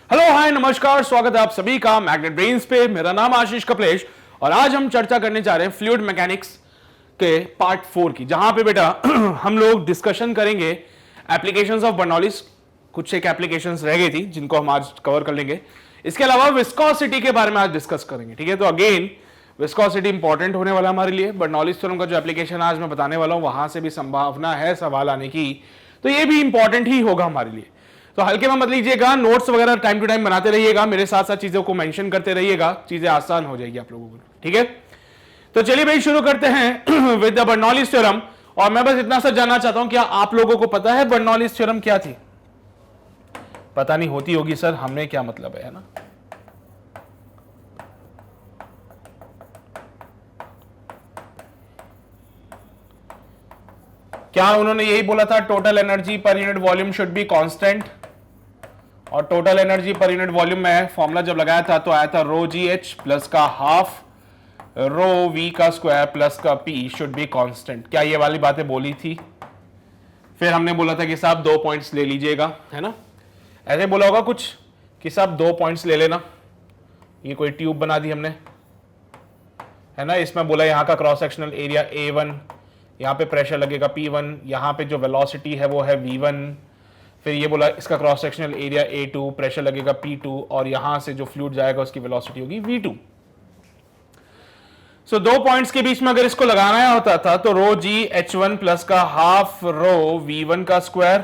Hello hi नमस्कार, स्वागत है आप सभी का मैग्नेट ब्रेन्स पे। मेरा नाम आशीष कपलेश और आज हम चर्चा करने जा रहे हैं फ्लूइड मैकेनिक्स के पार्ट 4 की, जहां पे बेटा हम लोग डिस्कशन करेंगे एप्लीकेशंस ऑफ बर्नौलीज। कुछ एक एप्लीकेशंस रह गई थी जिनको हम आज कवर कर लेंगे। इसके अलावा विस्कोसिटी के बारे में आज डिस्कस करेंगे। ठीक है, तो अगेन विस्कोसिटी इंपॉर्टेंट होने वाला हमारे लिए। बर्नौलीज थ्योरम का जो एप्लीकेशन आज मैं बताने वाला हूं वहां से भी संभावना है सवाल आने की, तो ये भी इंपॉर्टेंट ही होगा हमारे लिए। तो हल्के में मत लीजिएगा, नोट्स वगैरह टाइम टू टाइम बनाते रहिएगा, मेरे साथ साथ चीजों को मेंशन करते रहिएगा, चीजें आसान हो जाएगी आप लोगों को। ठीक है, तो चलिए भाई शुरू करते हैं विद द बर्नौलीज थ्योरम। और मैं बस इतना सा जानना चाहता हूं, क्या आप लोगों को पता है बर्नौलीज थ्योरम क्या थी? पता नहीं होती होगी सर, हमने क्या मतलब है ना। क्या उन्होंने यही बोला था total energy per unit volume should be constant? और total energy per unit volume में फॉर्मूला जब लगाया था तो आया था रो जी एच प्लस का हाफ रो वी का स्क्वायर प्लस का पी शुड बी कांस्टेंट। क्या ये वाली बातें बोली थी? फिर हमने बोला था कि साहब 2 पॉइंट्स ले लीजिएगा, है ना। ऐसे बोला होगा कुछ कि साहब 2 पॉइंट्स ले लेना। ये कोई ट्यूब बना दी हमने, है ना। इसमें बोला यहाँ का क्रॉस सेक्शनल एरिया A1, यहाँ पे प्रेशर लगेगा P1, यहाँ पे जो वेलोसिटी है वो है V1। फिर ये बोला इसका cross sectional area A2, pressure लगेगा P2 और यहां से जो फ्लूइड जाएगा उसकी वेलोसिटी होगी V2। सो 2 पॉइंट्स के बीच में अगर इसको लगाना होता था तो रो जी H1 प्लस का हाफ रो V1 का स्क्वायर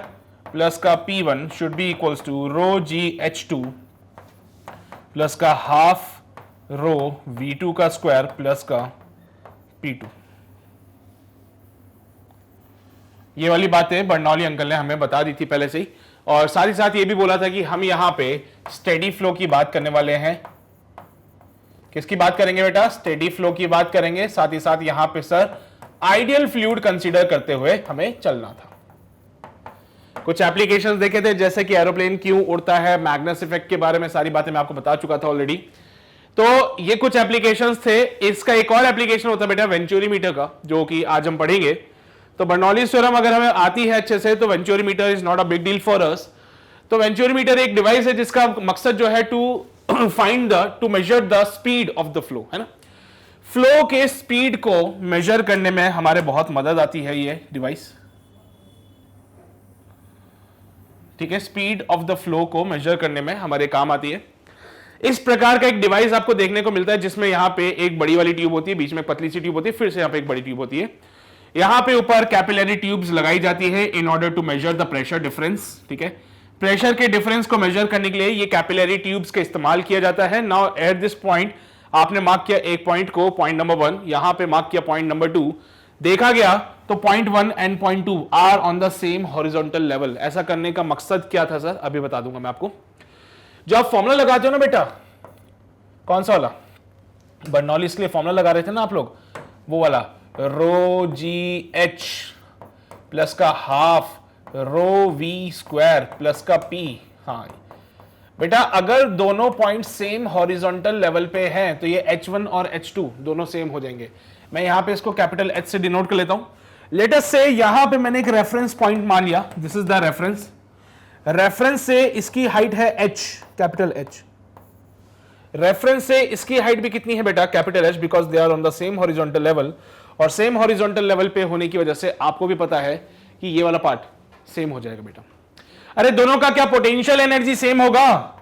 प्लस का P1 should be equals to rho g H2 plus का हाफ रो V2 का स्क्वायर प्लस का P2। ये वाली बातें बर्नौली अंकल ने हमें बता दी थी पहले से ही, और साथ ही साथ ये भी बोला था कि हम यहां पे स्टेडी फ्लो की बात करने वाले हैं। किसकी बात करेंगे बेटा? स्टेडी फ्लो की बात करेंगे। साथ ही साथ यहां पे सर आइडियल फ्लूइड कंसीडर करते हुए हमें चलना था। कुछ एप्लीकेशंस देखे थे, जैसे कि एरोप्लेन क्यों उड़ता है, मैग्नस इफेक्ट के बारे में सारी बातें मैं आपको बता चुका था ऑलरेडी। तो ये कुछ एप्लीकेशंस थे। इसका एक और एप्लीकेशन होता है बेटा वेंचुरीमीटर का, जो कि आज हम पढ़ेंगे। तो बर्नौलीज थ्योरम अगर हमें आती है अच्छे से तो venturimeter is not a big deal for us. तो वेंचुरीमीटर एक डिवाइस है जिसका मकसद जो है to measure the speed of the flow, है ना। फ्लो के स्पीड को मेजर करने में हमारे बहुत मदद आती है ये डिवाइस। ठीक है, स्पीड ऑफ द फ्लो को मेजर करने में हमारे काम आती है। इस प्रकार का एक डिवाइस आपको देखने को मिलता है जिसमें यहां पे एक बड़ी वाली ट्यूब होती है, बीच में पतली सी ट्यूब होती है, फिर से यहां पे एक बड़ी ट्यूब होती है। यहां पे ऊपर कैपिलरी ट्यूब्स लगाई जाती है in order to measure the pressure difference. ठीक है, प्रेशर के डिफरेंस को मेजर करने के लिए ये कैपिलरी ट्यूब्स का इस्तेमाल किया जाता है। नाउ एट दिस पॉइंट आपने मार्क किया एक पॉइंट को, पॉइंट नंबर 1, यहां पे मार्क किया पॉइंट नंबर 2। देखा गया तो point 1 and point 2 are on the same horizontal level. ऐसा करने का मकसद क्या था सर, अभी बता दूंगा मैं आपको। जो आप फॉर्मूला लगाते हो ना बेटा, कौन सा वाला बर्नौलीज के लिए फॉर्मूला लगा रहे थे ना आप लोग, वो वाला रो जी एच प्लस का half rho v square plus का पी। हाँ बेटा, अगर दोनों पॉइंट सेम हॉरिजॉन्टल लेवल पे हैं तो ये H1 और H2 दोनों सेम हो जाएंगे। मैं यहां पे इसको कैपिटल H से डिनोट कर लेता हूं। लेट अस से यहां पे मैंने एक रेफरेंस पॉइंट मान लिया, this is the reference. Reference से इसकी हाइट है H, कैपिटल H। रेफरेंस से इसकी हाइट भी कितनी है बेटा? Capital H, because they are on the same horizontal level. और सेम हॉरिजॉन्टल लेवल पे होने की वजह से आपको भी पता है कि ये वाला पार्ट सेम हो जाएगा बेटा। अरे दोनों का क्या पोटेंशियल एनर्जी सेम होगा?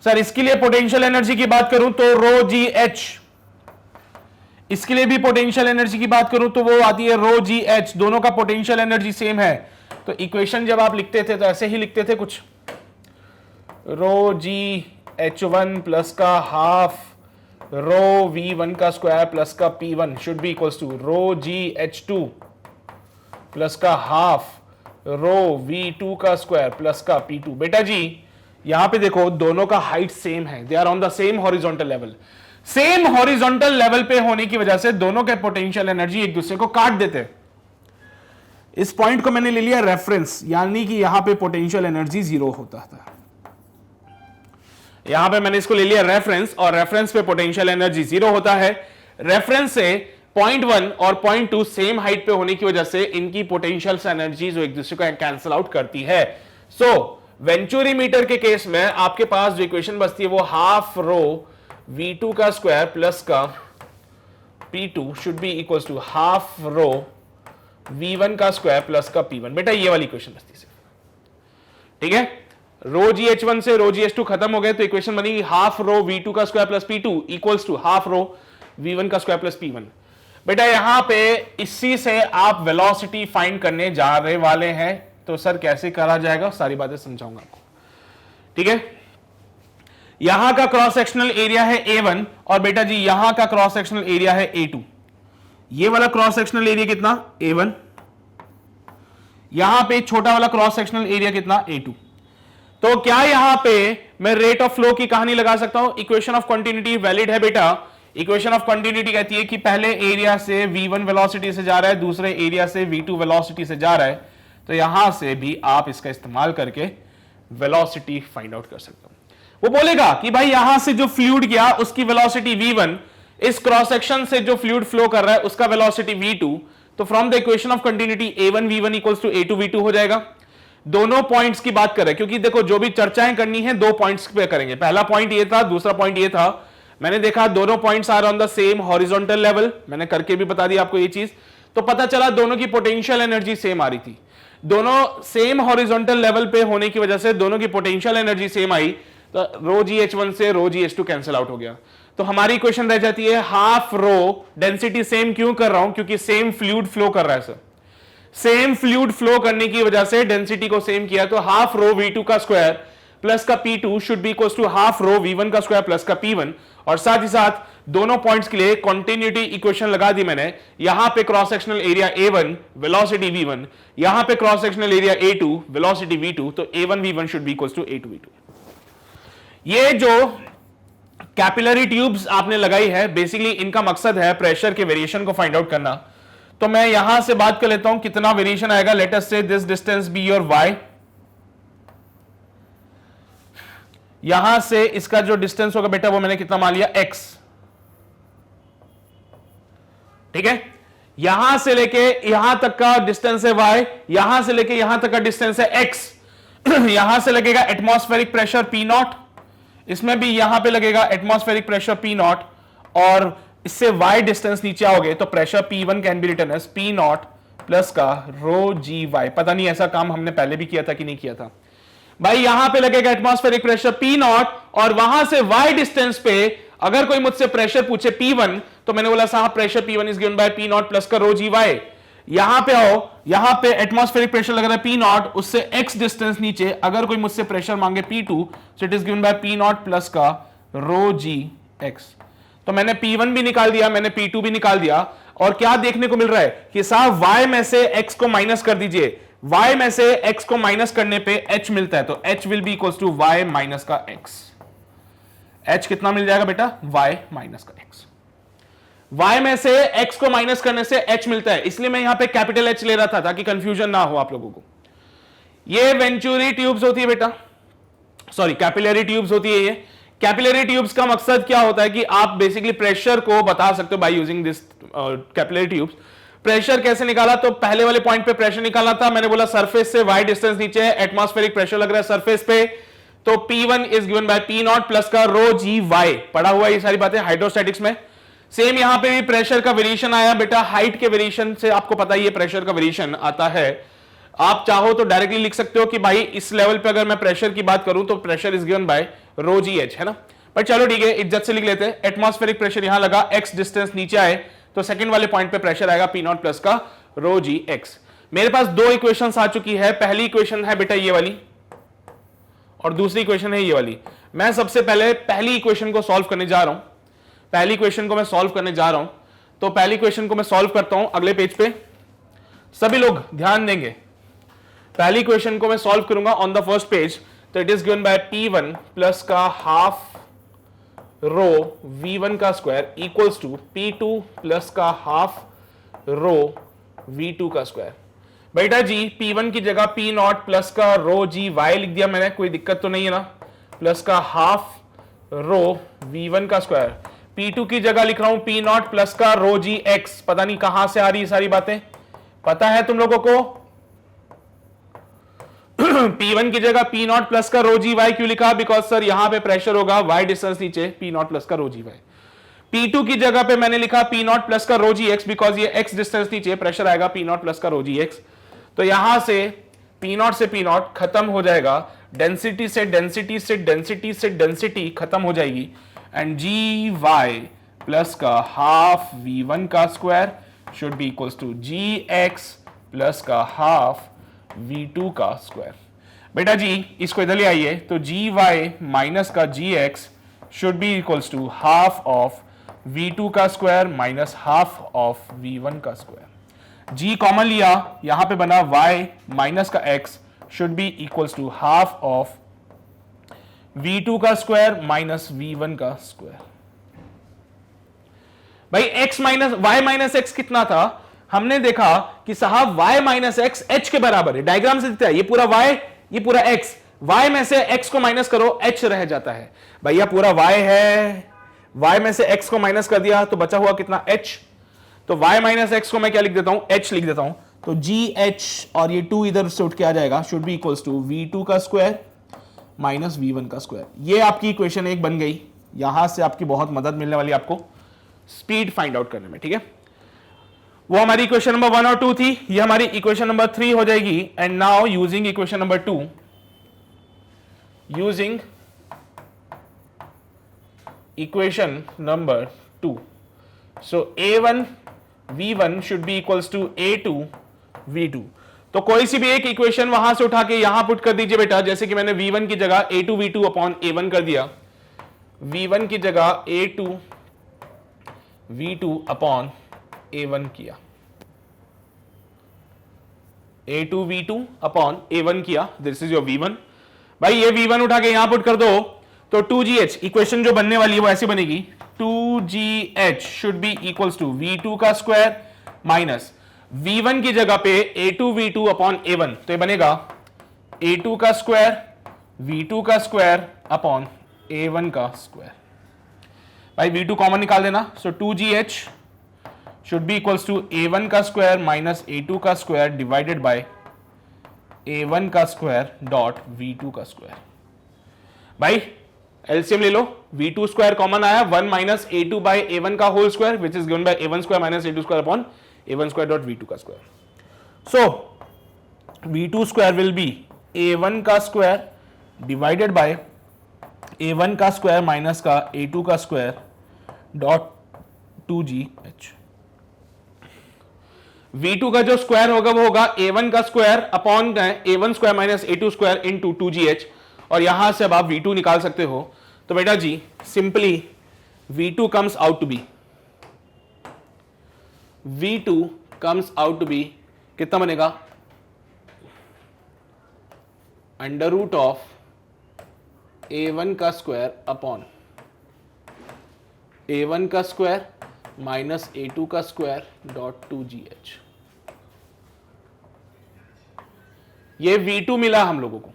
सर इसके लिए पोटेंशियल एनर्जी की बात करूं तो रो जी एच, इसके लिए भी पोटेंशियल एनर्जी की बात करूं तो वो आती है रो जी एच। दोनों का पोटेंशियल एनर्जी सेम है। तो इक्वेशन जब आप लिखते थे तो ऐसे ही लिखते थे कुछ, रो जी H1 प्लस का हाफ रो V1 का स्क्वायर प्लस का P1 should be equals to rho g H2 plus का हाफ रो V2 का स्क्वायर प्लस का P2। बेटा जी यहां पे देखो दोनों का हाइट सेम है, they are on the same horizontal level. Same horizontal level पे होने की वजह से दोनों के पोटेंशियल एनर्जी एक दूसरे को काट देते हैं। इस पॉइंट को मैंने ले लिया रेफरेंस, यानी कि यहां पे पोटेंशियल एनर्जी 0 होता था। यहां पे मैंने इसको ले लिया रेफरेंस, और रेफरेंस पे पोटेंशियल एनर्जी 0 होता है। रेफरेंस से पॉइंट 1 और पॉइंट 2 सेम हाइट पे होने की वजह से इनकी पोटेंशियल एनर्जी जो एक दूसरे को कैंसिल आउट करती है। सो वेंचुरी मीटर के केस में आपके पास जो इक्वेशन बचती है वो हाफ रो v2 का स्क्वायर प्लस का p2 should be equal to half rho v1 का स्क्वायर प्लस का p1। बेटा ये वाली इक्वेशन बचती है, ठीक है। रो जी h1 से रो जी h2 खत्म हो गए तो इक्वेशन बनेगी हाफ रो v2 का square plus p2 equals to half rho v1 का स्क्वायर प्लस p1। बेटा यहां पे इसी से आप वेलोसिटी फाइंड करने जा रहे वाले हैं, तो सर कैसे करा जाएगा सारी बातें समझाऊंगा आपको, ठीक है। यहां का क्रॉस सेक्शनल एरिया है A1 और बेटा जी यहां का क्रॉस सेक्शनल एरिया है A2। ये वाला क्रॉस सेक्शनल एरिया कितना A1, यहां पे छोटा वाला क्रॉस सेक्शनल एरिया कितना A2। तो क्या यहां पे मैं रेट ऑफ फ्लो की कहानी लगा सकता हूं? इक्वेशन ऑफ कंटिन्यूटी वैलिड है बेटा। इक्वेशन ऑफ कंटिन्यूटी कहती है कि पहले एरिया से v1 वेलोसिटी से जा रहा है, दूसरे एरिया से v2 वेलोसिटी से जा रहा है, तो यहां से भी आप इसका इस्तेमाल करके वेलोसिटी फाइंड आउट कर सकते हो। वो बोलेगा कि भाई यहां से जो फ्लूइड गया उसकी वेलोसिटी v1, इस क्रॉस सेक्शन से जो फ्लूइड फ्लो कर रहा है उसका वेलोसिटी v2, तो from the equation of continuity a1 v1 equals to a2 v2 हो जाएगा। दोनों पॉइंट्स की बात कर रहे हैं क्योंकि देखो जो भी चर्चाएं करनी है दो पॉइंट्स पे करेंगे। पहला पॉइंट ये था, दूसरा पॉइंट ये था। मैंने देखा दोनों points are on the same horizontal level, मैंने करके भी बता दिया आपको ये चीज। तो पता चला दोनों की पोटेंशियल एनर्जी सेम आ रही थी। दोनों सेम हॉरिजॉन्टल लेवल पे होने की वजह से दोनों की पोटेंशियल एनर्जी सेम आई, तो रो जी h1 से रो जी h2 कैंसिल आउट हो गया। तो हमारी इक्वेशन रह जाती है हाफ रो, डेंसिटी सेम क्यों कर रहा हूं? क्योंकि सेम फ्लूइड फ्लो कर रहा है सर। सेम फ्लूइड फ्लो करने की वजह से डेंसिटी को सेम किया, तो हाफ रो v2 का स्क्वायर प्लस का p2 should be equal to half rho v1 का स्क्वायर प्लस का p1। और साथ ही साथ दोनों पॉइंट्स के लिए कंटिन्यूटी इक्वेशन लगा दी मैंने। यहां पे cross sectional area A1 velocity v1, यहां पे cross sectional area A2 velocity v2, तो A1 v1 should be equal to A2 v2। ये जो कैपिलरी ट्यूब्स आपने लगाई है बेसिकली इनका मकसद है प्रेशर के वेरिएशन को फाइंड आउट करना। तो मैं यहां से बात कर लेता हूं कितना वेरिएशन आएगा। लेट अस से this distance be your y, यहां से इसका जो डिस्टेंस होगा बेटा वो मैंने कितना मान लिया x, ठीक है। यहां से लेके यहां तक का डिस्टेंस है y, यहां से लेके यहां तक का डिस्टेंस है x। यहां से लगेगा एटमॉस्फेरिक प्रेशर P0, इसमें भी यहां पे लगेगा एटमॉस्फेरिक प्रेशर P0, और इससे y डिस्टेंस नीचे आओगे तो pressure P1 can be written as P0 plus का रो जी वाई। पता नहीं ऐसा काम हमने पहले भी किया था कि नहीं किया था भाई। यहां पे लगेगा एटमॉस्फेरिक प्रेशर P0 और वहां से y डिस्टेंस पे अगर कोई मुझसे प्रेशर पूछे P1 तो मैंने बोला साहब pressure P1 is given bye P0 plus का रो जी वाई। यहां पे आओ, यहां पे एटमॉस्फेरिक प्रेशर लग रहा है P0, उससे x डिस्टेंस नीचे अगर कोई मुझसे प्रेशर मांगे P2 so it is given bye P0 plus का रो जी x। तो मैंने P1 भी निकाल दिया, मैंने P2 भी निकाल दिया, और क्या देखने को मिल रहा है कि साहब y में से x को माइनस कर दीजिए, y में से x को माइनस करने पे h मिलता है, तो h will be equals to y minus का x। h कितना मिल जाएगा बेटा? y माइनस का x। y में से x को माइनस करने से h मिलता है, इसलिए मैं यहां पे कैपिटल H ले रहा था ताकि कंफ्यूजन ना हो आप लोगों को। ये वेंचुरी ट्यूब्स होती है बेटा, सॉरी कैपिलरी ट्यूब्स होती है। ये कैपिलरी ट्यूब्स का मकसद क्या होता है कि आप बेसिकली प्रेशर को बता सकते हो by using this capillary tubes. Pressure कैसे निकाला? तो पहले वाले पॉइंट पे प्रेशर निकाला था, मैंने बोला सरफेस से y डिस्टेंस नीचे है, एटमॉस्फेरिक प्रेशर लग रहा है सरफेस पे, तो P1 is given bye P0 plus का रो जी वाई। पढ़ा हुआ ये सारी बातें हाइड्रोस्टैटिक्स में। सेम यहां पे भी प्रेशर का वेरिएशन आया बेटा, हाइट के वेरिएशन से आपको पता ही है प्रेशर का वेरिएशन आता है। आप चाहो तो डायरेक्टली लिख सकते हो कि भाई इस लेवल पे अगर मैं प्रेशर की बात करूं तो pressure is given by rho g h, है ना। पर चलो ठीक है, इज्जत से लिख लेते हैं। एटमॉस्फेरिक प्रेशर यहां लगा, x डिस्टेंस नीचे आए तो सेकंड वाले पॉइंट पे प्रेशर आएगा P0 प्लस का रो जी एक्स। मेरे पास दो इक्वेशंस आ चुकी है। पहली इक्वेशन है बेटा ये वाली और दूसरी इक्वेशन है ये वाली। मैं सबसे पहले पहली इक्वेशन को सॉल्व करने जा रहा हूं। पहली इक्वेशन को मैं सॉल्व करने जा रहा हूं, तो पहली इक्वेशन को मैं सॉल्व करता हूं अगले पेज पे। सभी लोग ध्यान देंगे, पहली इक्वेशन को मैं सॉल्व करूंगा ऑन द फर्स्ट पेज। तो it is given by P1 plus का हाफ रो V1 का square equals to P2 plus का हाफ रो V2 का स्क्वायर। बेटा जी P1 की जगह P0 प्लस का रो जी वाई लिख दिया मैंने, कोई दिक्कत तो नहीं है ना, प्लस का हाफ रो V1 का स्क्वायर। P2 की जगह लिख रहा हूं P0 प्लस का रो जी एक्स। पता नहीं कहां से आ रही है सारी बातें, पता है तुम लोगों को? P1 की जगह P नॉट प्लस का रो जी वाई क्यों लिखा? बिकॉज सर यहां पे प्रेशर होगा y डिस्टेंस नीचे, P नॉट प्लस का रो जी वाई। P2 की जगह पे मैंने लिखा P नॉट प्लस का रो जी एक्स, बिकॉज ये x डिस्टेंस नीचे, प्रेशर आएगा P नॉट प्लस का रो जी एक्स। तो यहां से P नॉट से P नॉट खत्म हो जाएगा, डेंसिटी से डेंसिटी से डेंसिटी से डेंसिटी खत्म हो जाएगी, एंड जी वाई प्लस का हाफ V1 का square should be equals to g x plus का हाफ V2 का स्क्वायर। बेटा जी इसको इधर ले आइए, तो जी वाई माइनस का g x should be equals to half of V2 का square minus half of V1 का स्क्वायर। जी कॉमन लिया, यहां पे बना y माइनस का x should be equals to half of V2 का स्क्वायर माइनस V1 का स्क्वायर। भाई x minus y minus x कितना था? हमने देखा कि साहब y माइनस x h के बराबर है, डायग्राम से दिखता है, ये पूरा y ये पूरा x, y में से x को माइनस करो h रह जाता है। भैया पूरा y है, y में से x को माइनस कर दिया तो बचा हुआ कितना h, तो y माइनस x को मैं क्या लिख देता हूं, h लिख देता हूं, तो gh और ये 2 इधर से उठ के आ जाएगा, should be equals to v2 का स्क्वायर माइनस v1 का स्क्वायर। ये आपकी इक्वेशन 1 बन गई, यहां से आपकी बहुत मदद मिलने वाली आपको स्पीड फाइंड आउट करने में, ठीक है। वो हमारी इक्वेशन नंबर 1 और 2 थी, ये हमारी इक्वेशन नंबर 3 हो जाएगी। And now using equation number 2, using equation number 2, so a1 v1 should be equals to a2 v2। तो कोई सी भी एक इक्वेशन वहां से उठा के यहां पुट कर दीजिए बेटा, जैसे कि मैंने v1 की जगह a2 v2 अपॉन a1 कर दिया, v1 की जगह a2 v2 अपॉन a1 किया, a2 v2 अपॉन a1 किया, दिस इज योर v1। भाई ये v1 उठा के यहां पुट कर दो, तो 2gh इक्वेशन जो बनने वाली है वो ऐसी बनेगी, 2gh should be equals to v2 का स्क्वायर माइनस v1 की जगह पे a2 v2 अपॉन a1, तो ये बनेगा a2 का स्क्वायर v2 का स्क्वायर अपॉन a1 का स्क्वायर। भाई v2 कॉमन निकाल देना, so 2gh should be equals to a1 का स्क्वायर माइनस a2 का स्क्वायर डिवाइडेड बाय a1 का स्क्वायर डॉट v2 का स्क्वायर। भाई एलसीएम ले लो, v2 स्क्वायर कॉमन आया, 1 माइनस a2 बाय a1 का whole square which is given by a1 square minus a2 square upon a1 square dot v2 का square. So v2 square will be a1 का square divided by a1 का square minus का a2 का square dot 2gh। v2 का जो square होगा वो होगा a1 का square upon a1 square minus a2 square into 2gh, और यहां से अब आप v2 निकाल सकते हो। तो बेटा जी simply v2 comes out to be, v2 comes out to be कितना बनेगा, अंडर रूट ऑफ a1 का स्क्वायर अपॉन a1 का स्क्वायर माइनस a2 का स्क्वायर डॉट 2gh। ये v2 मिला हम लोगों को,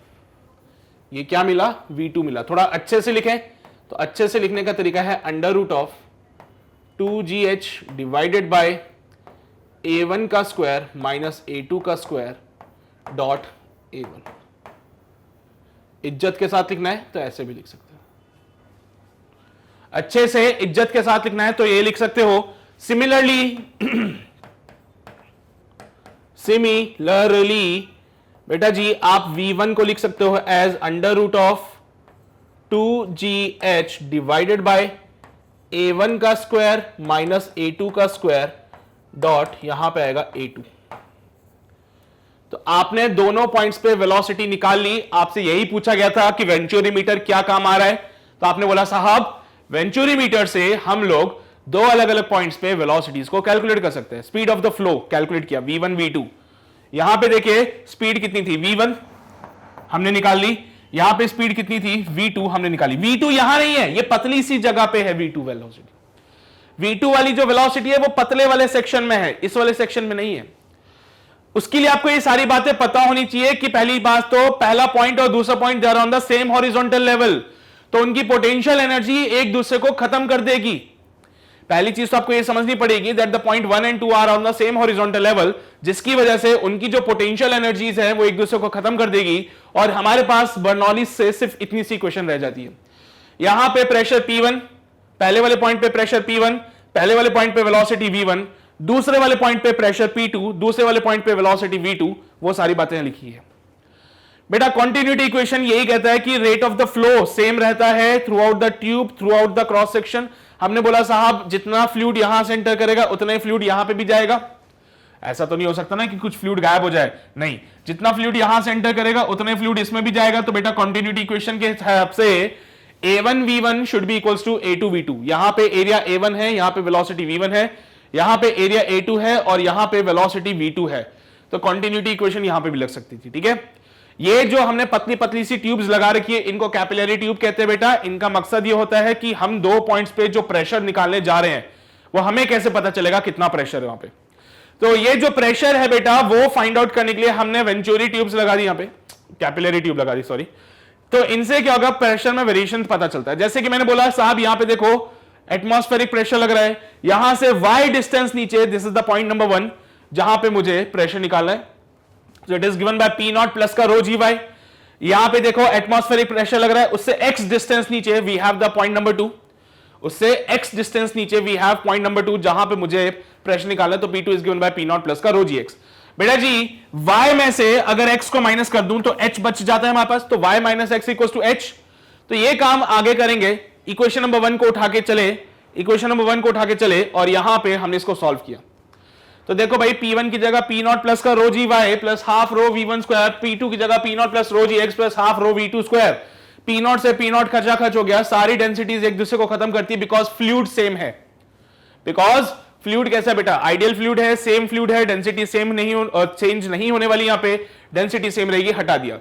ये क्या मिला, v2 मिला। थोड़ा अच्छे से लिखें तो अच्छे से लिखने का तरीका है under root of 2gh divided by a1 का स्क्वायर माइनस a2 का स्क्वायर डॉट a1। इज्जत के साथ लिखना है तो ऐसे भी लिख सकते हो, अच्छे से इज्जत के साथ लिखना है तो ये लिख सकते हो, सिमिलरली बेटा जी आप v1 को लिख सकते हो as under root of 2gh divided by a1 का स्क्वायर माइनस a2 का स्क्वायर डॉट यहां पे आएगा a2। तो आपने दोनों पॉइंट्स पे वेलोसिटी निकाल ली। आपसे यही पूछा गया था कि वेंचुरीमीटर क्या काम आ रहा है, तो आपने बोला साहब वेंचुरीमीटर से हम लोग दो अलग अलग पॉइंट्स पे वेलोसिटीज को कैलकुलेट कर सकते हैं। Speed of the flow calculate किया, v1 v2। यहां पे देखिए स्पीड कितनी थी, v1 हमने निकाल ली, यहां पे स्पीड कितनी थी, v2 हमने निकाली। v2 यहां नहीं है, ये पतली सी जगह पे है v2 वेलोसिटी। v2 वाली जो वेलोसिटी है वो पतले वाले सेक्शन में है, इस वाले सेक्शन में नहीं है। उसके लिए आपको ये सारी बातें पता होनी चाहिए कि पहली बात तो पहला पॉइंट और दूसरा point they are on the same horizontal level, तो उनकी पोटेंशियल एनर्जी एक दूसरे को खत्म कर देगी। पहली चीज तो आपको ये समझनी पड़ेगी that the point 1 and 2 are on the same horizontal level, जिसकी वजह से उनकी जो पोटेंशियल एनर्जीज है वो एक दूसरे को खत्म कर देगी और हमारे पास बर्नौली से सिर्फ इतनी सी इक्वेशन रह जाती है। यहां पे प्रेशर P1, पहले वाले पॉइंट पे प्रेशर P1, पहले वाले पॉइंट पे वेलोसिटी V1, दूसरे वाले पॉइंट पे प्रेशर P2, दूसरे वाले पॉइंट पे वेलोसिटी V2, वो सारी बातें लिखी है। बेटा कॉन्टिन्यूटी इक्वेशन यही कहता है कि rate of the flow same रहता है through out the tube, through out the cross section. हमने बोला साहब जितना फ्लूइड यहां से एंटर करेगा उतना ही फ्लूइड यहां पे भी जाएगा। ऐसा तो नहीं हो सकता ना कि कुछ फ्लूइड गायब हो जाए, नहीं, जितना फ्लूइड यहां से एंटर करेगा उतना ही फ्लूइड इसमें भी जाएगा। तो बेटा कॉन्टिन्यूटी इक्वेशन के हिसाब से A1V1 should be equals to A2V2। यहां पे एरिया A1 है, यहां पे वेलोसिटी V1 है, यहां पे एरिया A2 है और यहां पे वेलोसिटी V2 है। तो कॉन्टिन्यूटी इक्वेशन यहां पे भी लग सकती थी, ठीक है। ये जो हमने पतली पतली सी ट्यूब्स लगा रखी है इनको कैपिलरी ट्यूब कहते हैं बेटा। इनका मकसद ये होता है कि हम दो पॉइंट्स पे जो प्रेशर निकालने जा रहे हैं वो हमें कैसे पता चलेगा कितना प्रेशर है वहां पे। तो ये जो प्रेशर है बेटा वो फाइंड आउट करने के लिए हमने वेंचुरी ट्यूब्स लगा दी, यहां पे कैपिलरी ट्यूब लगा दी, सॉरी। तो इनसे क्या होगा, प्रेशर में वेरिएशन पता चलता है। जैसे कि मैंने बोला साहब यहां पे देखो एटमॉस्फेरिक प्रेशर लग रहा है, यहां से y डिस्टेंस नीचे, this is the point number 1 जहां पे मुझे प्रेशर निकालना है। So it is given by P0 plus का रो जी वाई। यहां पे देखो एटमॉस्फेरिक प्रेशर लग रहा है, उससे x डिस्टेंस नीचे we have the point number 2, उससे x डिस्टेंस नीचे वी हैव पॉइंट नंबर 2 जहां पे मुझे प्रेशर निकालना है। तो P2 is given bye P0 plus का रो जी x। बेटा जी y में से अगर x को माइनस कर दूं तो h बच जाता है हमारे पास, तो y minus x equal to h। तो ये काम आगे करेंगे, इक्वेशन नंबर 1 को उठा के चले, इक्वेशन नंबर 1 को उठा के चले और यहां पे हमने इसको सॉल्व किया। तो देखो भाई P1 की जगह P0 प्लस का rho g y plus half rho V1 square, P2 की जगह P0 plus rho g x plus half rho V2 square. P0 से P0 खर्चा खर्च हो गया, सारी डेंसिटीज एक दूसरे को खत्म करती है बिकॉज फ्लूइड सेम है। बिकॉज फ्लूइड कैसा बेटा, आइडियल फ्लूइड है, सेम फ्लूइड है, डेंसिटी सेम नहीं चेंज नहीं होने वाली, यहां पे डेंसिटी सेम रहेगी, हटा दिया।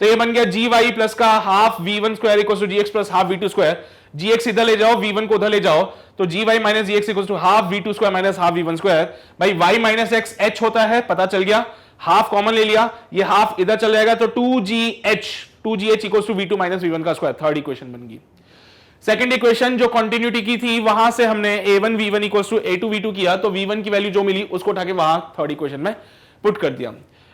तो ये बन गया जी वाई प्लस का half V1 square equal to g x plus half V2 square. G x इधर ले जाओ, V1 को उधर ले जाओ, तो g y minus g x equal to half V2 square minus half V1 square. भाई y माइनस एक्स h होता है, पता चल गया, हाफ कॉमन ले लिया, ये हाफ इधर चल जाएगा तो 2gh equal to V2 minus V1 का स्क्वायर। थर्ड इक्वेशन बन गई। सेकंड इक्वेशन जो कंटिन्यूटी की थी वहां से हमने A1V1 इक्वल टू A2V2 किया, तो V1 की वैल्यू जो मिली उसको उठा के वहां थर्ड इक्वेशन में पुट कर दिया।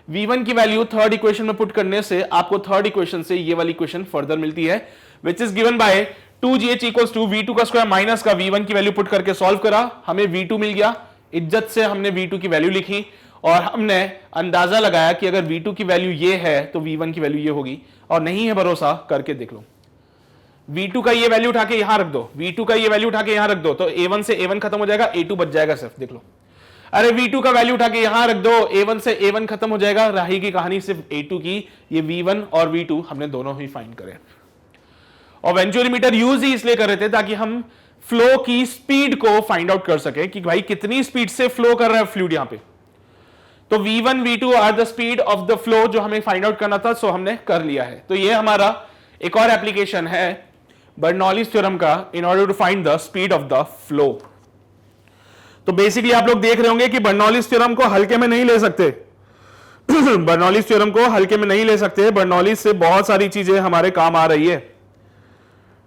V1 की वैल्यू थर्ड इक्वेशन में पुट करने से आपको थर्ड इक्वेशन से ये वाली इक्वेशन फर्दर मिलती है, which is given by 2gh equals to V2 का स्क्वायर माइनस का V1 की वैल्यू पुट करके सॉल्व करा, हमें V2 मिल गया। इज्जत से हमने V2 की वैल्यू लिखी और हमने अंदाजा लगाया कि अगर V2 की वैल्यू ये है तो V1 की वैल्यू ये होगी, और नहीं है भरोसा करके देख लो। V2 का ये वैल्यू उठा के यहां रख दो, V2 का ये वैल्यू उठा के यहां रख दो, तो A1 से A1 खत्म हो जाएगा, A2 बच जाएगा सिर्फ, देख लो। अरे V2 का वैल्यू उठा के यहां रख दो, A1 से A1 खत्म हो जाएगा, रही की कहानी सिर्फ A2 की। ये V1 और V2 हमने दोनों ही फाइंड करे। और वेंचुरीमीटर यूज ही इसलिए कर रहे थे ताकि हम फ्लो की स्पीड को फाइंड आउट कर सके कि भाई कितनी स्पीड से फ्लो कर रहा है फ्लूइड यहां पे। तो V1 V2 are the speed of the flow जो हमें फाइंड आउट करना था, सो हमने कर लिया है। तो ये हमारा एक और एप्लीकेशन है बर्नौलीज थ्योरम का in order to find the speed of the flow. तो बेसिकली आप लोग देख रहे होंगे कि बर्नौलीज थ्योरम को हल्के में नहीं ले सकते बर्नौलीज थ्योरम को हल्के में नहीं ले सकते। बर्नौलीज से बहुत सारी चीजें हमारे काम आ रही है,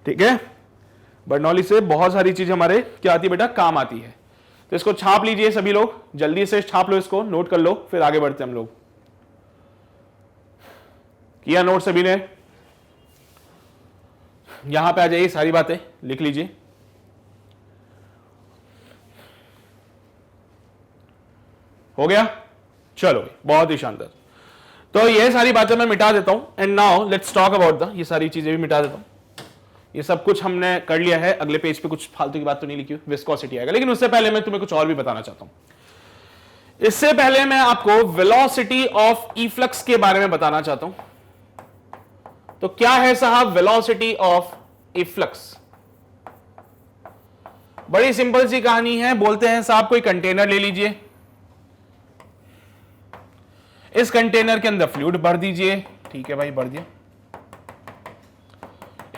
ठीक है। बर्नौली से बहुत सारी चीज हमारे क्या आती है बेटा, काम आती है। तो इसको छाप लीजिए सभी लोग, जल्दी से छाप लो, इसको नोट कर लो, फिर आगे बढ़ते हम लोग। किया नोट सभी ने? यहां पे आ जाइए, सारी बातें लिख लीजिए। हो गया, चलो बहुत ही शानदार। तो ये सारी बातें मैं मिटा देता हूं and now let's talk about the, ये सारी चीजें भी मिटा देता हूं। ये सब कुछ हमने कर लिया है। अगले पेज पे कुछ फालतू की बात तो नहीं लिखी, विस्कोसिटी आएगा, लेकिन उससे पहले मैं तुम्हें कुछ और भी बताना चाहता हूं। इससे पहले मैं आपको वेलोसिटी ऑफ इफ्लक्स के बारे में बताना चाहता हूं। तो क्या है साहब वेलोसिटी ऑफ इफ्लक्स? बड़ी सिंपल सी कहानी है। बोलते हैं साहब कोई कंटेनर ले लीजिए, इस कंटेनर के अंदर फ्लूइड भर दीजिए, ठीक है भाई भर दिया।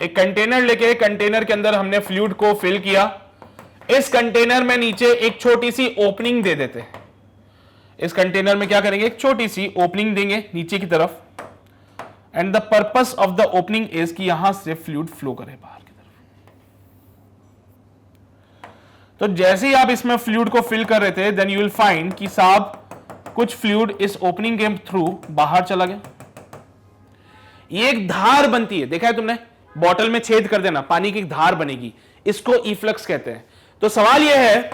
एक कंटेनर लेके कंटेनर के अंदर हमने फ्लूइड को फिल किया, इस कंटेनर में नीचे एक छोटी सी ओपनिंग दे देते हैं। इस कंटेनर में क्या करेंगे, एक छोटी सी ओपनिंग देंगे नीचे की तरफ, and the purpose of the opening is कि यहां से फ्लूइड फ्लो करे बाहर की तरफ। तो जैसे ही आप इसमें फ्लूइड को फिल कर रहे थे, देन यू विल फाइंड कि साहब कुछ फ्लूइड इस ओपनिंग के थ्रू बाहर चला गया। ये एक धार बनती है, देखा है तुमने, बॉटल में छेद कर देना, पानी की एक धार बनेगी, इसको इफ्लक्स कहते हैं। तो सवाल यह है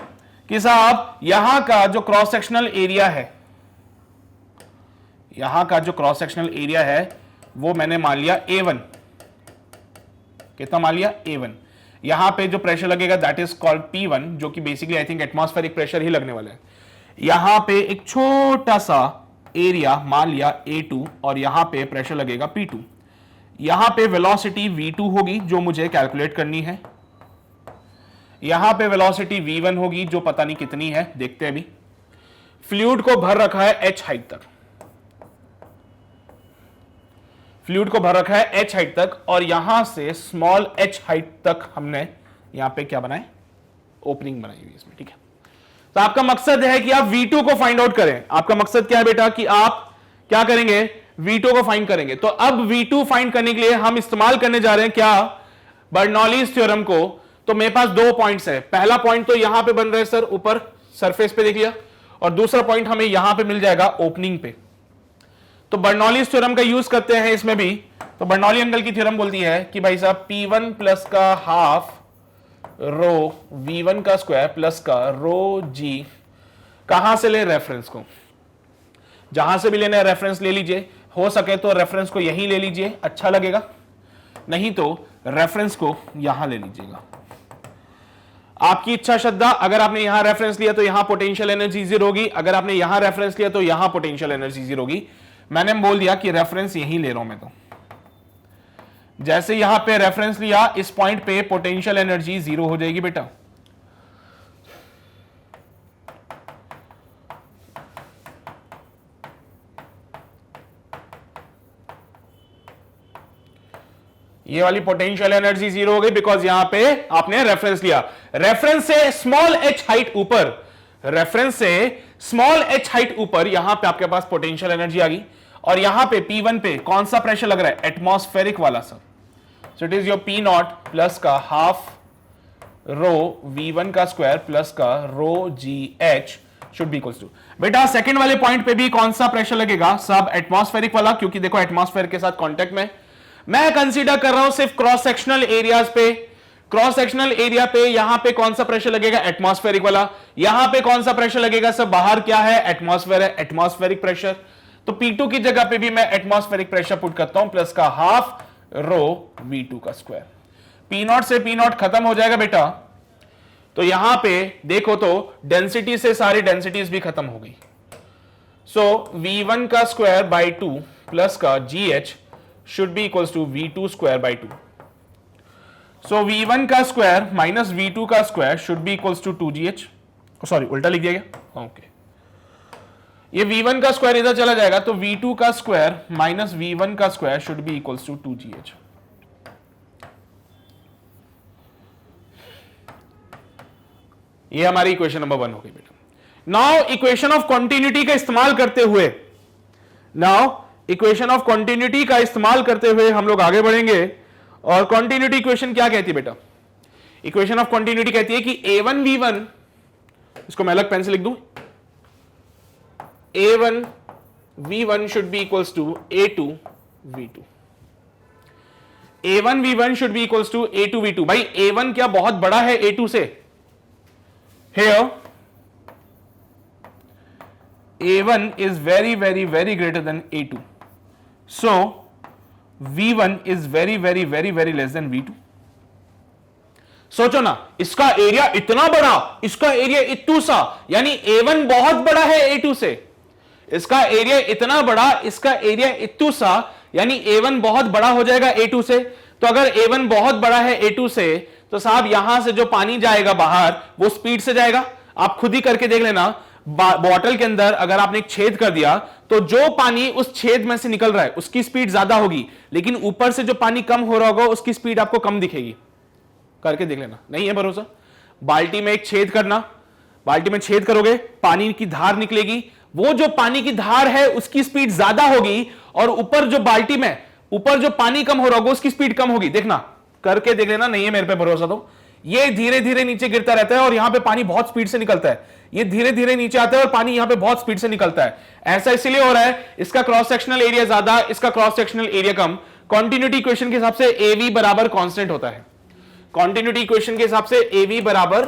कि साहब यहां का जो क्रॉस सेक्शनल एरिया है, यहां का जो क्रॉस सेक्शनल एरिया है वो मैंने मान लिया A1, कितना मान लिया A1। यहां पे जो प्रेशर लगेगा दैट इज कॉल्ड P1, जो कि basically I think atmospheric pressure ही लगने वाला है। यहां पे एक छोटा सा एरिया मान लिया A2 और यहां पे प्रेशर लगेगा P2। यहां पे वेलोसिटी V2 होगी जो मुझे कैलकुलेट करनी है, यहां पे वेलोसिटी V1 होगी जो पता नहीं कितनी है, देखते हैं अभी। फ्लूइड को भर रखा है H हाइट तक, फ्लूइड को भर रखा है H हाइट तक, और यहां से स्मॉल h हाइट तक हमने यहां पे क्या बनाए, ओपनिंग बनाई हुई इसमें, ठीक है। तो आपका मकसद है कि आप V2 को फाइंड आउट करें। आपका मकसद क्या है बेटा कि आप क्या करेंगे, V2 को फाइंड करेंगे। तो अब V2 फाइंड करने के लिए हम इस्तेमाल करने जा रहे हैं क्या, बर्नौलीज थ्योरम को। तो मेरे पास दो पॉइंट्स है, पहला पॉइंट तो यहां पे बन रहा है सर, ऊपर सरफेस पे देख लिया, और दूसरा पॉइंट हमें यहां पे मिल जाएगा ओपनिंग पे। तो बर्नौलीज थ्योरम का यूज करते हैं इसमें भी। तो बर्नौली एंगल की थ्योरम बोलती है कि भाई साहब P1 प्लस का हाफ रो V1 का स्क्वायर प्लस का रो G, कहां से ले, रेफरेंस को, जहां से भी लेना है रेफरेंस ले लीजिए, हो सके तो रेफरेंस को यहीं ले लीजिए, अच्छा लगेगा, नहीं तो रेफरेंस को यहां ले लीजिएगा, आपकी इच्छा श्रद्धा। अगर आपने यहां रेफरेंस लिया तो यहां पोटेंशियल एनर्जी जीरो होगी, अगर आपने यहां रेफरेंस लिया तो यहां पोटेंशियल एनर्जी जीरो होगी। मैंने बोल दिया कि रेफरेंस यहीं ले रहा हूं मैं, तो जैसे यहां पे रेफरेंस लिया इस पॉइंट पे पोटेंशियल एनर्जी जीरो हो जाएगी बेटा। ये वाली पोटेंशियल एनर्जी जीरो हो गई बिकॉज यहां पे आपने रेफरेंस लिया, रेफरेंस से स्मॉल h हाइट ऊपर, रेफरेंस से स्मॉल h हाइट ऊपर, यहां पे आपके पास पोटेंशियल एनर्जी आ गई। और यहां पे P1 पे कौन सा प्रेशर लग रहा है, एटमॉस्फेरिक वाला sir. So it is your P0 plus का हाफ रो V1 का स्क्वायर प्लस का rho GH should be equals to. बेटा सेकंड वाले पॉइंट पे भी कौन सा प्रेशर लगेगा, सब एटमॉस्फेरिक वाला, क्योंकि देखो एटमॉस्फेयर के साथ कांटेक्ट में मैं कंसीडर कर रहा हूं सिर्फ क्रॉस सेक्शनल एरियाज पे। क्रॉस सेक्शनल एरिया पे यहां पे कौन सा प्रेशर लगेगा, एटमॉस्फेरिक वाला। यहां पे कौन सा प्रेशर लगेगा सब, बाहर क्या है, एटमॉस्फेयर है, एटमॉस्फेरिक प्रेशर। तो P2 की जगह पे भी मैं एटमॉस्फेरिक प्रेशर पुट करता हूं प्लस का हाफ रो V2 का स्क्वायर। P0 से P0 खत्म हो जाएगा बेटा, तो यहां पे देखो तो डेंसिटी से सारी डेंसिटीज भी खत्म हो गई। सो V1 का स्क्वायर बाई 2 प्लस का GH should be equals to V2 square by 2। So V1 का स्क्वायर माइनस V2 का square should be equals to 2GH, sorry उल्टा लिख दिया गया, ओके। ये V1 का स्क्वायर इधर चला जाएगा तो V2 का स्क्वायर माइनस V1 का square should be equals to 2GH। ये हमारी इक्वेशन नंबर 1 हो गई बेटा। नाउ इक्वेशन ऑफ कॉन्टिन्यूटी का इस्तेमाल करते हुए, इक्वेशन ऑफ कॉन्टिन्यूटी का इस्तेमाल करते हुए हम लोग आगे बढ़ेंगे। और कॉन्टिन्यूटी इक्वेशन क्या कहती है बेटा, इक्वेशन ऑफ कॉन्टिन्यूटी कहती है कि A1 V1, इसको मैं अलग पेन से लिख दूं, A1 V1 should be equals to A2 V2। A1 V1 should be equals to A2 V2। भाई A1 क्या बहुत बड़ा है A2 से, here A1 is very very very greater than A2, so V1 is very very very very less than V2। सोचो ना, इसका area इतना बड़ा, इसका एरिया इतू सा, यानी A1 बहुत बड़ा है A2 से, इसका एरिया इतना बड़ा, इसका एरिया इतू सा, यानी A1 बहुत बड़ा हो जाएगा A2 से। तो अगर A1 बहुत बड़ा है A2 से, तो साहब यहां से जो पानी जाएगा बाहर वो स्पीड से जाएगा। आप खुद ही करके देख लेना, बॉटल के अंदर अगर आपने एक छेद कर दिया तो जो पानी उस छेद में से निकल रहा है उसकी स्पीड ज्यादा होगी, लेकिन ऊपर से जो पानी कम हो रहा होगा उसकी स्पीड आपको कम दिखेगी। करके देख लेना, नहीं है भरोसा, बाल्टी में एक छेद करना, बाल्टी में छेद करोगे, पानी की धार निकलेगी, वो जो पानी की धार है उसकी स्पीड ज्यादा होगी, और ऊपर जो बाल्टी में ऊपर जो पानी कम हो रहा होगा उसकी स्पीड कम होगी। देखना, करके देख लेना, नहीं है मेरे पे भरोसा तो ये धीरे धीरे नीचे गिरता रहता है और यहां पे पानी बहुत स्पीड से निकलता है, ये धीरे धीरे नीचे आता है और पानी यहां पे बहुत स्पीड से निकलता है। ऐसा इसलिए हो रहा है, इसका क्रॉस सेक्शनल एरिया ज्यादा, इसका क्रॉस सेक्शनल एरिया कम। कॉन्टिन्यूटी इक्वेशन के हिसाब से एवी बराबर कांस्टेंट होता है, कॉन्टिन्यूटी इक्वेशन के हिसाब से एवी बराबर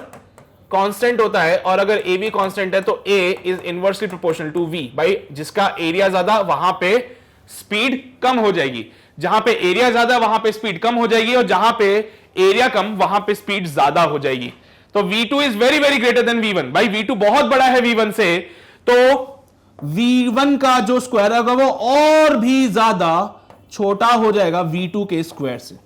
कांस्टेंट होता है, और अगर एवी कांस्टेंट है तो A is inversely proportional to V. भाई जिसका एरिया ज्यादा वहां पे स्पीड कम हो जाएगी, जहां पे एरिया ज्यादा वहां पे स्पीड कम हो जाएगी, और जहां पे एरिया कम वहां पे स्पीड ज्यादा हो जाएगी। तो V2 is very very greater than V1। भाई V2 बहुत बड़ा है V1 से, तो V1 का जो स्क्वायर होगा वो और भी ज्यादा छोटा हो जाएगा V2 के स्क्वायर से,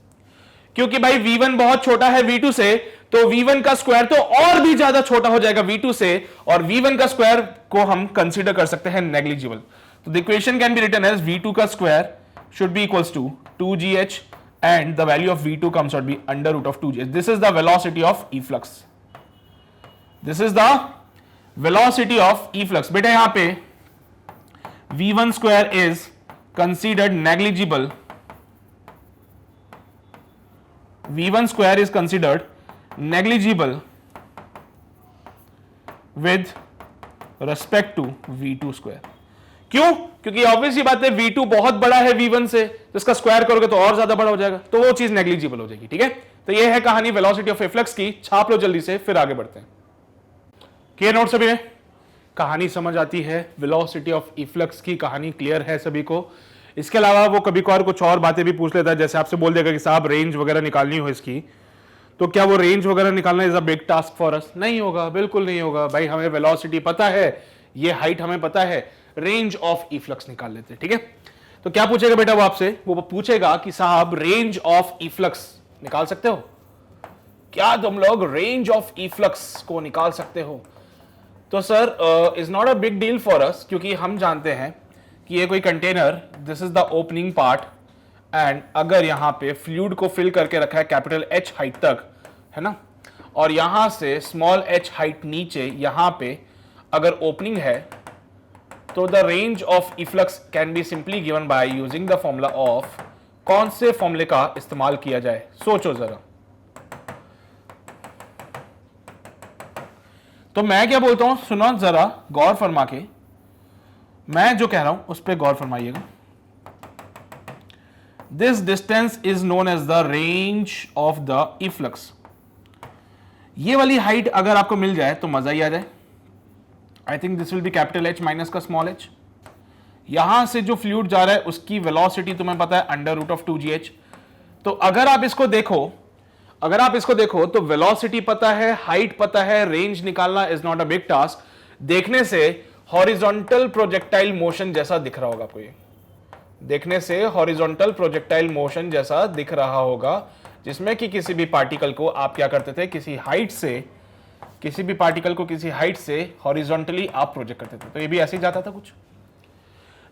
क्योंकि भाई V1 बहुत छोटा है V2 से, तो V1 का स्क्वायर तो और भी ज्यादा छोटा हो जाएगा V2 से, और V1 का स्क्वायर को हम कंसीडर कर सकते हैं नेग्लिजिबल। तो the equation can be written as V2 का square should be equals to 2gh and the value of V2 comes out to be under root of 2gh. This is the velocity of efflux. This is the velocity of efflux. बेटा यहां पे V1 square is considered negligible. V1 square is considered negligible with respect to V2 square. क्यों? क्योंकि obvious ही बात है V2 बहुत बड़ा है V1 से, तो इसका स्क्वायर करोगे तो और ज्यादा बड़ा हो जाएगा, तो वो चीज नेग्लिजिबल हो जाएगी। ठीक है, तो ये है कहानी वेलोसिटी ऑफ इफ्लक्स की। छाप लो जल्दी से, फिर आगे बढ़ते हैं। क्लियर नोट सभी ने? कहानी समझ आती है, वेलोसिटी ऑफ इफ्लक्स की कहानी क्लियर है सभी को। इसके अलावा वो कभी कभार कुछ और बातें भी पूछ लेता है, जैसे आपसे बोल देगा कि साहब रेंज वगैरह निकालनी हो इसकी, तो क्या वो रेंज वगैरह निकालना is a big task for us? नहीं होगा, बिल्कुल नहीं होगा। भाई हमें वेलोसिटी पता है, ये हाइट हमें पता है, रेंज ऑफ इफ्लक्स निकाल लेते हैं। ठीक है, तो क्या पूछेगा बेटा वो आपसे? वो पूछेगा कि साहब रेंज ऑफ इफ्लक्स निकाल सकते हो क्या? तुम लोग रेंज ऑफ इफ्लक्स को निकाल सकते हो? तो sir is not a big deal for अस, क्योंकि हम जानते हैं कि ये कोई container, this is the opening part, and अगर यहां पे फ्लूइड को फिल करके रखा है कैपिटल H हाइट तक, है ना, और यहां से स्मॉल h हाइट नीचे यहां पे अगर ओपनिंग है, तो the range of efflux can be simply given by using the formula of, कौन से फॉर्मूले का इस्तेमाल किया जाए? सोचो जरा। तो मैं क्या बोलता हूं, सुनो जरा गौर फरमा के, मैं जो कह रहा हूं उस पर गौर फरमाइएगा। This distance is known as the range of the efflux. ये वाली हाइट अगर आपको मिल जाए तो मजा ही आ जाए। I think this will be capital H minus का स्मॉल h। यहां से जो फ्लूइड जा रहा है उसकी वेलोसिटी तुम्हें पता है अंडर रूट ऑफ 2gh। तो अगर आप इसको देखो तो वेलोसिटी पता है, हाइट पता है, रेंज निकालना is not a big task. देखने से हॉरिजॉन्टल प्रोजेक्टाइल मोशन जैसा दिख रहा होगा आपको, ये देखने से हॉरिजॉन्टल प्रोजेक्टाइल मोशन जैसा दिख रहा होगा, जिसमें कि किसी भी पार्टिकल को आप क्या करते थे, किसी भी पार्टिकल को किसी हाइट से हॉरिजॉन्टली आप प्रोजेक्ट करते थे। तो ये भी ऐसे ही जाता था कुछ।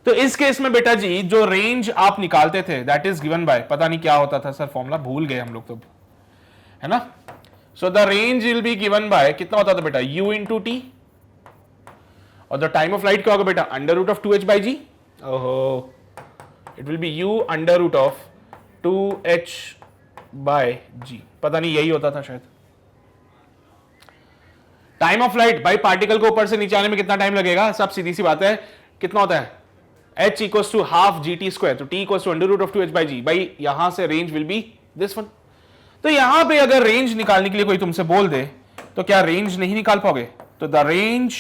तो इस केस में बेटा जी जो रेंज आप निकालते थे दैट इज गिवन बाय, पता नहीं क्या होता था सर, फॉर्मूला भूल गए हम लोग तो, है ना। So the range will be given by, कितना होता था बेटा, u इंटू टी, और द टाइम ऑफ लाइट क्या होगा बेटा, under root of 2h by g. ओहो, it will be u under root of 2h by g, पता नहीं यही होता था शायद। टाइम ऑफ लाइट, भाई पार्टिकल को ऊपर से नीचे आने में कितना टाइम लगेगा, सब सीधी सी बात है, कितना होता है, h equals to half gt square, तो t equals to under root of 2h by g. भाई यहां से range will be this one. तो यहां पे अगर रेंज निकालने के लिए कोई तुमसे बोल दे तो क्या रेंज नहीं निकाल पाओगे? तो the range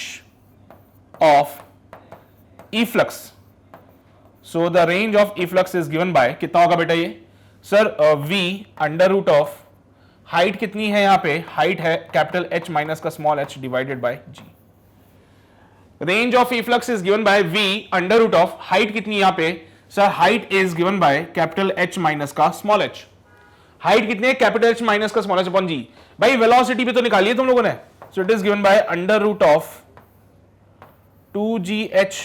of efflux, so the range of efflux is given by, कितना होगा बेटा ये sir, v under root of, height कितनी है यहां पे, हाइट है कैपिटल H माइनस का small h divided by g। Range of efflux is given by v under root of, height कितनी यहां पे sir, height is given by capital H minus का स्मॉल h। हाइट कितनी है, capital H minus का small h upon g। भाई velocity भी तो निकाली है तुम लोगों ने, so it is given by under root of 2gh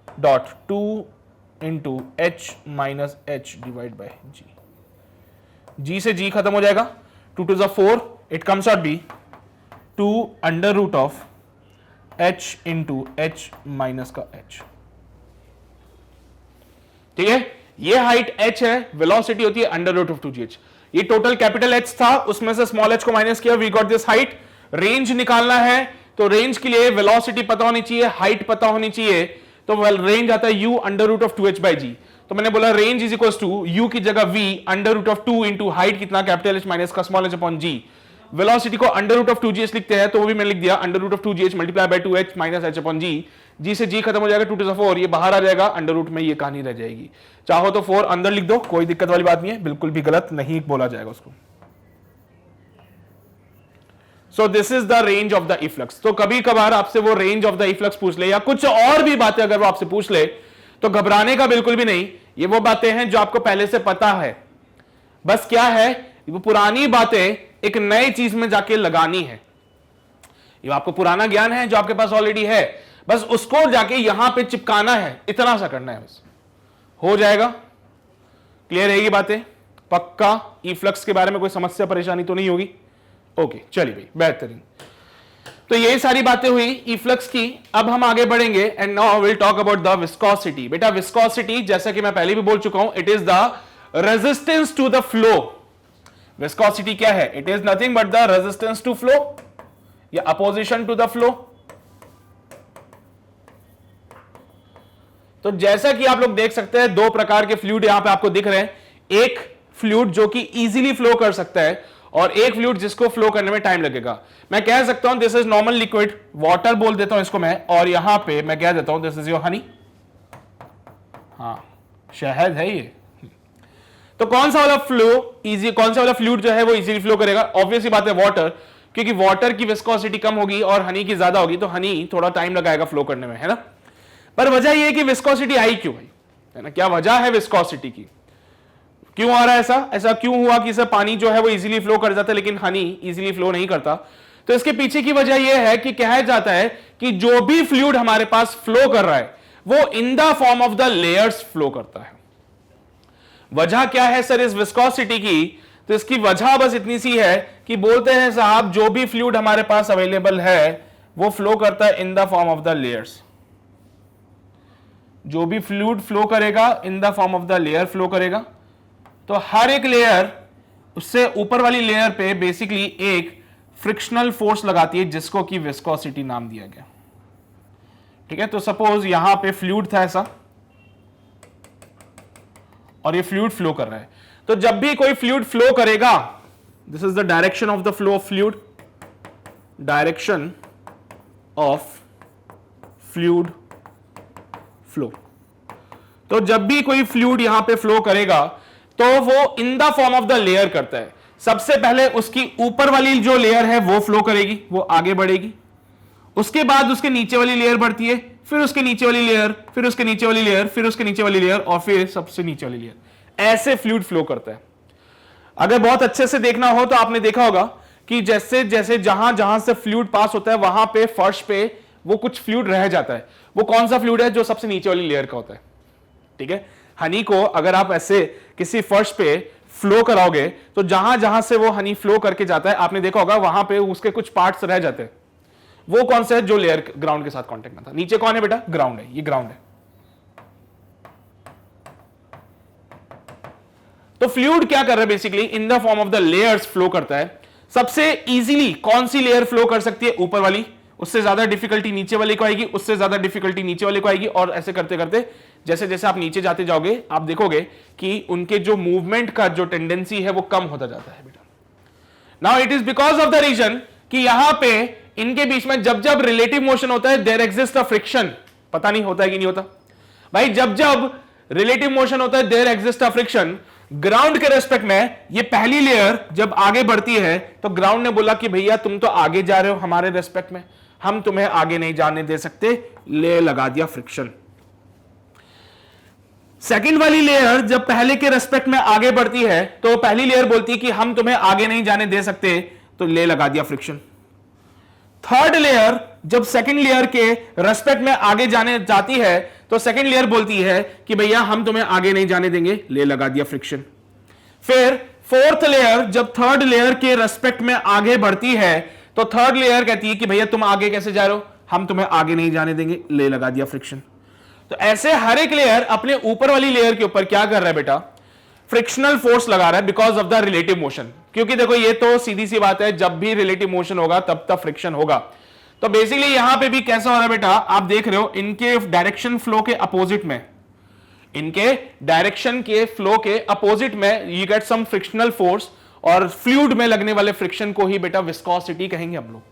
dot 2 into h minus h divide by g। g से g खत्म हो जाएगा, 2 to the 4, it comes out be 2 under root of h into h minus का h। ठीक है, ये height h है, velocity होती है अंडर रूट ऑफ 2gh। ये टोटल कैपिटल H था, उसमें से स्मॉल h को माइनस किया, we got this height. Range निकालना है तो रेंज के लिए वेलोसिटी पता होनी चाहिए, हाइट पता होनी चाहिए, तो रेंज आता है u under root of 2h/g। तो मैंने बोला range is equal to u की जगह v under root of 2 into height कितना कैपिटल H माइनस का small h upon g। Velocity को अंडर रूट ऑफ 2gh लिखते हैं, तो वो भी मैंने लिख दिया under root of 2gh multiply by 2h minus h upon g। g से g खत्म हो जाएगा, 2 टू द 4 ये बाहर आ जाएगा, अंडर रूट में ये कहानी रह जाएगी। चाहो तो 4 अंदर लिख दो, कोई दिक्कत वाली बात नहीं है, बिल्कुल भी गलत नहीं बोला जाएगा उसको। सो this is the range of the efflux. तो कभी कभार आपसे वो रेंज ऑफ द इफ्लक्स पूछ ले या कुछ और भी बातें अगर वो आपसे पूछ ले तो घबराने का बिल्कुल भी नहीं, ये वो बातें हैं जो आपको पहले से पता है, बस क्या है वो पुरानी बातें एक नई चीज में जाके लगानी है। ये आपको पुराना ज्ञान है जो आपके पास ऑलरेडी है, बस उसको जाके यहां पे चिपकाना है, इतना सा करना है, बस हो जाएगा। क्लियर रहेगी बातें? पक्का इफ्लक्स के बारे में कोई समस्या परेशानी तो नहीं होगी? ओके चलिए भाई, बेहतरीन। तो ये सारी बातें हुई इफ्लक्स की। अब हम आगे बढ़ेंगे and now will talk about the viscosity. बेटा विस्कोसिटी जैसा कि मैं पहले भी बोल चुका हूं, it is the resistance to the flow. Viscosity क्या है? It is nothing but the resistance to flow या अपोजिशन टू द फ्लो। तो जैसा कि आप लोग देख सकते हैं, दो प्रकार के फ्लूइड यहां पे आपको दिख रहे हैं। एक फ्लूइड जो कि इजीली फ्लो कर सकता है और एक फ्लूइड जिसको फ्लो करने में टाइम लगेगा। मैं कह सकता हूं this is normal liquid, water बोल देता हूं इसको मैं, और यहां पे मैं कह देता हूं दिस इज योर हनी। हाँ शहद है ये। तो कौन सा वाला फ्लो इजी, कौन सा वाला फ्लूइड जो है वो इजीली फ्लो करेगा? ऑब्वियस ही बात है वाटर, क्योंकि वाटर की विस्कोसिटी कम होगी और हनी की ज्यादा होगी, तो हनी थोड़ा टाइम लगाएगा फ्लो करने में, है ना। पर वजह यह है कि विस्कोसिटी आई क्यों भाई, है ना, क्या वजह है विस्कोसिटी की, क्यों आ रहा है ऐसा? ऐसा क्यों हुआ कि सर पानी जो है वो इजीली फ्लो कर जाता है लेकिन हनी इजीली फ्लो नहीं करता? तो इसके पीछे की वजह यह है कि कहा जाता है कि जो भी फ्लूइड हमारे पास फ्लो कर रहा है वो in the form of the layers flow करता है। वजह क्या है सर इस विस्कोसिटी की? तो इसकी वजह बस इतनी सी है कि बोलते हैं साहब जो भी फ्लूइड हमारे पास अवेलेबल है वो फ्लो करता है in the form of the layers. जो भी फ्लूइड फ्लो करेगा in the form of the layer flow करेगा। तो हर एक लेयर उससे ऊपर वाली लेयर पे बेसिकली एक फ्रिक्शनल फोर्स लगाती है जिसको कि विस्कोसिटी नाम दिया गया। ठीक है, तो सपोज यहां पे फ्लूइड था ऐसा और ये फ्लूइड फ्लो कर रहा है, तो जब भी कोई फ्लूइड फ्लो करेगा, this is the direction of the flow of fluid, direction of fluid flow. तो जब भी कोई फ्लूइड यहां पे फ्लो करेगा तो वो in the form of the layer करता है। सबसे पहले उसकी ऊपर वाली जो लेयर है वो फ्लो करेगी, वो आगे बढ़ेगी, उसके बाद उसके नीचे वाली लेयर बढ़ती है, फिर उसके नीचे वाली लेयर, फिर उसके नीचे वाली लेयर, फिर उसके नीचे वाली लेयर और फिर सबसे नीचे वाली लेयर। ऐसे फ्लूइड फ्लो करता है। अगर बहुत अच्छे से देखना हो तो आपने देखा होगा कि जैसे जैसे जहां जहां से फ्लूइड पास होता है वहां पे फर्श पे वो कुछ फ्लूइड रह जाता है। वो कौन सा फ्लूइड है? जो सबसे नीचे वाली लेयर का होता है। ठीक है, हनी को अगर आप ऐसे किसी फर्श पे फ्लो कराओगे तो जहां जहां से वो हनी फ्लो करके जाता है आपने देखा होगा वहां पे उसके कुछ पार्ट्स रह जाते हैं। वो कौन सा है? जो लेयर ग्राउंड के साथ कांटेक्ट में था। नीचे कौन है बेटा? ग्राउंड है, ये ग्राउंड है। तो फ्लूइड क्या कर रहा है? Basically in the form of the layers flow करता है। सबसे इजीली कौन सी लेयर फ्लो कर सकती है? ऊपर वाली। उससे ज्यादा डिफिकल्टी नीचे वाले को आएगी, उससे ज्यादा डिफिकल्टी नीचे वाले को आएगी, और ऐसे करते करते जैसे जैसे आप नीचे जाते जाओगे आप देखोगे कि उनके जो मूवमेंट का जो टेंडेंसी है वो कम होता जाता है बेटा। Now it is because of the reason कि यहां पे इनके बीच में जब जब रिलेटिव मोशन होता है देयर एग्जिस्ट अ फ्रिक्शन। पता नहीं होता है कि नहीं होता भाई? जब जब रिलेटिव मोशन होता है there exist a friction. Ground के रेस्पेक्ट में ये पहली लेयर जब आगे बढ़ती है तो ग्राउंड ने बोला कि भैया तुम तो आगे जा रहे हो हमारे रेस्पेक्ट में, हम तुम्हें आगे नहीं जाने दे सकते, ले लगा दिया फ्रिक्शन। सेकंड वाली लेयर जब पहले के रेस्पेक्ट में आगे बढ़ती है तो पहली लेयर बोलती है कि हम तुम्हें आगे नहीं जाने दे सकते, तो ले लगा दिया फ्रिक्शन। थर्ड लेयर जब सेकंड लेयर के रेस्पेक्ट में आगे जाने जाती है तो सेकंड लेयर बोलती है कि भैया हम तुम्हें आगे नहीं जाने देंगे, ले लगा दिया फ्रिक्शन। फिर फोर्थ लेयर जब थर्ड लेयर के रेस्पेक्ट में आगे बढ़ती है तो थर्ड लेयर कहती है कि भैया तुम आगे कैसे जा रहे हो, हम तुम्हें आगे नहीं जाने देंगे, ले लगा दिया फ्रिक्शन। तो ऐसे हर एक लेयर अपने ऊपर वाली लेयर के ऊपर क्या कर रहा है बेटा? फ्रिक्शनल फोर्स लगा रहा है because of the relative motion, क्योंकि देखो ये तो सीधी सी बात है, जब भी रिलेटिव मोशन होगा तब तक फ्रिक्शन होगा। तो बेसिकली यहां पे भी कैसा हो रहा है बेटा, आप देख रहे हो इनके डायरेक्शन फ्लो के अपोजिट में, इनके डायरेक्शन के फ्लो के अपोजिट में you get some frictional force, और फ्लूइड में लगने वाले फ्रिक्शन को ही बेटा विस्कोसिटी कहेंगे हम लोग।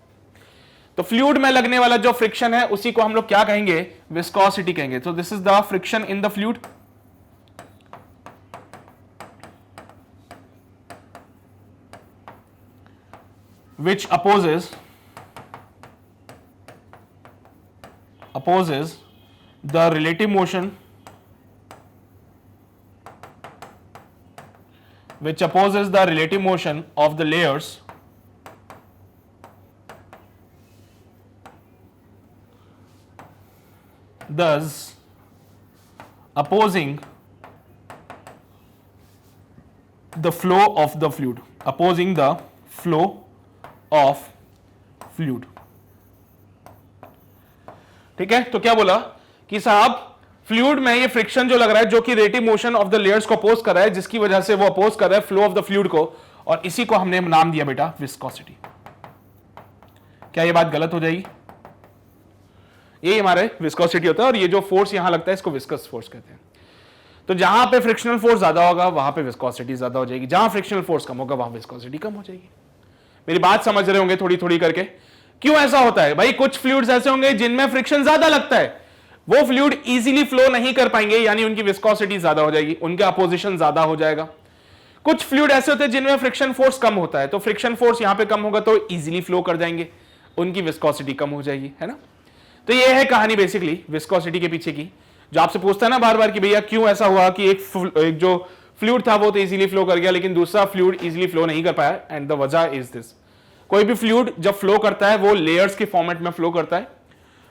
तो फ्लूइड में लगने वाला जो फ्रिक्शन है उसी को हम लोग क्या कहेंगे, विस्कोसिटी कहेंगे। तो this is the friction in the fluid, which opposes the relative motion, which opposes the relative motion of the layers thus opposing the flow of the fluid, opposing the flow of fluid. ठीक है, तो क्या बोला कि साहब fluid में ये friction जो लग रहा है जो कि relative motion of the layers को अपोज कर रहा है, जिसकी वजह से वो अपोज कर रहा है फ्लो ऑफ द फ्लूइड को, और इसी को हमने नाम दिया बेटा विस्कोसिटी। क्या ये बात गलत हो जाएगी? ये हमारे विस्कोसिटी होता है, और ये जो फोर्स यहां लगता है इसको विस्कस फोर्स कहते हैं। तो जहां पे फ्रिक्शनल फोर्स ज्यादा होगा वहां पे विस्कोसिटी ज्यादा हो जाएगी, जहां फ्रिक्शनल फोर्स कम होगा वहां विस्कोसिटी कम हो जाएगी। मेरी बात समझ रहे होंगे थोड़ी थोड़ी करके। क्यों ऐसा होता है भाई? कुछ फ्लूइड्स ऐसे होंगे जिनमें फ्रिक्शन ज्यादा लगता है, वो फ्लूइड इजीली फ्लो नहीं कर पाएंगे, यानी उनकी विस्कोसिटी ज्यादा हो जाएगी, उनका अपोजिशन ज्यादा हो जाएगा। कुछ फ्लूइड ऐसे होते हैं जिनमें फ्रिक्शन फोर्स कम होता है, तो फ्रिक्शन फोर्स यहां पे कम होगा तो इजीली फ्लो कर जाएंगे, उनकी विस्कोसिटी कम हो जाएगी, है ना। तो ये है कहानी बेसिकली विस्कोसिटी के पीछे की। जो आपसे पूछता है ना बार बार कि भैया क्यों ऐसा हुआ कि एक जो फ्लूइड था वो तो इजीली फ्लो कर गया लेकिन दूसरा फ्लूइड इजीली फ्लो नहीं कर पाया, एंड द वजह इज दिस। कोई भी फ्लूइड जब फ्लो करता है वो लेयर्स के फॉर्मेट में फ्लो करता है,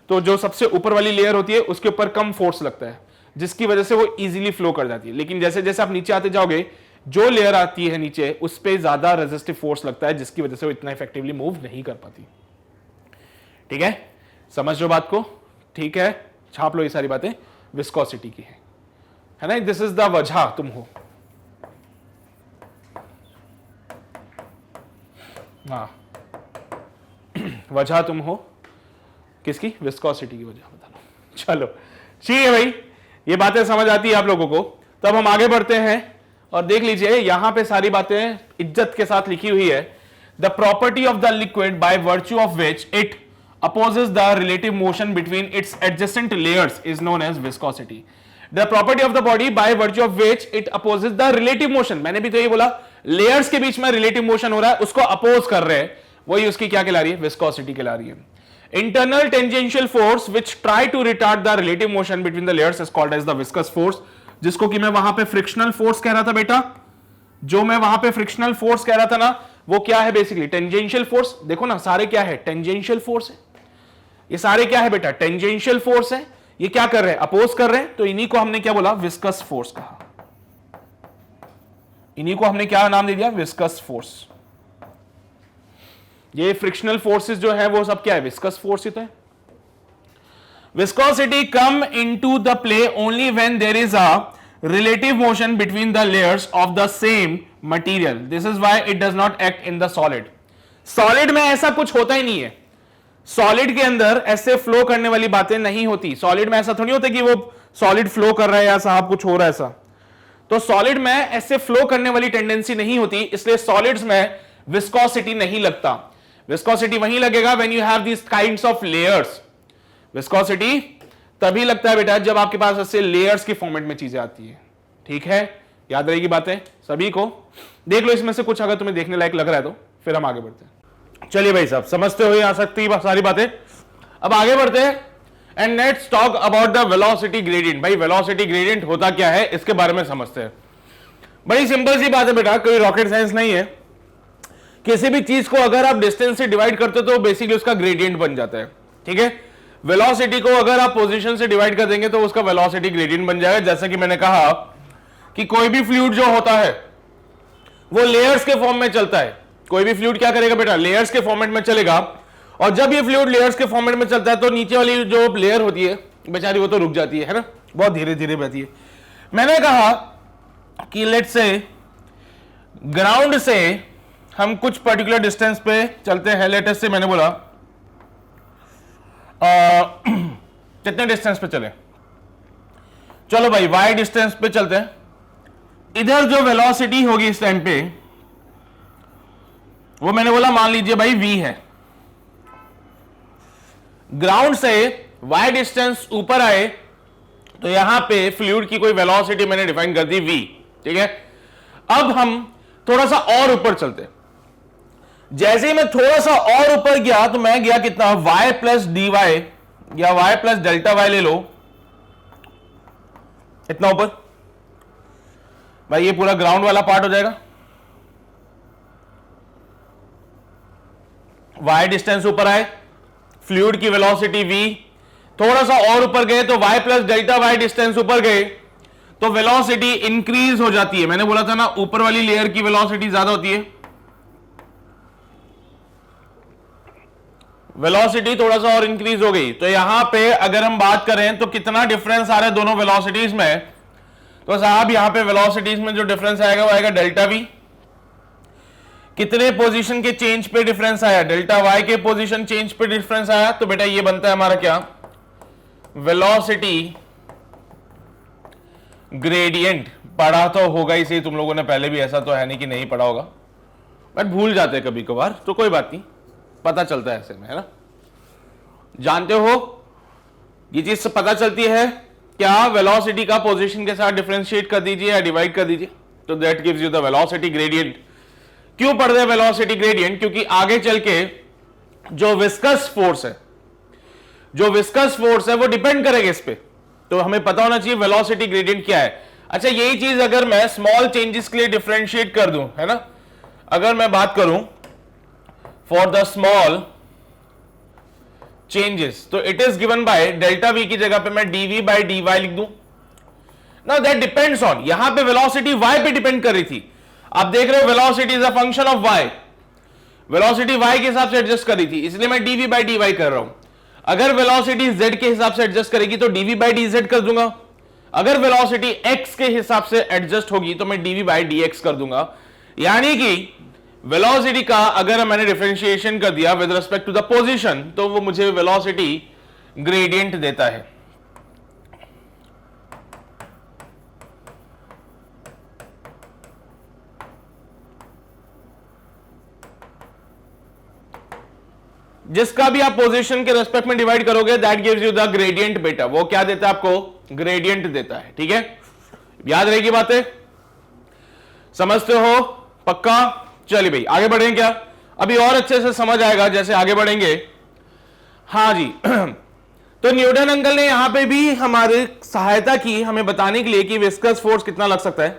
तो जो सबसे ऊपर वाली लेयर होती है उसके ऊपर कम फोर्स लगता है, जिसकी वजह से वो इजीली फ्लो कर जाती है। लेकिन जैसे जैसे आप नीचे आते जाओगे, जो लेयर आती है नीचे उस पर ज्यादा रेजिस्टिव फोर्स लगता है, जिसकी वजह से वो इतना इफेक्टिवली मूव नहीं कर पाती। ठीक है, समझ लो बात को? ठीक है, छाप लो ये सारी बातें, विस्कोसिटी की है ना। दिस इज द वजह तुम हो। हाँ, वजह तुम हो किसकी? विस्कोसिटी की वजह बता लो। चलो ठीक है भाई, ये बातें समझ आती है आप लोगों को। तब हम आगे बढ़ते हैं और देख लीजिए यहां पे सारी बातें इज्जत के साथ लिखी हुई है। The property of the liquid by virtue of which it opposes the relative motion between its adjacent layers is known as viscosity. The property of the body by virtue of which it opposes the relative motion, मैंने भी तो ये बोला layers के बीच में relative motion हो रहा है, उसको oppose कर रहे हैं, वही उसकी क्या कहला रही है? viscosity कहला रही है। Internal tangential force which try to retard the relative motion between the layers is called as the viscous force, जिसको कि मैं वहां पे frictional force कह रहा था बेटा, जो मैं वहां पे फ्रिक्शनल फोर्स कह रहा था ना, वो क्या है बेसिकली? Tangential force. देखो ना सारे क्या है? टेंजेंशियल फोर्स है। ये सारे क्या है बेटा? टेंजेंशियल फोर्स है। ये क्या कर रहे हैं? अपोज कर रहे हैं, तो इन्हीं को हमने क्या बोला? विस्कस फोर्स कहा। इन्हीं को हमने क्या नाम दे दिया? Viscous force. ये फ्रिक्शनल फोर्सेस जो है वो सब क्या है? विस्कस फोर्स ही तो है। Viscosity come into the play only when there is a relative motion between the layers of the same material. This is why it does not act in the solid. Solid में ऐसा कुछ होता ही नहीं है। Solid के अंदर ऐसे flow करने वाली बातें नहीं होती। Solid में ऐसा थोड़ी होता कि वो solid फ्लो कर रहा है या साहब कुछ हो रहा है ऐसा। तो solid में ऐसे फ्लो करने वाली टेंडेंसी नहीं होती, इसलिए solids में viscosity नहीं लगता। Viscosity वहीं लगेगा when you have these kinds of layers. Viscosity तभी लगता है बेटा जब आपके पास ऐसे लेयर्स के फॉर्मेट में चीजें आती है। ठीक है, याद रहेगी बातें सभी को। देख लो इसमें से कुछ अगर तुम्हें देखने लायक लग रहा है तो फिर हम आगे बढ़ते हैं। चलिए भाई साहब, समझते हो आ सकती सारी बातें। अब आगे बढ़ते हैं and let's talk about the velocity gradient. भाई वेलोसिटी ग्रेडियंट होता क्या है इसके बारे में समझते हैं। बड़ी सिंपल सी बात है बेटा, कोई रॉकेट साइंस नहीं है। किसी भी चीज को अगर आप डिस्टेंस से डिवाइड करते हो तो बेसिकली उसका ग्रेडियंट बन जाता है। ठीक है, वेलोसिटी को अगर आप पोजीशन से डिवाइड कर देंगे तो उसका वेलोसिटी ग्रेडियंट बन जाएगा। जैसा कि मैंने कहा कि कोई भी फ्लूइड जो होता है वो लेयर्स के फॉर्म में चलता है। कोई भी फ्लूइड क्या करेगा बेटा? लेयर्स के फॉर्मेट में चलेगा। और जब ये फ्लूइड लेयर्स के फॉर्मेट में चलता है तो नीचे वाली जो लेयर होती है बेचारी वो तो रुक जाती है ना, बहुत धीरे धीरे बहती है। मैंने कहा कि लेट्स से ग्राउंड से हम कुछ पर्टिकुलर डिस्टेंस पे चलते हैं। लेटेस्ट से मैंने बोला कितने डिस्टेंस पे चले, चलो भाई y डिस्टेंस पे चलते हैं। इधर जो वेलोसिटी होगी इस टाइम पे वो मैंने बोला मान लीजिए भाई v है। ग्राउंड से y डिस्टेंस ऊपर आए तो यहां पे फ्लूइड की कोई वेलोसिटी मैंने डिफाइन कर दी v, ठीक है। अब हम थोड़ा सा और ऊपर चलते हैं। जैसे ही मैं थोड़ा सा और ऊपर गया तो मैं गया कितना y प्लस डी वाई या y प्लस डेल्टा वाई ले लो, इतना ऊपर भाई ये पूरा ग्राउंड वाला पार्ट हो जाएगा। y डिस्टेंस ऊपर आए, फ्लूइड की वेलोसिटी v, थोड़ा सा और ऊपर गए तो y plus delta y distance ऊपर गए तो वेलोसिटी इंक्रीज हो जाती है। मैंने बोला था ना ऊपर वाली लेयर की वेलोसिटी ज्यादा होती है, वेलोसिटी थोड़ा सा और इंक्रीज हो गई। तो यहां पे अगर हम बात करें तो कितना डिफरेंस आ रहा है दोनों वेलोसिटीज में, तो साहब यहां पे वेलोसिटीज में जो डिफरेंस आएगा वो आएगा डेल्टा वी। कितने पोजीशन के चेंज पे डिफरेंस आया, डेल्टा वाई के पोजीशन चेंज पे डिफरेंस आया, तो बेटा ये बनता है हमारा क्या, वेलोसिटी ग्रेडियंट। पढ़ा तो होगा ही सही तुम लोगों ने पहले भी, ऐसा तो है नहीं कि नहीं पढ़ा होगा, बट भूल जाते कभी कभार, तो कोई बात नहीं, पता चलता है ऐसे में, है ना। जानते हो ये चीज पता चलती है क्या, वेलोसिटी का पोजीशन के साथ डिफरेंशिएट कर दीजिए या डिवाइड कर दीजिए तो that gives you the velocity gradient. क्यों पढ़ रहे हैं वेलोसिटी ग्रेडियंट, क्योंकि आगे चल के जो विस्कस फोर्स है, जो विस्कस फोर्स है वो डिपेंड करेगा इस पे, तो हमें पता होना चाहिए वेलोसिटी ग्रेडियंट क्या है। अच्छा यही चीज अगर मैं स्मॉल चेंजेस के लिए डिफरेंशिएट कर दूं, है ना, अगर मैं बात करूं फॉर द स्मॉल चेंजेस तो it is given by delta we की जगह पे मैं डीवी बाय डी वाई लिख दूं। नाउ दैट डिपेंड्स ऑन, यहां पे वेलोसिटी वाई पे डिपेंड कर रही थी, आप देख रहे हो velocity is a function of y, velocity y के हिसाब से एडजस्ट कर रही थी, इसलिए मैं डीवी बाय डी वाई कर रहा हूं। अगर वेलोसिटी जेड के हिसाब से एडजस्ट करेगी तो डीवी बाय डी जेड कर दूंगा, अगर वेलोसिटी एक्स के हिसाब से एडजस्ट होगी तो मैं डीवी बाय डी एक्स कर दूंगा। यानी कि वेलोसिटी का अगर मैंने डिफरेंशिएशन कर दिया with respect to the position तो वो मुझे वेलोसिटी ग्रेडियंट देता है। जिसका भी आप पोजीशन के रेस्पेक्ट में डिवाइड करोगे that gives you the gradient बेटा, वो क्या देता है आपको, ग्रेडियंट देता है, ठीक है। याद रहेगी बातें, समझते हो पक्का। चलिए भाई आगे बढ़ेंगे क्या, अभी और अच्छे से समझ आएगा जैसे आगे बढ़ेंगे। हाँ जी तो न्यूटन अंकल ने यहां पे भी हमारी सहायता की हमें बताने के लिए कि विस्कस फोर्स कितना लग सकता है।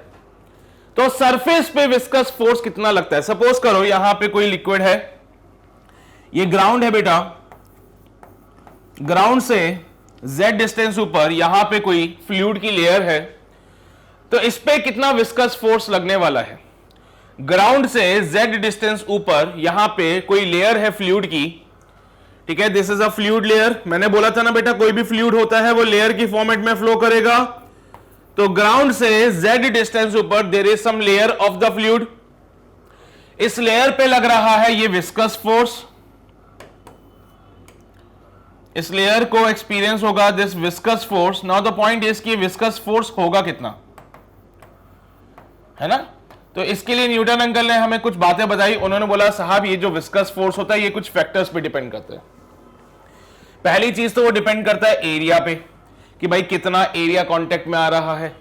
तो सरफेस पे विस्कस फोर्स कितना लगता है, सपोज करो यहां पे कोई लिक्विड है, ये ग्राउंड है बेटा, ग्राउंड से z डिस्टेंस ऊपर यहां पे कोई फ्लूइड की लेयर है, तो इस पे कितना विस्कस फोर्स लगने वाला है। ग्राउंड से z डिस्टेंस ऊपर यहां पे कोई लेयर है फ्लूइड की, ठीक है, this is a fluid layer. मैंने बोला था ना बेटा कोई भी फ्लूइड होता है वो लेयर की फॉर्मेट में फ्लो करेगा, तो ग्राउंड से z डिस्टेंस ऊपर there is some layer of the fluid, इस लेयर पे लग रहा है ये विस्कस फोर्स, इस लेयर को एक्सपीरियंस होगा this viscous force. Now the point is कि विस्कस फोर्स होगा कितना, है ना। तो इसके लिए न्यूटन अंकल ने हमें कुछ बातें बताई, उन्होंने बोला साहब ये जो विस्कस फोर्स होता है ये कुछ फैक्टर्स पे डिपेंड करता है। पहली चीज तो वो डिपेंड करता है एरिया पे कि भाई कितना एरिया कांटेक्ट में आ रहा है,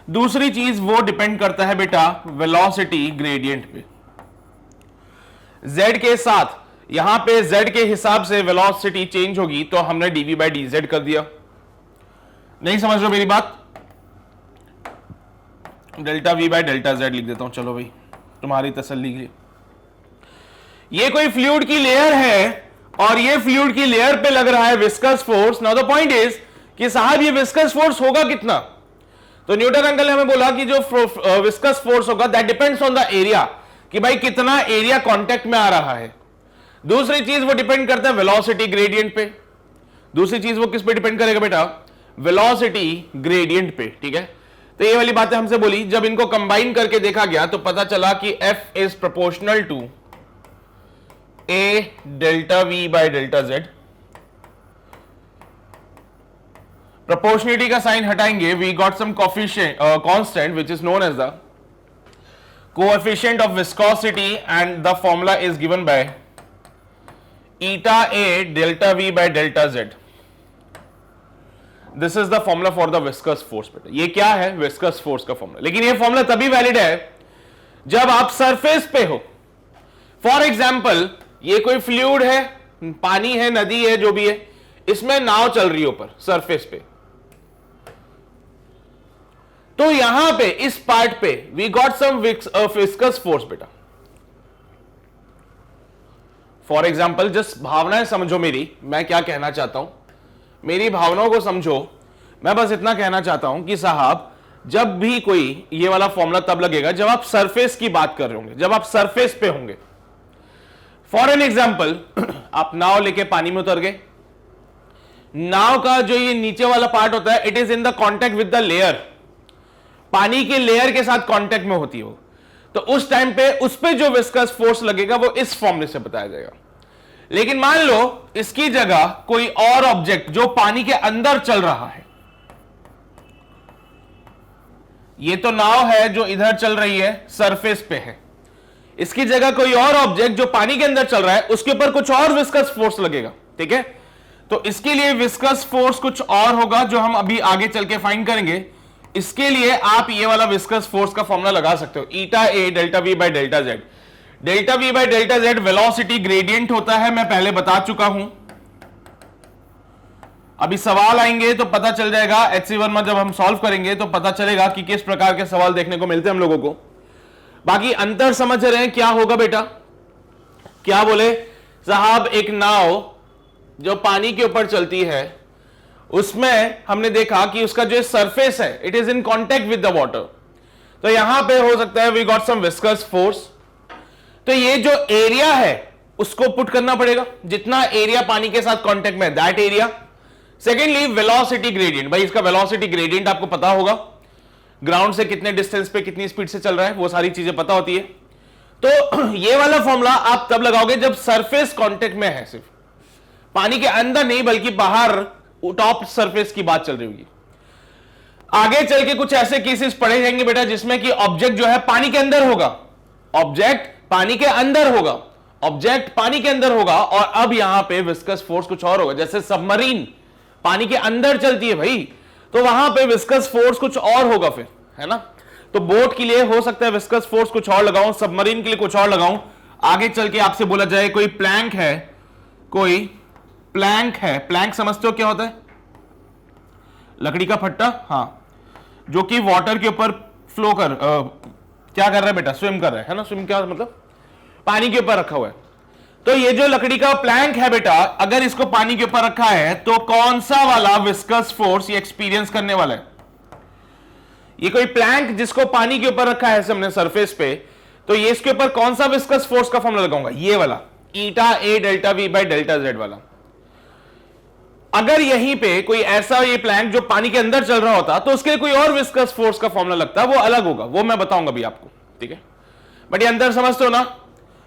दूसरी चीज वो डिपेंड करता है बेटा वेलोसिटी ग्रेडियंट पे, z के साथ यहां पे z के हिसाब से वेलोसिटी चेंज होगी तो हमने dv बाय dz कर दिया। नहीं समझ रहे हो मेरी बात, delta v by delta z लिख देता हूं, चलो भाई तुम्हारी तसल्ली के लिए। ये कोई फ्लूइड की लेयर है और ये फ्लूइड की लेयर पे लग रहा है viscous force. Now the point is कि साहब ये विस्कस फोर्स होगा कितना, तो न्यूटन अंकल ने हमें बोला कि जो विस्कस फोर्स होगा that depends on the area, कि भाई कितना एरिया कांटेक्ट में आ रहा है। दूसरी चीज वो डिपेंड करता है वेलोसिटी ग्रेडियंट पे, दूसरी चीज वो किस पे डिपेंड करेगा बेटा, वेलोसिटी ग्रेडियंट पे, ठीक है। तो ये वाली बातें हमसे बोली, जब इनको कंबाइन करके देखा गया तो पता चला कि F is proportional to A delta V by delta Z। Proportionality का साइन हटाएंगे, we got some constant which is known as the coefficient of viscosity and the formula is given by eta A delta V by delta Z। This is the formula for the viscous force. बेटा ये क्या है? Viscous force का formula. लेकिन ये formula तभी valid है जब आप सरफेस पे हो। फॉर एग्जाम्पल ये कोई फ्लूइड है, पानी है, नदी है, जो भी है, इसमें नाव चल रही है ऊपर सरफेस पे, तो यहां पे इस पार्ट पे we got some viscous force. बेटा फॉर एग्जाम्पल जस्ट भावनाएं समझो मेरी, मैं क्या कहना चाहता हूं, मेरी भावनाओं को समझो। मैं बस इतना कहना चाहता हूं कि साहब जब भी कोई ये वाला फॉर्मूला तब लगेगा जब आप सरफेस की बात कर रहे होंगे, जब आप सरफेस पे होंगे। फॉर एन एग्जाम्पल आप नाव लेके पानी में उतर गए, नाव का जो ये नीचे वाला पार्ट होता है it is in the contact with the layer, पानी के लेयर के साथ कॉन्टेक्ट में होती है, तो उस टाइम पे उस पे जो विस्कस फोर्स लगेगा वो इस फॉर्मूले से बताया जाएगा। लेकिन मान लो इसकी जगह कोई और ऑब्जेक्ट जो पानी के अंदर चल रहा है, ये तो नाव है जो इधर चल रही है, सरफेस पे है, इसकी जगह कोई और ऑब्जेक्ट जो पानी के अंदर चल रहा है उसके ऊपर कुछ और विस्कस फोर्स लगेगा। ठीक है, तो इसके लिए विस्कस फोर्स कुछ और होगा जो हम अभी आगे चल के फाइंड करेंगे। इसके लिए आप ये वाला विस्कस फोर्स का फॉर्मूला लगा सकते हो, eta A delta V by delta Z. Delta V by delta Z velocity gradient होता है, मैं पहले बता चुका हूं। अभी सवाल आएंगे तो पता चल जाएगा, HC वर्मा जब हम सॉल्व करेंगे तो पता चलेगा कि किस प्रकार के सवाल देखने को मिलते हैं हम लोगों को। बाकी अंतर समझ रहे हैं क्या होगा बेटा? क्या बोले साहब, एक नाव जो पानी के ऊपर चलती है उसमें हमने देखा कि उसका जो सरफेस है it is in contact with the water, तो यहां पे हो सकता है we got some viscous force. तो ये जो एरिया है उसको पुट करना पड़ेगा, जितना एरिया पानी के साथ कांटेक्ट में है that area. Secondly velocity gradient, भाई इसका वेलोसिटी ग्रेडियंट आपको पता होगा, ग्राउंड से कितने डिस्टेंस पे कितनी स्पीड से चल रहा है वो सारी चीजें पता होती है। तो ये वाला फॉर्मूला आप तब लगाओगे जब सरफेस कांटेक्ट में है, सिर्फ पानी के अंदर नहीं बल्कि बाहर टॉप सरफेस की बात चल रही होगी। आगे चल के कुछ ऐसे केसेस पढ़े जाएंगे बेटा जिसमें कि ऑब्जेक्ट जो है पानी के अंदर होगा, ऑब्जेक्ट पानी के अंदर होगा, ऑब्जेक्ट पानी के अंदर होगा, और अब यहां पे विस्कस फोर्स कुछ और होगा। जैसे सबमरीन पानी के अंदर चलती है भाई, तो वहां पे विस्कस फोर्स कुछ और होगा फिर, है ना। तो बोट के लिए हो सकता है विस्कस फोर्स कुछ और लगाऊं, सबमरीन के लिए कुछ और लगाऊं। आगे चल के आपसे बोला जाए कोई प्लैंक है, कोई प्लैंक है, प्लैंक समझते हो क्या होता है? लकड़ी का फट्टा, हाँ, जो कि वाटर के ऊपर फ्लो क्या कर रहा है बेटा? स्विम कर रहा है ना। स्विम क्या मतलब? पानी के ऊपर रखा हुआ है। तो ये जो लकड़ी का प्लैंक है बेटा, अगर इसको पानी के ऊपर रखा है तो कौन सा वाला विस्कस फोर्स ये एक्सपीरियंस करने वाला है? ये कोई प्लैंक जिसको पानी के ऊपर रखा है हमने सरफेस पे, तो ये इसके ऊपर कौन सा विस्कस फोर्स का फॉर्मूला लगाऊंगा? ये वाला, eta A delta V by delta Z वाला। अगर यहीं पे कोई ऐसा ये प्लैंक जो पानी के अंदर चल रहा होता तो उसके लिए कोई और विस्कस फोर्स का फॉर्मूला लगता, वो अलग होगा, वो मैं बताऊंगा भी आपको। ठीक है, बट ये अंदर समझते हो ना?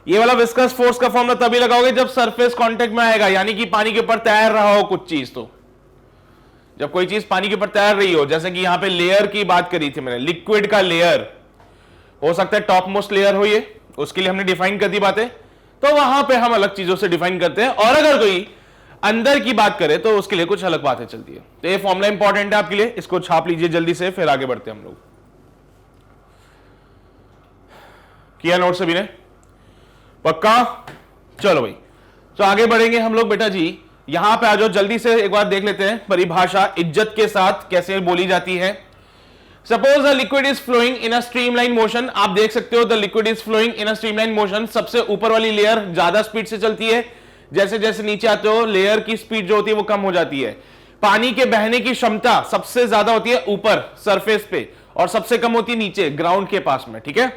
ये वाला विस्कस फोर्स का फॉर्मूला तभी लगाओगे जब सरफेस कांटेक्ट में आएगा, यानी कि पानी के ऊपर तैर रहा हो कुछ चीज। तो जब कोई चीज पानी के ऊपर तैर रही हो, जैसे कि यहां पे लेयर की बात करी थी मैंने, लिक्विड का लेयर हो सकता है टॉप मोस्ट लेयर हो, ये उसके लिए हमने डिफाइन कर दी बातें, तो वहां पे हम अलग चीजों से डिफाइन करते हैं। और अगर कोई अंदर की बात करें तो उसके लिए कुछ अलग बातें चलती है। तो ये फॉर्मूला इंपॉर्टेंट है आपके लिए, इसको छाप लीजिए जल्दी से, फिर आगे बढ़ते हैं हम लोग। किया नोट सभी ने? पक्का? चलो भाई, तो आगे बढ़ेंगे हम लोग बेटा जी। यहां पे आ जाओ जल्दी से, एक बार देख लेते हैं परिभाषा इज्जत के साथ कैसे बोली जाती है। Suppose the liquid is flowing in a streamline motion. आप देख सकते हो the liquid is flowing in a streamline motion. सबसे ऊपर वाली लेयर ज्यादा स्पीड से चलती है, जैसे जैसे नीचे आते हो लेयर की स्पीड जो होती है वो कम हो जाती है। पानी के बहने की क्षमता सबसे ज्यादा होती है ऊपर सरफेस पे, और सबसे कम होती है नीचे ग्राउंड के पास में। ठीक है,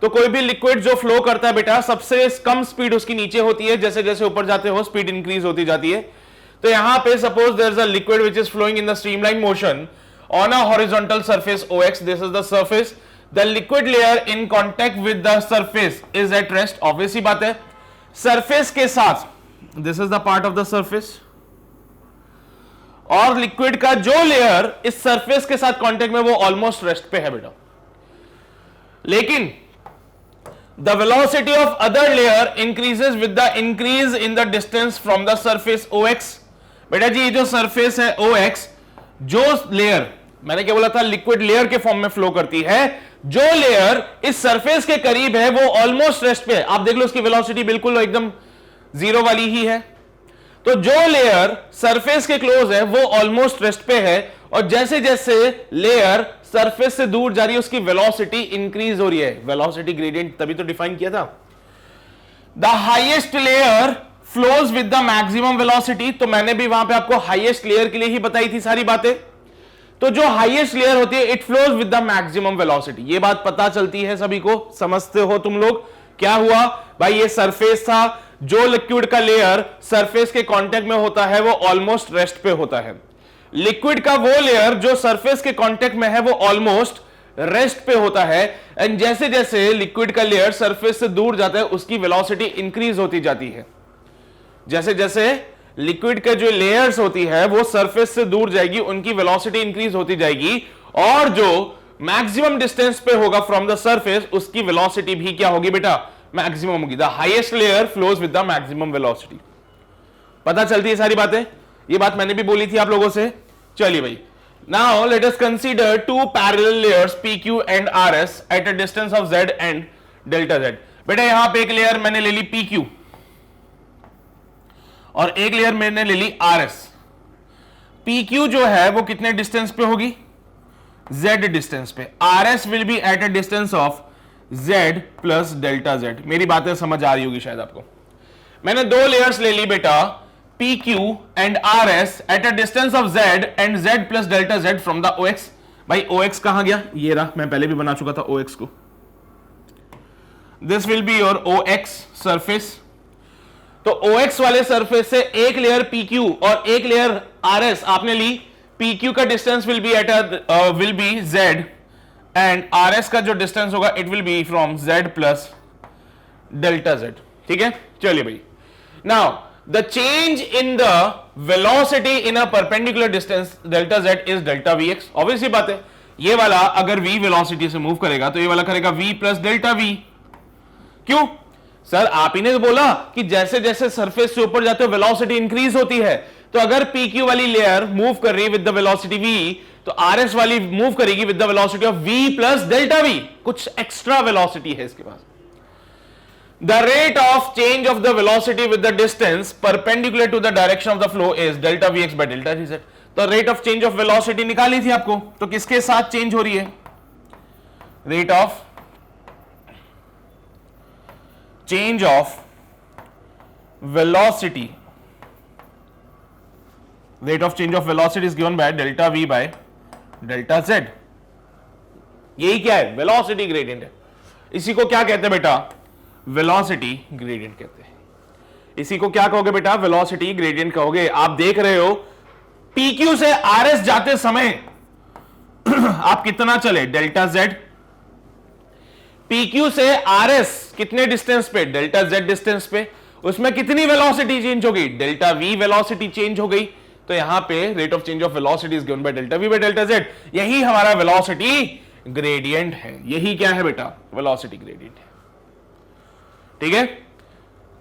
तो कोई भी लिक्विड जो फ्लो करता है बेटा, सबसे कम स्पीड उसकी नीचे होती है, जैसे जैसे ऊपर जाते हो स्पीड इंक्रीज होती जाती है। तो यहां पे suppose there is a liquid which is flowing in the streamline motion, on a horizontal surface OX, this is the surface, the liquid layer in contact with the surface is at rest. obvious ही बात है, surface के साथ, this is the part of the surface, और liquid का जो layer इस surface के साथ कांटेक्ट में वो ऑलमोस्ट रेस्ट पे है बेटा. लेकिन the velocity of other layer increases with the increase in the distance from the surface OX. बेटा जी ये जो सरफेस है OX, जो लेयर मैंने क्या बोला था लिक्विड लेयर के फॉर्म में फ्लो करती है, जो लेयर इस सरफेस के करीब है वो ऑलमोस्ट रेस्ट पे है. आप देख लो उसकी वेलोसिटी बिल्कुल एकदम जीरो वाली ही है. तो जो लेयर सरफेस के क्लोज है वो ऑलमोस्ट रेस्ट पे है, और जैसे जैसे लेयर सरफेस से दूर जा रही है उसकी वेलोसिटी इंक्रीज हो रही है. वेलोसिटी ग्रेडियंट तभी तो डिफाइन किया था. The highest layer flows with the maximum velocity, तो मैंने भी वहां पे आपको हाईएस्ट लेयर के लिए ही बताई थी सारी बातें. तो जो हाईएस्ट लेयर होती है it flows with the maximum velocity. ये बात पता चलती है सभी को, समझते हो तुम लोग. क्या हुआ भाई, ये सरफेस था, जो लिक्विड का लेयर सरफेस के कांटेक्ट में होता है वो ऑलमोस्ट रेस्ट पे होता है. लिक्विड का वो लेयर जो सरफेस के कांटेक्ट में है वो ऑलमोस्ट रेस्ट पे होता है. एंड जैसे जैसे लिक्विड का लेयर सरफेस से दूर जाता है उसकी वेलोसिटी इंक्रीज होती जाती है. जैसे जैसे लिक्विड के जो लेयर्स होती है वो सरफेस से दूर जाएगी उनकी वेलोसिटी इंक्रीज होती जाएगी, और जो मैक्सिमम डिस्टेंस पे होगा फ्रॉम द सरफेस उसकी वेलोसिटी भी क्या होगी बेटा, मैक्सिमम होगी. The highest layer flows with the maximum velocity. पता चलती है सारी बातें. ये बात मैंने भी बोली थी आप लोगों से. चलिए भाई, now let us consider two parallel layers PQ and RS at a distance of Z and delta Z. बेटा यहां पे एक लेयर मैंने ले ली PQ और एक लेयर मैंने ले ली RS. PQ जो है वो कितने डिस्टेंस पे होगी, Z डिस्टेंस पे. RS will be eight a distance of Z plus delta Z. मेरी बातें समझ आ रही होगी शायद आपको. मैंने दो लेयर्स ले ली बेटा PQ and RS at a distance of Z and Z plus delta Z from the OX. भाई OX कहां गया, ये रहा, मैं पहले भी बना चुका था OX को. This will be your OX surface. तो OX वाले सरफेस से एक लेयर PQ और एक लेयर RS आपने ली. PQ का distance will be Z and RS का जो डिस्टेंस होगा it will B from Z plus delta Z. ठीक है, चलिए भाई. Now the change in the velocity in a perpendicular distance delta Z is delta Vx. Obviously बात है, ये वाला अगर V वेलोसिटी से मूव करेगा तो ये वाला करेगा V प्लस डेल्टा V. क्यों सर, आप ही ने तो बोला कि जैसे जैसे सरफेस से ऊपर जाते हो वेलोसिटी इंक्रीज होती है. तो अगर PQ वाली लेयर मूव कर रही है विद द वेलोसिटी V, तो RS वाली मूव करेगी with the velocity of V plus delta V. कुछ एक्स्ट्रा वेलोसिटी है इसके पास. The rate of change of the velocity with the distance perpendicular to the direction of the flow is delta Vx by delta Z. तो rate of change of velocity निकाली थी आपको, तो किसके साथ चेंज हो रही है, rate of change of velocity, rate of change of velocity is given by delta V by delta Z. यही क्या है, वेलोसिटी ग्रेडियंट है. इसी को क्या कहते हैं बेटा, वेलोसिटी ग्रेडियंट कहते हैं. इसी को क्या कहोगे बेटा, वेलोसिटी ग्रेडियंट कहोगे. आप देख रहे हो PQ से RS जाते समय आप कितना चले, डेल्टा Z. PQ से RS कितने डिस्टेंस पे, डेल्टा Z डिस्टेंस पे. उसमें कितनी वेलोसिटी चेंज हो गई, डेल्टा V वेलोसिटी चेंज हो गई. तो यहां पे rate of change of velocity is given by delta V by delta Z. यही हमारा वेलोसिटी ग्रेडियंट है. यही क्या है बेटा, वेलोसिटी ग्रेडियंट है. ठीक है,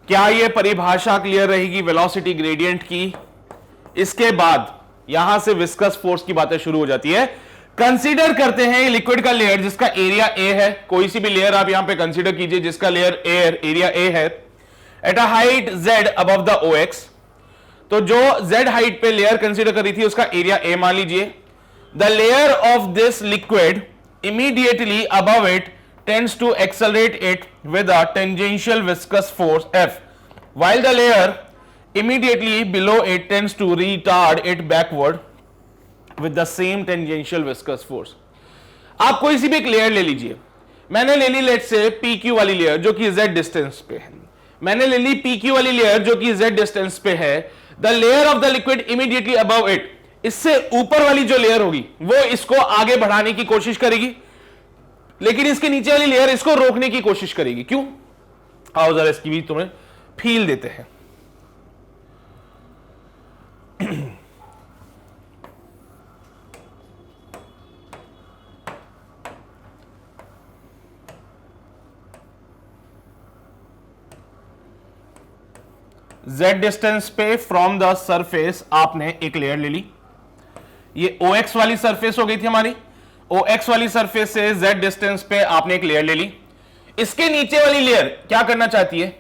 क्या यह परिभाषा क्लियर रहेगी वेलोसिटी ग्रेडियंट की? इसके बाद यहां से विस्कस फोर्स की बातें शुरू हो जाती है. कंसीडर करते हैं लिक्विड का लेयर जिसका एरिया A है. कोई सी भी लेयर आप यहां पे कंसीडर कीजिए जिसका लेयर एरिया A है, at a height Z above the OX. तो जो Z हाइट पे लेयर कंसीडर करी थी उसका एरिया A मान लीजिए. The layer of this liquid immediately above it tends to accelerate it with a tangential viscous force F, while the layer immediately below it tends to retard it backward with the same tangential viscous force. आप कोई सी भी एक layer ले लीजिए. मैंने ले ली late से PQ वाली लेयर जो कि Z डिस्टेंस पे है. मैंने ले ली PQ वाली लेयर जो कि Z डिस्टेंस पे है. The layer of the liquid immediately above it इससे ऊपर वाली जो लेयर होगी वो इसको आगे बढ़ाने की कोशिश करेगी, लेकिन इसके नीचे वाली लेयर इसको रोकने की कोशिश करेगी। क्यों? आओ जरा इसकी भी तुम्हें फील देते हैं। Z डिस्टेंस पे फ्रॉम द सरफेस आपने एक लेयर ले ली, ये OX वाली सरफेस हो गई थी हमारी। OX वाली सरफेस से Z डिस्टेंस पे आपने एक लेयर ले ली। इसके नीचे वाली लेयर क्या करना चाहती है?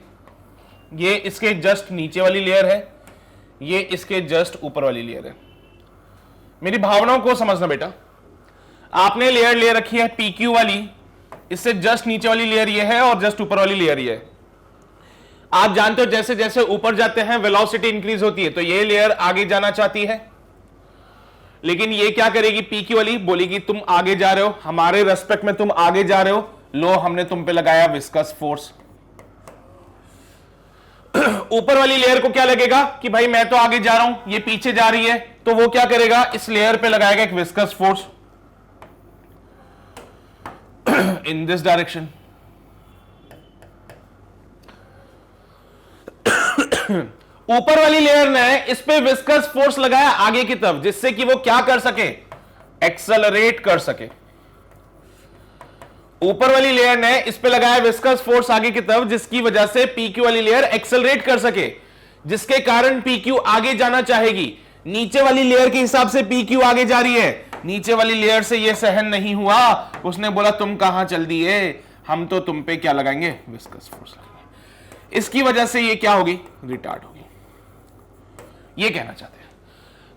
ये इसके जस्ट नीचे वाली लेयर है, ये इसके जस्ट ऊपर वाली लेयर है। मेरी भावनाओं को समझना बेटा, आपने लेयर ले रखी है PQ वाली, इससे जस्ट नीचे वाली लेयर ये है और जस्ट ऊपर वाली लेयर ये है। आप जानते हो जैसे जैसे ऊपर जाते हैं वेलोसिटी इंक्रीज होती है, तो ये लेयर आगे जाना चाहती है, लेकिन ये क्या करेगी? PQ वाली बोलेगी तुम आगे जा रहे हो, हमारे रेस्पेक्ट में तुम आगे जा रहे हो, लो हमने तुम पे लगाया विस्कस फोर्स। ऊपर वाली लेयर को क्या लगेगा कि भाई मैं तो आगे जा रहा हूं, ये पीछे जा रही है, तो वो क्या करेगा? इस लेयर पे लगाएगा एक viscous force in this direction. ऊपर वाली लेयर ने इस पे विस्कस फोर्स लगाया आगे की तरफ, जिससे कि वो क्या कर सके? एक्सेलरेट कर सके। ऊपर वाली लेयर ने इस पे लगाया विस्कस फोर्स आगे की तरफ, जिसकी वजह से PQ वाली लेयर एक्सेलरेट कर सके, जिसके कारण PQ आगे जाना चाहेगी। नीचे वाली लेयर के हिसाब से PQ आगे जा रही है, नीचे वाली लेयर से ये सहन नहीं हुआ, उसने बोला तुम कहां चल दिए, हम तो तुम पे क्या लगाएंगे? विस्कस फोर्स लगाएंगे। इसकी वजह से ये क्या होगी? रिटार्ड होगी। ये कहना चाहते हैं।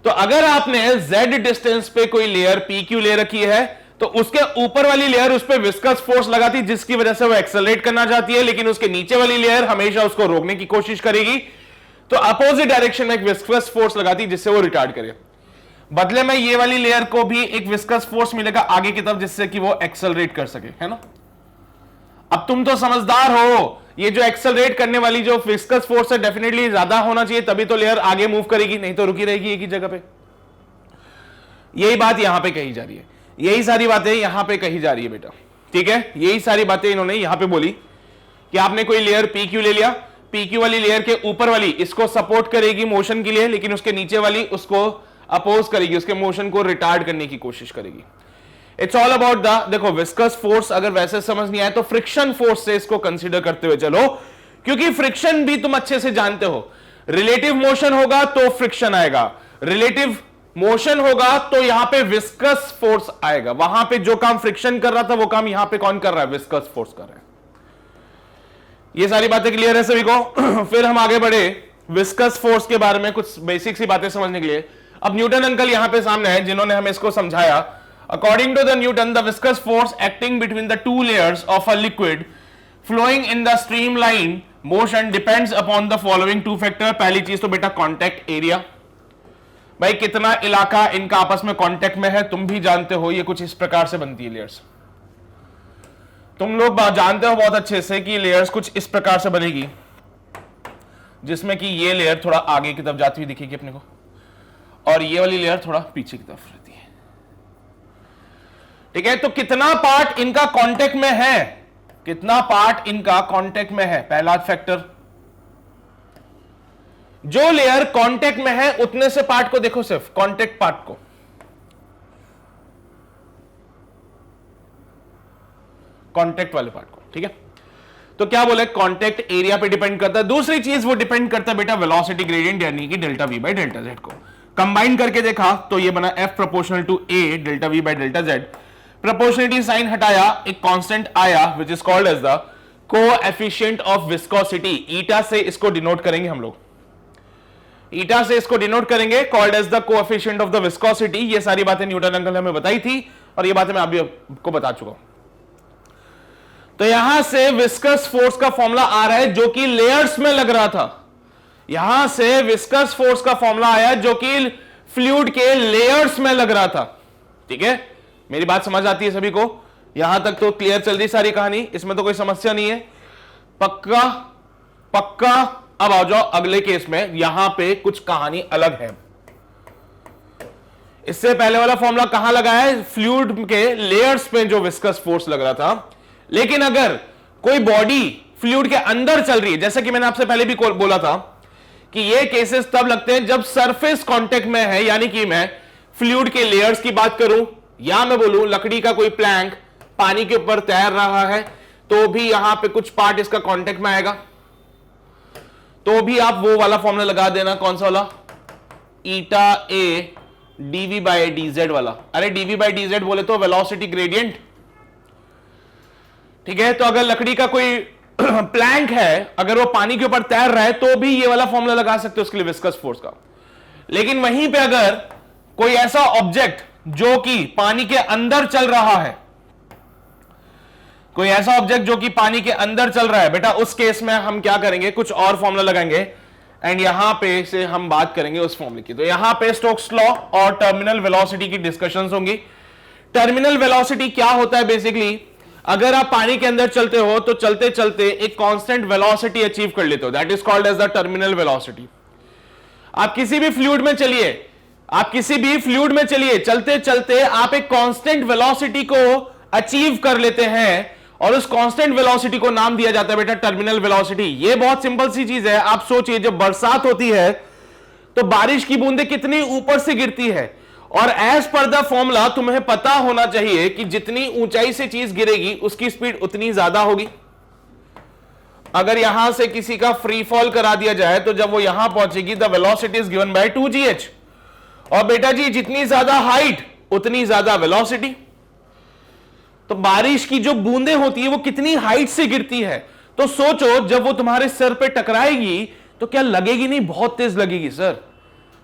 तो अगर आपने Z डिस्टेंस पे कोई लेयर PQ ले रखी है, तो उसके ऊपर वाली लेयर उस पे विस्कस फोर्स लगाती, जिसकी वजह से वो एक्सेलरेट करना चाहती है, लेकिन उसके नीचे वाली लेयर हमेशा उसको रोकने की कोशिश करेगी, तो अपोजिट डायरेक्शन में एक विस्कस फोर्स लगाती, जिससे वो रिटार्ड करे। बदले में ये वाली लेयर को भी एक विस्कस फोर्स मिलेगा आगे की तरफ, जिससे कि वो एक्सेलरेट कर सके, है ना? अब तुम तो समझदार हो, ये जो एक्सेलरेट करने वाली जो विस्कस फोर्स है डेफिनेटली ज्यादा होना चाहिए, तभी तो लेयर आगे मूव करेगी, नहीं तो रुकी रहेगी एक ही जगह पे। यही बात यहां पे कही जा रही है, यही सारी बातें यहां पे कही जा रही है बेटा, ठीक है? यही सारी बातें इन्होंने यहां पे बोली कि आपने कोई लेयर PQ ले लिया, PQ वाली लेयर के ऊपर वाली इसको सपोर्ट करेगी मोशन के लिए, लेकिन उसके नीचे वाली उसको अपोज करेगी, उसके मोशन को रिटार्ड करने की कोशिश करेगी। इट्स ऑल अबाउट द, देखो विस्कस फोर्स अगर वैसे समझ नहीं आए तो फ्रिक्शन फोर्स से इसको कंसीडर करते हुए चलो, क्योंकि फ्रिक्शन भी तुम अच्छे से जानते हो, रिलेटिव मोशन होगा तो फ्रिक्शन आएगा, रिलेटिव मोशन होगा तो यहां पे विस्कस फोर्स आएगा। वहां पे जो काम फ्रिक्शन कर रहा था वो काम यहां पे कौन कर रहा है? विस्कस फोर्स कर रहा है। ये सारी बातें क्लियर है सभी को? फिर हम आगे बढ़े विस्कस फोर्स के बारे में कुछ बेसिक सी बातें समझने के लिए। अब न्यूटन अंकल यहां पे सामने है, जिन्होंने हमें इसको समझाया। According to the Newton, the viscous force acting between the two layers of a liquid flowing in the streamline motion depends upon the following two factor. पहली चीज तो बेटा कॉन्टैक्ट एरिया, भाई कितना इलाका इनका आपस में कांटेक्ट में है, तुम भी जानते हो। ये कुछ इस प्रकार से बनती है लेयर्स, तुम लोग जानते हो बहुत अच्छे से कि लेयर्स कुछ इस प्रकार से बनेगी, जिसमें कि ये लेयर थोड़ा आगे की तरफ जाती हुई दिखेगी अपने को, और ये वाली लेयर थोड़ा पीछे की तरफ रहती है, ठीक है? तो कितना पार्ट इनका कांटेक्ट में है, कितना पार्ट इनका कांटेक्ट में है, पहला फैक्टर। जो लेयर कांटेक्ट में है उतने से पार्ट को देखो, सिर्फ कांटेक्ट पार्ट को, कांटेक्ट वाले पार्ट को, ठीक है? तो क्या बोले, कांटेक्ट एरिया पे डिपेंड करता है। दूसरी चीज वो डिपेंड करता है बेटा वेलोसिटी ग्रेडियंट, यानी कि delta V by delta Z को कंबाइन करके देखा तो ये बना F proportional to A delta V by delta Z. Proportionality sign हटाया, एक कांस्टेंट आया which is called as the coefficient of viscosity. Eta से इसको डिनोट करेंगे हम लोग, ईटा से इसको डिनोट करेंगे, called as the coefficient of the viscosity. ये सारी बातें न्यूटन अंकल ने हमें बताई थी और ये बातें मैं अभी आपको बता चुका हूं। तो यहां से विस्कस फोर्स का फॉर्मूला आ रहा है जो कि लेयर्स में लग रहा था, यहां से विस्कस फोर्स का फॉर्मूला आया जो कि फ्लूइड के लेयर्स में लग रहा था, ठीक है? मेरी बात समझ आती है सभी को? यहां तक तो क्लियर चल रही सारी कहानी, इसमें तो कोई समस्या नहीं है, पक्का पक्का। अब आ जाओ अगले केस में, यहां पे कुछ कहानी अलग है। इससे पहले वाला फॉर्मूला कहां लगा है? फ्लूइड के लेयर्स पे जो विस्कस फोर्स लग रहा था। लेकिन अगर कोई बॉडी फ्लूइड के अंदर चल रही है, जैसे कि मैंने आपसे पहले भी बोला था कि ये केसेस तब लगते हैं जब सरफेस कांटेक्ट में है, यानी कि मैं फ्लूइड के लेयर्स की बात करूं या मैं बोलूं लकड़ी का कोई प्लैंक पानी के ऊपर तैर रहा है, तो भी यहां पे कुछ पार्ट इसका कांटेक्ट में आएगा, तो भी आप वो वाला फॉर्मूला लगा देना। कौन सा वाला? Eta A DV by D Z वाला। अरे डीवी बाई डी जेड बोले तो वेलोसिटी ग्रेडियंट, ठीक है। तो अगर लकड़ी का कोई प्लैंक है, अगर वो पानी के ऊपर तैर रहा है, तो भी ये वाला फॉर्मूला लगा सकते हो उसके लिए विस्कस फोर्स का। लेकिन वहीं पे अगर कोई ऐसा ऑब्जेक्ट जो कि पानी के अंदर चल रहा है, कोई ऐसा ऑब्जेक्ट जो कि पानी के अंदर चल रहा है बेटा, उस केस में हम क्या करेंगे? कुछ और फॉर्मूला लगाएंगे एंड यहां पे से हम बात करेंगे उस फॉर्मूले की। तो यहां पे स्टोक्स लॉ और टर्मिनल वेलोसिटी की डिस्कशंस होंगी। टर्मिनल वेलोसिटी क्या होता है? बेसिकली अगर आप पानी के अंदर चलते हो तो चलते चलते एक कांस्टेंट वेलोसिटी अचीव कर लेते हो, that is called as the terminal velocity. आप किसी भी फ्लूइड में चलिए, चलते चलते आप एक कांस्टेंट वेलोसिटी को अचीव कर लेते हैं और उस कांस्टेंट वेलोसिटी को नाम दिया जाता है बेटा टर्मिनल वेलोसिटी। ये बहुत सिंपल सी चीज है। आप सोचिए, जब बरसात होती है तो बारिश की बूंदें कितनी ऊपर से गिरती है, और एज पर द फॉर्मूला तुम्हें पता होना चाहिए कि जितनी ऊंचाई से चीज गिरेगी उसकी स्पीड उतनी ज्यादा होगी। अगर यहां से किसी का फ्री फॉल करा दिया जाए तो जब वो यहां पहुंचेगी the velocity is given by 2gh। और बेटा जी जितनी ज्यादा हाइट उतनी ज्यादा वेलोसिटी। तो बारिश की जो बूंदें होती है वो कितनी हाइट से गिरती है, तो सोचो जब वो तुम्हारे सर पे टकराएगी तो क्या लगेगी? नहीं, बहुत तेज लगेगी सर,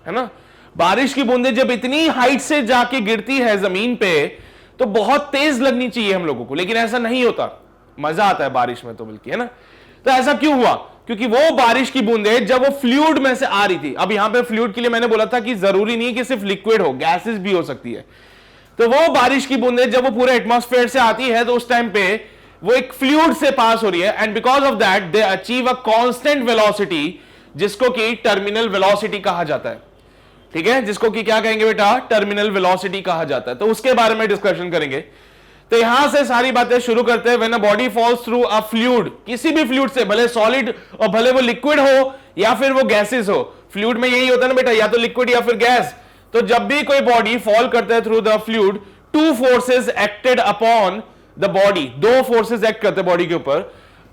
है ना। बारिश की बूंदें जब इतनी हाइट से जाके गिरती है जमीन पे तो बहुत तेज लगनी चाहिए हम लोगों को, लेकिन ऐसा नहीं होता। मजा आता है बारिश में तो बल्कि, है ना। तो ऐसा क्यों हुआ? क्योंकि वो बारिश की बूंदें जब वो फ्लूइड में से आ रही थी। अब यहां पे फ्लूइड के लिए मैंने बोला था कि जरूरी नहीं कि सिर्फ लिक्विड हो, गैसेस भी हो सकती है। तो वो बारिश की बूंदें जब वो पूरे एटमॉस्फेयर से आती है तो उस टाइम पे वो एक फ्लूइड से पास हो रही है, and because of that they achieve a constant velocity, जिसको कि टर्मिनल वेलोसिटी कहा जाता है। ठीक है, जिसको कि क्या कहेंगे बेटा? टर्मिनल वेलोसिटी कहा जाता है। तो उसके बारे में डिस्कशन करेंगे। तो यहां से सारी बातें शुरू करते हैं। When a body false through a fluid, किसी भी फ्लूइड से, भले सॉलिड और भले वो लिक्विड हो या फिर वो गैसेस हो, फ्लूइड में यही होता है ना बेटा, या तो लिक्विड या फिर गैस। तो जब भी कोई बॉडी फॉल करता है through the fluid, two forces acted upon the body, दो फोर्सेस एक्ट करते हैं बॉडी के ऊपर।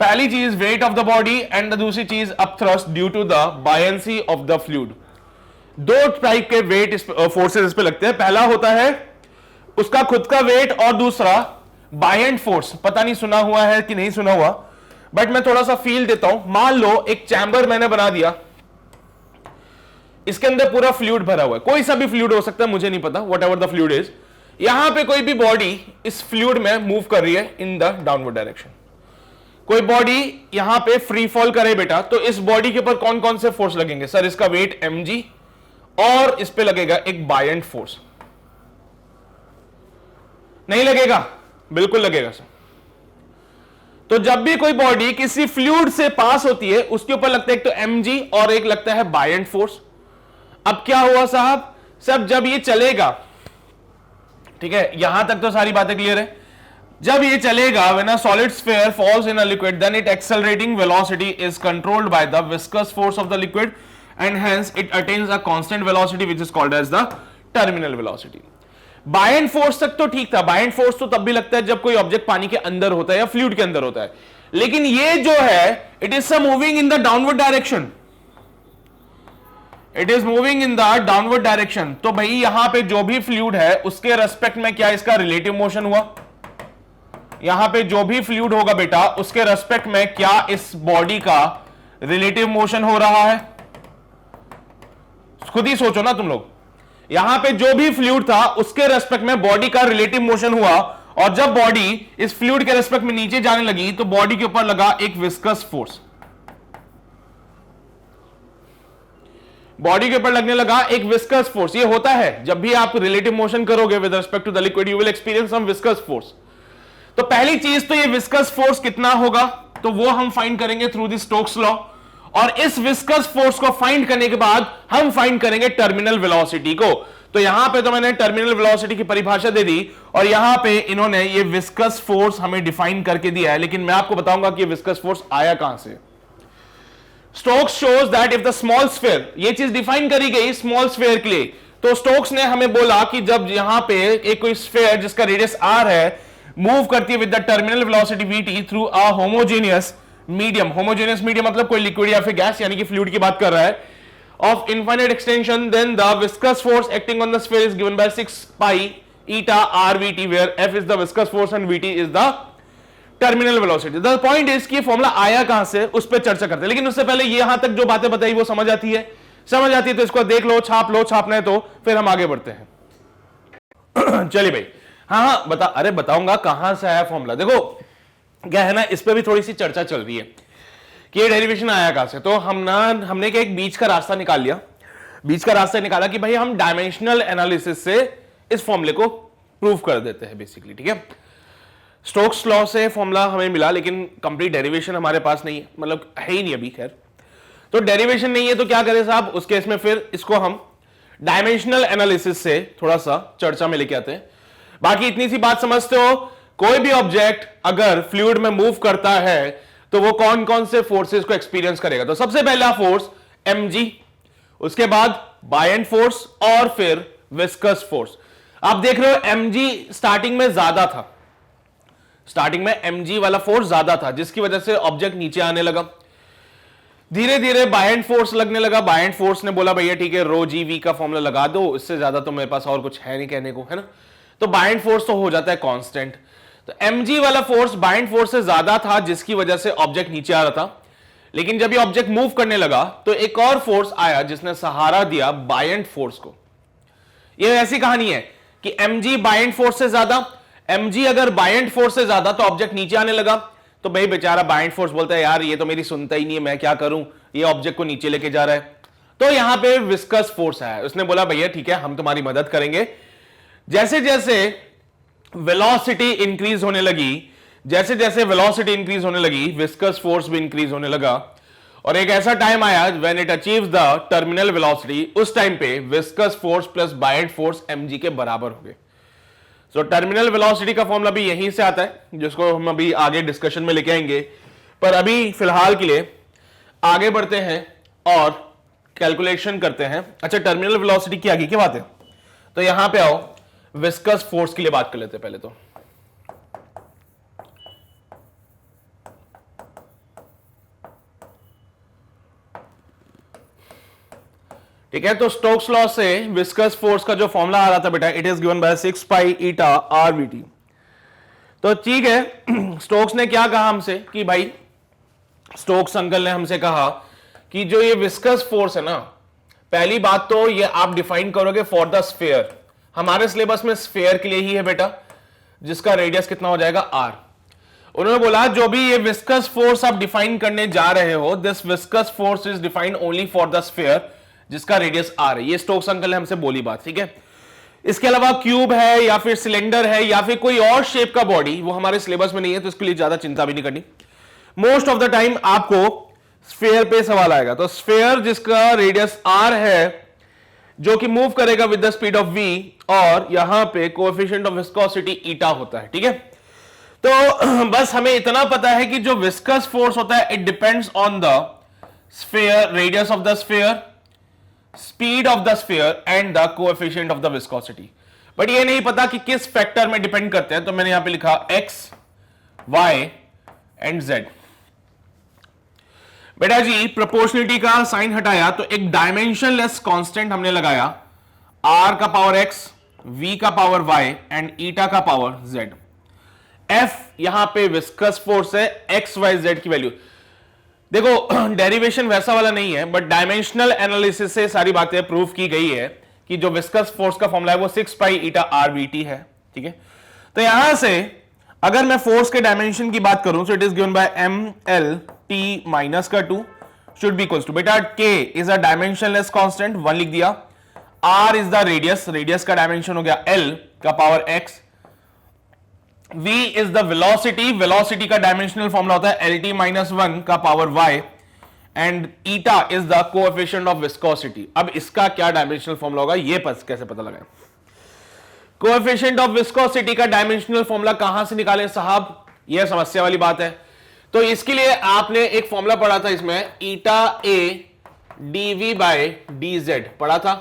पहली चीज weight of the body and दूसरी चीज upthrust due to the buoyancy of the fluid. दो टाइप के वेट फोर्सेस इस पे लगते हैं। पहला होता है उसका खुद का वेट और दूसरा बायंट फोर्स। पता नहीं सुना हुआ है कि नहीं सुना हुआ, बट मैं थोड़ा सा फील देता हूं। मान लो एक चैम्बर मैंने बना दिया, इसके अंदर पूरा फ्लूइड भरा हुआ है, कोई सा भी फ्लूइड हो सकता है, मुझे नहीं पता, what ever the fluid is. यहां पे कोई भी बॉडी इस फ्लूइड में मूव कर रही है इन द डाउनवर्ड डायरेक्शन। कोई बॉडी यहां पे फ्री फॉल करे बेटा, तो इस बॉडी के ऊपर कौन कौन से फोर्स लगेंगे? सर इसका वेट mg और इस पे लगेगा एक बायंट फोर्स। नहीं लगेगा? बिल्कुल लगेगा सर। तो जब भी कोई बॉडी किसी फ्लूइड से पास होती है उसके ऊपर लगता है एक तो mg और एक लगता है बायंट फोर्स। अब क्या हुआ साहब? सब जब ये चलेगा, ठीक है, यहां तक तो सारी बातें क्लियर है। जब ये चलेगा, when a solid sphere falls in a liquid, then its accelerating velocity is controlled by the viscous force of the liquid, and hence it attains a constant velocity which is called as the terminal velocity. Buoyant force तक तो ठीक था। Buoyant force तो तब भी लगता है जब कोई ऑब्जेक्ट पानी के अंदर होता है या फ्लूइड के अंदर होता है, लेकिन ये जो है it is moving in the downward direction. It is moving in the downward direction. तो भाई यहां पे जो भी फ्लूइड है उसके रेस्पेक्ट में क्या इसका रिलेटिव मोशन हुआ? यहां पे जो भी फ्लूइड होगा बेटा उसके रेस्पेक्ट में क्या इस बॉडी का रिलेटिव मोशन हो रहा है? खुद ही सोचो ना तुम लोग। यहां पे जो भी फ्लूइड था उसके रेस्पेक्ट में बॉडी का रिलेटिव मोशन हुआ, और जब बॉडी इस फ्लूइड के रेस्पेक्ट में नीचे जाने लगी तो बॉडी के ऊपर लगा एक विस्कस फोर्स। बॉडी के ऊपर लगने लगा एक विस्कस फोर्स। ये होता है जब भी आप रिलेटिव मोशन करोगे with respect to the liquid, you will experience some viscous force. तो पहली चीज तो ये विस्कस फोर्स कितना होगा, तो वो हम फाइंड करेंगे थ्रू द स्टोक्स लॉ, और इस विस्कस फोर्स को फाइंड करने के बाद हम फाइंड करेंगे टर्मिनल वेलोसिटी को। तो यहां पे तो मैंने टर्मिनल वेलोसिटी की परिभाषा दे दी और यहां पे इन्होंने ये विस्कस फोर्स हमें डिफाइन करके दिया है, लेकिन मैं आपको बताऊंगा कि ये विस्कस फोर्स आया कहां से। Stokes shows that if the small sphere, ये चीज डिफाइन करी गई स्मॉल स्फीयर के लिए, तो स्टोक्स ने हमें बोला कि जब यहां पे एक कोई स्फीयर जिसका रेडियस r है मूव करती है with the terminal velocity vt through a homogeneous medium, homogeneous medium मतलब कोई लिक्विड या फिर गैस यानी कि फ्लूइड की बात कर रहा है, of infinite extension, then the viscous force acting on the sphere is given by 6 pi eta rvt, where f is the viscous force and vt is the terminal velocity. The point is कि formula आया कहां से, उस पर चर्चा करते हैं, लेकिन उससे पहले ये यहां तक जो बातें बताई वो समझ आती है, समझ आती है तो इसको देख लो, छापना है तो फिर हम आगे बढ़ते हैं। चलिए भाई, हाँ बताऊंगा कहां से आया फॉर्मूला। देखो क्या है ना, इस पर भी थोड़ी सी चर्चा चल रही है कि ये डेरिवेशन आया कहां से। तो हमने क्या एक बीच का रास्ता निकाल लिया, बीच का रास्ता निकाला कि भाई हम डायमेंशनल एनालिसिस से इस फॉर्मूले को प्रूव कर देते हैं बेसिकली, ठीक है। स्टोक्स लॉ से फॉर्मूला हमें मिला, लेकिन कंप्लीट डेरिवेशन हमारे पास नहीं है, मतलब है ही नहीं अभी। खैर, तो डेरिवेशन नहीं है तो क्या करें साहब, उस केस में फिर इसको हम डायमेंशनल एनालिसिस से थोड़ा सा चर्चा में लेके आते हैं। बाकी इतनी सी बात समझते हो, कोई भी ऑब्जेक्ट अगर फ्लूइड में मूव करता है तो वो कौन कौन से फोर्सेस को एक्सपीरियंस करेगा। तो सबसे पहला फोर्स mg, उसके बाद बायएंड फोर्स और फिर विस्कस फोर्स। आप देख रहे हो mg स्टार्टिंग में ज्यादा था, स्टार्टिंग में mg वाला फोर्स ज्यादा था, जिसकी वजह से ऑब्जेक्ट नीचे आने लगा। धीरे धीरे बायएंड फोर्स लगने लगा, बायएंड फोर्स ने बोला भैया ठीक है रो जी वी का फॉर्मूला लगा दो, इससे ज्यादा तो मेरे पास और कुछ है नहीं कहने को, है ना। तो बायएंड फोर्स तो हो जाता है कांस्टेंट, तो mg वाला फोर्स बाइंड फोर्स से ज्यादा था, जिसकी वजह से ऑब्जेक्ट नीचे आ रहा था। लेकिन जब ये ऑब्जेक्ट मूव करने लगा तो एक और फोर्स आया जिसने सहारा दिया बायएंड फोर्स को। ये ऐसी कहानी है कि mg बायएंड फोर्स से ज्यादा, mg अगर बायएंड फोर्स से ज्यादा तो ऑब्जेक्ट नीचे आने लगा। तो भाई बेचारा बायएंड फोर्स बोलता है यार ये तो मेरी सुनता ही नहीं है, मैं क्या करूं, ये ऑब्जेक्ट को नीचे लेके जा रहा है। तो यहां पे विस्कस फोर्स आया, उसने बोला भैया ठीक है हम तुम्हारी मदद करेंगे। जैसे जैसे वेलोसिटी इंक्रीज होने लगी, जैसे जैसे वेलोसिटी इंक्रीज होने लगी, विस्कस फोर्स भी इंक्रीज होने लगा, और एक ऐसा टाइम आया when it achieves the terminal velocity, उस टाइम पे viscous force plus buoyant force mg के बराबर हो गए। सो टर्मिनल वेलोसिटी का फॉर्मूला भी यहीं से आता है, जिसको हम अभी आगे डिस्कशन में लेके आएंगे, पर अभी फिलहाल के लिए आगे बढ़ते हैं और कैलकुलेशन करते हैं। अच्छा, टर्मिनल वेलोसिटी की आगे की बात है, तो यहां पे आओ, विस्कस फोर्स के लिए बात कर लेते हैं पहले। तो ठीक है, तो स्टोक्स लॉ से विस्कस फोर्स का जो फॉर्मूला आ रहा था बेटा, it is given by 6 pi eta rvt। तो ठीक है, स्टोक्स ने क्या कहा हमसे कि भाई, स्टोक्स अंकल ने हमसे कहा कि जो ये विस्कस फोर्स है ना, पहली बात तो ये आप डिफाइन करोगे फॉर द स्फीयर। हमारे सिलेबस में स्फीयर के लिए ही है बेटा, जिसका रेडियस कितना हो जाएगा r। उन्होंने बोला जो भी ये विस्कस फोर्स आप डिफाइन करने जा रहे हो, this viscous force is defined only for the sphere जिसका रेडियस r है। ये स्टोक्स अंकल ने हमसे बोली बात, ठीक है। इसके अलावा क्यूब है या फिर सिलेंडर है या फिर कोई और शेप का बॉडी, वो हमारे सिलेबस में नहीं है, तो इसके लिए ज्यादा चिंता भी नहीं करनी। मोस्ट ऑफ द टाइम आपको स्फीयर पे सवाल आएगा। तो स्फीयर जिसका रेडियस r है, जो कि मूव करेगा with the speed of v, और यहां पे कोएफिशिएंट ऑफ विस्कोसिटी ईटा होता है, ठीक है। तो बस हमें इतना पता है कि जो विस्कस फोर्स होता है, it depends on the sphere, radius of the sphere, speed of the sphere and the coefficient of the viscosity. But ये नहीं पता कि किस फैक्टर में डिपेंड करते हैं, तो मैंने यहां पे लिखा x, y एंड z। बेटा जी, प्रोपोर्शनलिटी का साइन हटाया तो एक डायमेंशनलेस कांस्टेंट हमने लगाया, r का पावर x, v का पावर y एंड ईटा का पावर z। f यहां पे विस्कस फोर्स है, x y z की वैल्यू। देखो डेरिवेशन वैसा वाला नहीं है, बट डायमेंशनल एनालिसिस से सारी बातें प्रूव की गई है कि जो विस्कस फोर्स का फॉर्मूला है वो 6 पाई ईटा rvt है, ठीक है। तो यहां से अगर मैं फोर्स के डायमेंशन की बात करूं, सो it is given bye ml t minus का 2 शुड बी इक्वल्स टू, बेटा k is a dimensionless constant, 1 लिख दिया, r is the radius, radius का डायमेंशन हो गया l का power x, v is the velocity, velocity का डायमेंशनल फॉर्मूला होता है lt माइनस 1 का power y, and eta is the coefficient of viscosity. अब इसका क्या डायमेंशनल फॉर्मूला होगा ये कैसे पता लगाए? कोएफिशिएंट ऑफ विस्कोसिटी का डायमेंशनल फॉर्मूला कहां से निकालें साहब, यह समस्या वाली बात है। तो इसके लिए आपने एक फॉर्मूला पढ़ा था, इसमें eta a dv by dz पढ़ा था।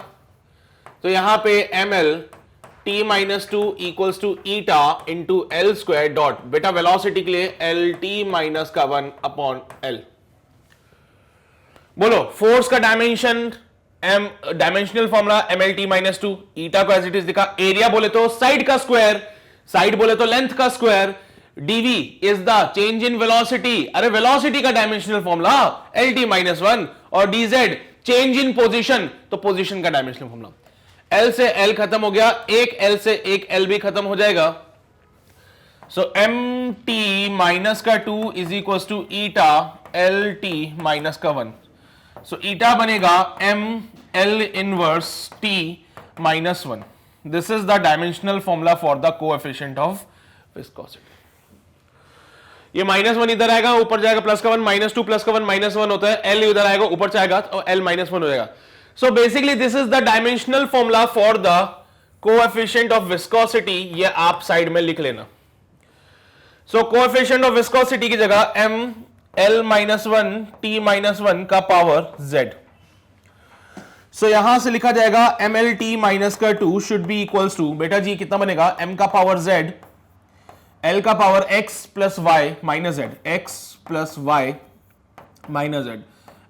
तो यहां पे ml t-2 equals to eta into l square dot, बेटा वेलोसिटी के लिए एल टी माइनस का 1 अपॉन एल। बोलो फोर्स का dimension dimensional formula mlt-2, eta को एज इट इज लिखा, एरिया बोले तो साइड का स्क्वायर, साइड बोले तो लेंथ का square, dv is the change in velocity, अरे वेलोसिटी का डायमेंशनल फॉर्मूला lt-1, और dz चेंज इन पोजीशन, तो पोजीशन का डायमेंशनल फॉर्मूला। L से L खत्म हो गया, एक L से एक L भी खत्म हो जाएगा। So mt-2 is equal to eta lt-1। So eta बनेगा ml inverse t-1। This is the dimensional formula for the coefficient of viscosity. ये -1 इधर आएगा, ऊपर जाएगा प्लस का 1, -2 प्लस का 1 -1 होता है, L इधर आएगा ऊपर जाएगा और L -1 हो जाएगा। So basically this is the dimensional formula for the coefficient of viscosity, ये आप साइड में लिख लेना। So coefficient of viscosity की जगह m l-1 t-1 का पावर z। So यहां से लिखा जाएगा mlt-2 should be equals to, बेटा जी कितना बनेगा, m का पावर z, l का power x plus y minus z, x plus y minus z,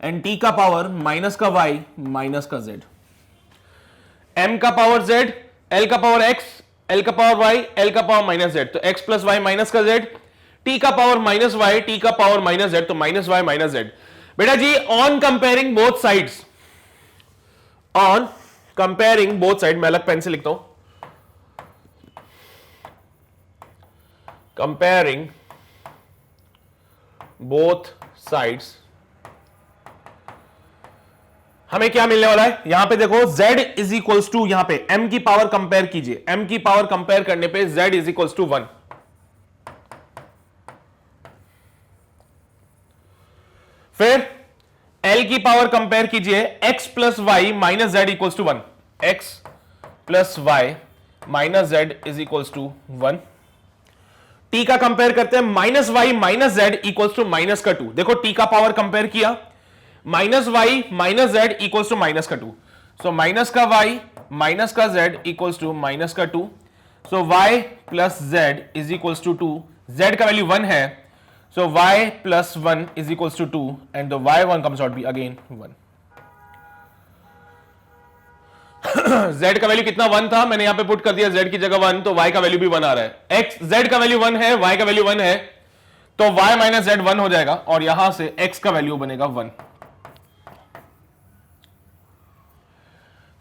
and t का पावर माइनस का y माइनस का z। m का पावर z, l का पावर x, l का पावर y, l का power minus z, तो x plus y minus का z, t का पावर माइनस y, t का पावर माइनस z, तो माइनस y माइनस z। बेटा जी on comparing both sides, on comparing both side, मैं अलग pen से लिखता हूं, कंपेयरिंग बोथ साइड्स, हमें क्या मिलने वाला है, यहां पे देखो z इज इक्वल्स टू, यहां पे m की पावर कंपेयर कीजिए, m की पावर कंपेयर करने पे z इज इक्वल्स टू 1। फिर l की पावर कंपेयर कीजिए, x plus y minus z equals to 1, x plus y minus z is equals to 1। t का कंपेयर करते हैं, minus y minus z equals to minus का 2। देखो t का power compare किया, minus y minus z equals to minus का 2, so minus का y minus का जेड इक्वल्स टू माइनस का 2, so Y plus z is equals to 2, Z का value 1 है, so Y plus 1 is equals to 2 and the y1 comes out be again 1। z का value कितना 1 था, मैंने यहां पे पुट कर दिया z की जगह 1, तो y का वैल्यू भी 1 आ रहा है, x z का वैल्यू 1 है, y का वैल्यू 1 है, तो y माइनस z 1 हो जाएगा और यहां से x का वैल्यू बनेगा 1।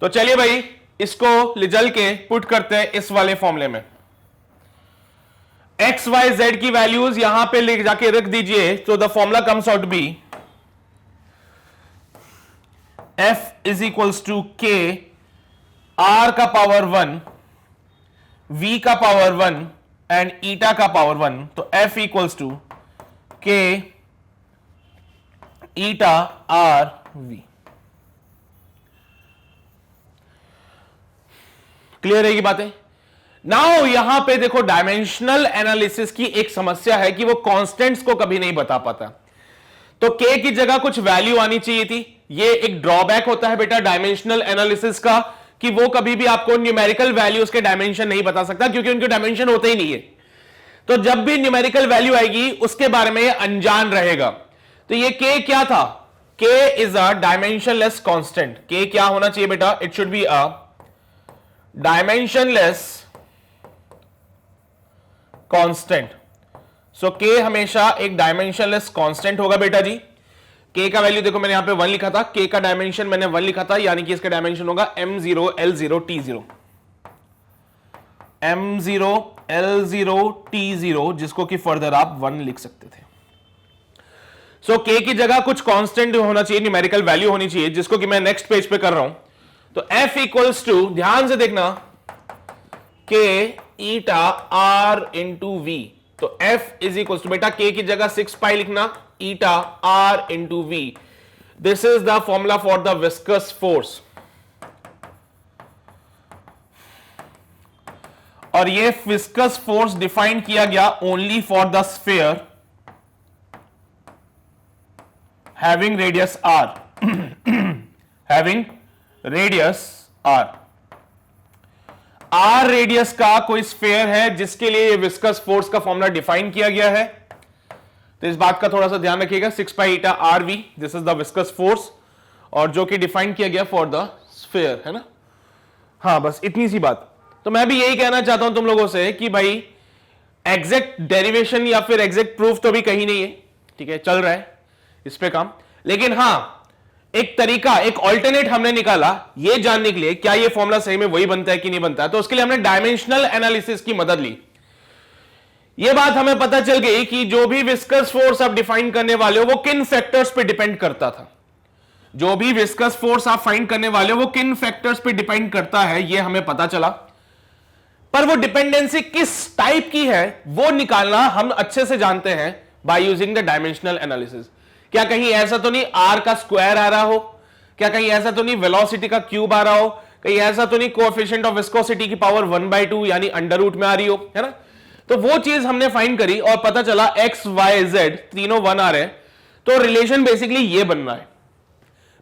तो चलिए भाई इसको लिजल के पुट करते हैं इस वाले फॉर्मूले में, x y z की वैल्यूज यहां पे लिख जाके रख दीजिए, तो the formula comes out be f is equals to k r का पावर 1 v का पावर 1 एंड ईटा का पावर 1, तो f equals to k eta r v। Clear है ये बातें? नाउ यहां पे देखो डायमेंशनल एनालिसिस की एक समस्या है कि वो कांस्टेंट्स को कभी नहीं बता पाता, तो k की जगह कुछ वैल्यू आनी चाहिए थी। ये एक ड्रॉबैक होता है बेटा डायमेंशनल एनालिसिस का, कि वो कभी भी आपको न्यूमेरिकल वैल्यूज के डायमेंशन नहीं बता सकता, क्योंकि उनके डायमेंशन होते ही नहीं है। तो जब भी न्यूमेरिकल वैल्यू आएगी उसके बारे में अनजान रहेगा। तो ये k क्या था, k is a dimensionless constant. k क्या होना चाहिए बेटा, it should be a dimensionless constant. So k हमेशा एक डायमेंशनलेस कांस्टेंट होगा बेटा जी। k का वैल्यू देखो मैंने यहां पे 1 लिखा था, k का डायमेंशन मैंने 1 लिखा था, यानी कि इसका डायमेंशन होगा m0 l0 t0, m0 l0 t0, जिसको कि फर्दर आप 1 लिख सकते थे। सो k की जगह कुछ कांस्टेंट होना चाहिए, न्यूमेरिकल वैल्यू होनी चाहिए, जिसको कि मैं नेक्स्ट पेज पे कर रहा हूं। तो f इक्वल्स टू, ध्यान से देखना, k eta r into v, तो f इज इक्वल्स टू, बेटा k की जगह 6 पाई लिखना, eta r into v, this is the formula for the viscous force. और ये विस्कस फोर्स डिफाइन किया गया only for the sphere having radius r, having radius r. R radius का कोई स्फीयर है जिसके लिए ये विस्कस फोर्स का फॉर्मूला डिफाइन किया गया है, तो इस बात का थोड़ा सा ध्यान रखिएगा। 6 pi eta are V, this is the viscous force, और जो कि डिफाइन किया गया फॉर द स्फीयर, है ना। हाँ, बस इतनी सी बात। तो मैं भी यही कहना चाहता हूं तुम लोगों से कि भाई एग्जैक्ट डेरिवेशन या फिर एग्जैक्ट प्रूफ तो भी कहीं नहीं है, ठीक है, चल रहा है इस पे काम। लेकिन हां, एक तरीका, एक ऑल्टरनेट हमने निकाला ये जानने के लिए क्या ये फॉर्मूला सही में वही बनता है कि नहीं बनता है। तो उसके लिए हमने डायमेंशनल एनालिसिस की मदद ली। ये बात हमें पता चल गई कि जो भी विस्कस फोर्स आप डिफाइन करने वाले हो वो किन फैक्टर्स पे डिपेंड करता था। जो भी विस्कस फोर्स आप फाइंड करने वाले हो वो किन फैक्टर्स पे डिपेंड करता है, ये हमें पता चला। पर वो डिपेंडेंसी किस टाइप की है वो निकालना हम अच्छे से जानते हैं by using the dimensional analysis. क्या कहीं ऐसा तो नहीं आर का स्क्वायर आ रहा हो, क्या कहीं ऐसा तो नहीं वेलोसिटी का क्यूब आ रहा हो, कहीं ऐसा तो नहीं कोएफिशिएंट ऑफ विस्कोसिटी की पावर 1/2 यानी अंडर रूट में आ रही हो, है ना। तो वो चीज हमने फाइंड करी और पता चला एक्स वाई जेड तीनों 1 आ रहे हैं, तो रिलेशन बेसिकली ये बन रहा है।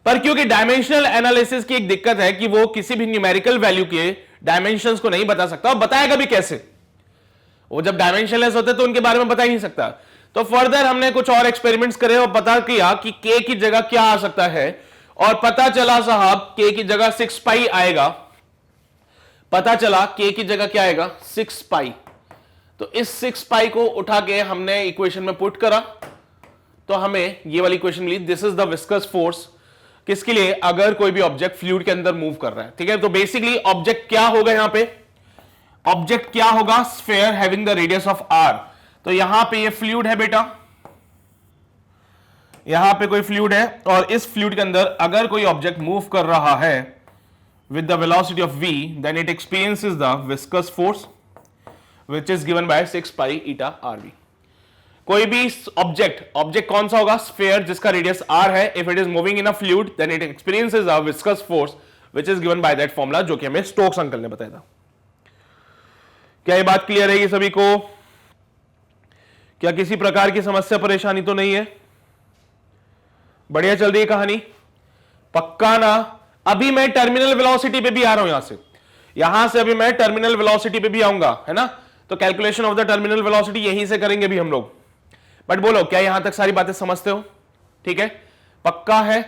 पर क्योंकि डायमेंशनल एनालिसिस की एक दिक्कत है कि वो किसी भी न्यूमेरिकल वैल्यू के डायमेंशंस को नहीं बता सकता, और बताएगा भी कैसे। वो जब डायमेंशनलेस होते तो उनके बारे में बता ही नहीं सकता। तो फर्दर हमने कुछ और एक्सपेरिमेंट्स करे और पता किया कि के की जगह क्या आ सकता है, और पता चला साहब के की जगह 6 पाई आएगा। पता चला के की जगह क्या आएगा, 6 पाई। तो इस 6 पाई को उठा के हमने इक्वेशन में पुट करा, तो हमें ये वाली इक्वेशन मिली। This is the viscous force, किसके लिए, अगर कोई भी ऑब्जेक्ट फ्लूइड के अंदर मूव कर रहा है, ठीक है। तो बेसिकली ऑब्जेक्ट क्या होगा यहां पे, ऑब्जेक्ट क्या होगा, sphere having the radius of r. तो यहां पे ये फ्लूइड है बेटा, यहां पे कोई फ्लूइड है, और इस फ्लूइड के अंदर अगर कोई ऑब्जेक्ट मूव कर रहा है with the velocity of v, then it experiences the viscous force which is given by 6 pi eta are v. कोई भी ऑब्जेक्ट कौन सा होगा, स्फीयर जिसका रेडियस आर है, if it is moving in a fluid then it experiences a viscous force which is given by that formula, जो कि हमें स्टोक्स अंकल ने बताया था। क्या ये बात क्लियर है सभी को? क्या किसी प्रकार की समस्या परेशानी तो नहीं है? बढ़िया चल रही है कहानी, पक्का ना? अभी मैं टर्मिनल वेलोसिटी पे भी आ रहा हूं, यहां से अभी मैं टर्मिनल वेलोसिटी पे भी आऊंगा, है ना। तो calculation of the terminal velocity यहीं से करेंगे भी हम लोग। बट बोलो क्या यहां तक सारी बातें समझते हो? ठीक है, पक्का है।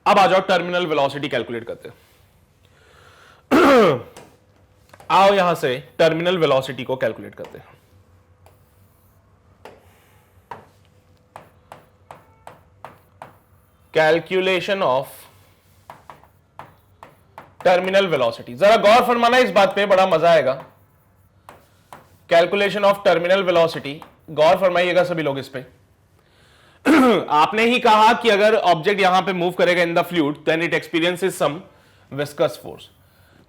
अब आ जाओ टर्मिनल वेलोसिटी कैलकुलेट करते आओ यहां से टर्मिनल वेलोसिटी को कैलकुलेट करते हैं। कैलकुलेशन ऑफ टर्मिनल वेलोसिटी, जरा गौर फरमाना इस बात पे, बड़ा मजा आएगा। कैलकुलेशन ऑफ टर्मिनल वेलोसिटी, गौर फरमाइएगा सभी लोग इस पे। आपने ही कहा कि अगर ऑब्जेक्ट यहां पे मूव करेगा in the fluid then it experiences some viscous force.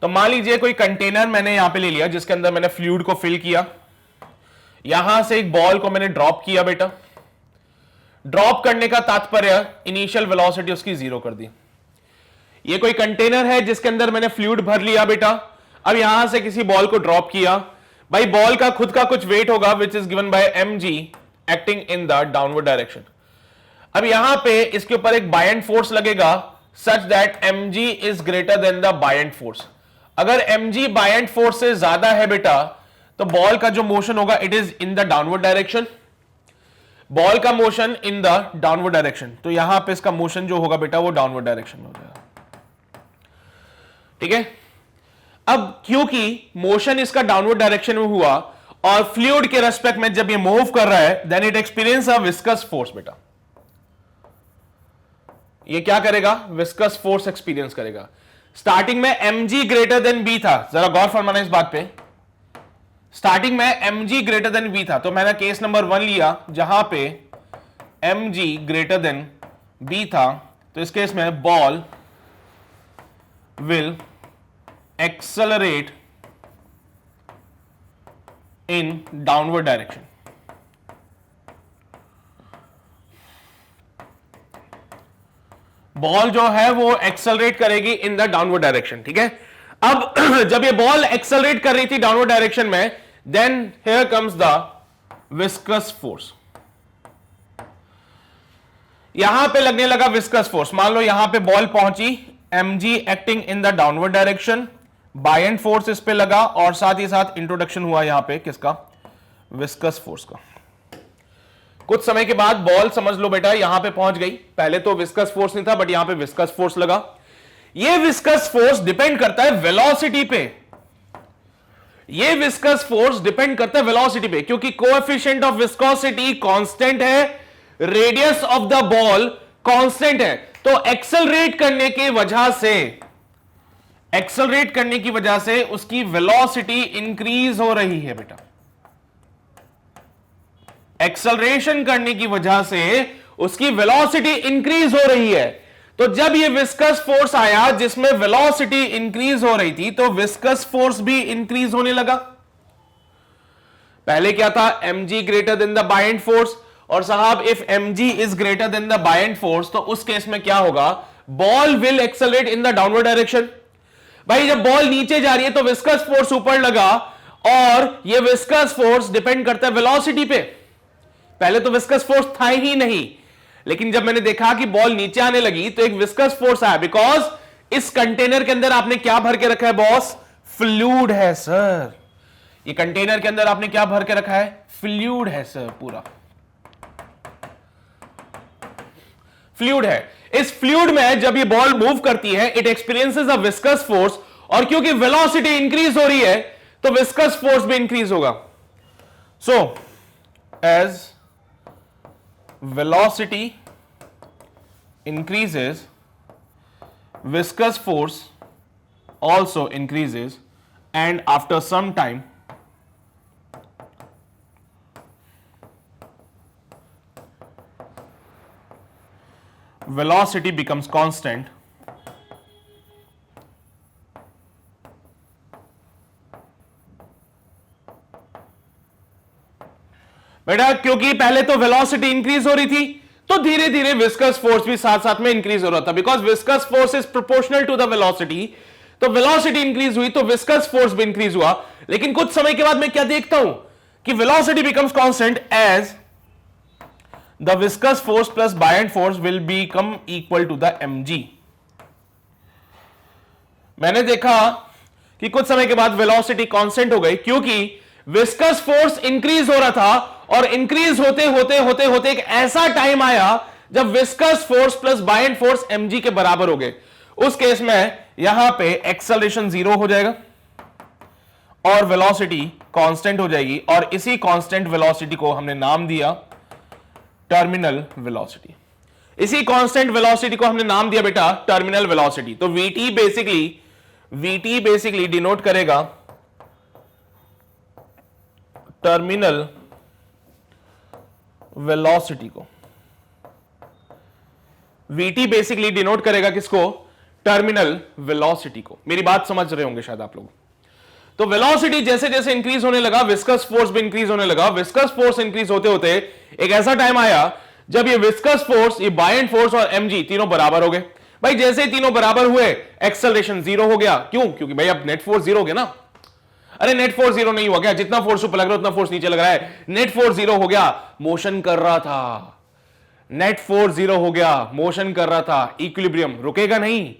तो मान लीजिए कोई कंटेनर मैंने यहां पे ले लिया जिसके अंदर मैंने फ्लूइड को फिल किया, यहां से एक बॉल को मैंने ड्रॉप किया बेटा। ड्रॉप करने का तात्पर्य इनिशियल वेलोसिटी उसकी 0 कर दी। ये कोई कंटेनर है जिसके अंदर मैंने फ्लूइड भर लिया बेटा। अब यहां से किसी बॉल को ड्रॉप किया, भाई बॉल का खुद का कुछ वेट होगा which is given by mg acting in the downward direction. अब यहां पे इसके ऊपर एक बायएंड फोर्स लगेगा such that mg is greater than the buoyant force. अगर mg बायएंड फोर्स से ज्यादा है बेटा तो बॉल का जो मोशन होगा it is in the downward direction. Ball का motion in the downward direction, तो यहां पे इसका मोशन जो होगा बेटा वो डाउनवर्ड डायरेक्शन में हो जाएगा। ठीक है, अब क्योंकि मोशन इसका डाउनवर्ड डायरेक्शन में हुआ और फ्लूइड के रेस्पेक्ट में जब ये मूव कर रहा है then it experience a viscous force बेटा। ये क्या करेगा, विस्कस फोर्स एक्सपीरियंस करेगा। स्टार्टिंग में mg ग्रेटर देन b था, जरा गौर फरमाना इस बात पे। स्टार्टिंग में mg ग्रेटर देन b था, तो मैंने केस नंबर 1 लिया जहां पे mg ग्रेटर देन b था। तो इस केस में ball will accelerate in downward direction। Ball जो है वो एक्सेलरेट करेगी इन द डाउनवर्ड डायरेक्शन, ठीक है। अब जब ये बॉल एक्सेलरेट कर रही थी डाउनवर्ड डायरेक्शन में, then here comes the viscous force, यहां पे लगने लगा विस्कस फोर्स। मान लो यहां पे बॉल पहुंची, mg acting in the downward direction, buoyant force इस पे लगा और साथ ही साथ इंट्रोडक्शन हुआ यहां पे किसका, विस्कस फोर्स का। कुछ समय के बाद बॉल समझ लो बेटा यहां पे पहुंच गई, पहले तो विस्कस फोर्स नहीं था बट यहां पे विस्कस फोर्स लगा। ये विस्कस फोर्स डिपेंड करता है वेलोसिटी पे, ये विस्कस फोर्स डिपेंड करता है वेलोसिटी पे, क्योंकि कोएफिशिएंट ऑफ विस्कोसिटी कांस्टेंट है, radius of the ball constant है। तो एक्सेलरेट करने की वजह से उसकी वेलोसिटी इंक्रीज हो रही है बेटा, एक्सेलरेशन करने की वजह से उसकी वेलोसिटी इंक्रीज हो रही है। तो जब ये विस्कस फोर्स आया जिसमें वेलोसिटी इंक्रीज हो रही थी, तो विस्कस फोर्स भी इंक्रीज होने लगा। पहले क्या था, mg greater than the buoyant force, और साहब if mg is greater than the buoyant force, तो उस केस में क्या होगा, ball will accelerate in the downward direction. भाई जब बॉल नीचे जा रही है तो विस्कस फोर्स ऊपर लगा, और ये विस्कस फोर्स डिपेंड करता है वेलोसिटी पे। पहले तो विस्कस फोर्स था ही नहीं, लेकिन जब मैंने देखा कि बॉल नीचे आने लगी तो एक विस्कस फोर्स आया, बिकॉज इस कंटेनर के अंदर आपने क्या भर के रखा है बॉस, फ्लूइड है सर। ये कंटेनर के अंदर आपने क्या भर के रखा है, फ्लूइड है सर, पूरा फ्लूइड है। इस फ्लूइड में जब ये बॉल मूव करती है, it experiences a viscous force, और क्योंकि वेलोसिटी इंक्रीज हो रही है तो विस्कस फोर्स भी इंक्रीज होगा। So as velocity increases, viscous force also increases, and after some time velocity becomes constant, बेटा क्योंकि पहले तो वेलोसिटी इंक्रीज हो रही थी तो धीरे धीरे विस्कस फोर्स भी साथ साथ में इंक्रीज हो रहा था, because viscous force is proportional to the velocity. तो वेलोसिटी इंक्रीज हुई तो विस्कस फोर्स भी इंक्रीज हुआ। लेकिन कुछ समय के बाद मैं क्या देखता हूं कि velocity becomes constant as the viscous force plus buoyant force will become equal to the mg। मैंने देखा कि कुछ समय के बाद वेलोसिटी कांस्टेंट हो गई, क्योंकि विस्कस फोर्स इंक्रीज हो रहा था, और इंक्रीज होते होते होते होते एक ऐसा टाइम आया जब viscous force plus buoyant force mg के बराबर हो गए। उस केस में यहां पे एक्सेलरेशन 0 हो जाएगा और वेलोसिटी कांस्टेंट हो जाएगी, और इसी कांस्टेंट वेलोसिटी को हमने नाम दिया टर्मिनल वेलोसिटी। इसी कांस्टेंट वेलोसिटी को हमने नाम दिया बेटा टर्मिनल वेलोसिटी। तो vt बेसिकली डिनोट करेगा टर्मिनल वेलोसिटी को। vt बेसिकली डिनोट करेगा किसको, टर्मिनल वेलोसिटी को। मेरी बात समझ रहे होंगे शायद आप लोग। तो वेलोसिटी जैसे जैसे इंक्रीज होने लगा, विस्कस फोर्स भी इंक्रीज होने लगा। विस्कस फोर्स इंक्रीज होते होते एक ऐसा टाइम आया जब ये विस्कस फोर्स, ये बायएंड फोर्स और mg तीनों बराबर हो गए। भाई जैसे ही तीनों बराबर हुए एक्सेलरेशन 0 हो गया। क्यों, क्योंकि भाई अब नेट फोर्स 0 हो गया ना। अरे नेट फोर्स 0 नहीं हुआ क्या, जितना फोर्स ऊपर लग रहा है उतना फोर्स नीचे लग रहा है। नेट फोर्स 0 हो गया, मोशन कर रहा था। नेट फोर्स 0 हो गया, मोशन कर रहा था। इक्विलिब्रियम रुकेगा नहीं,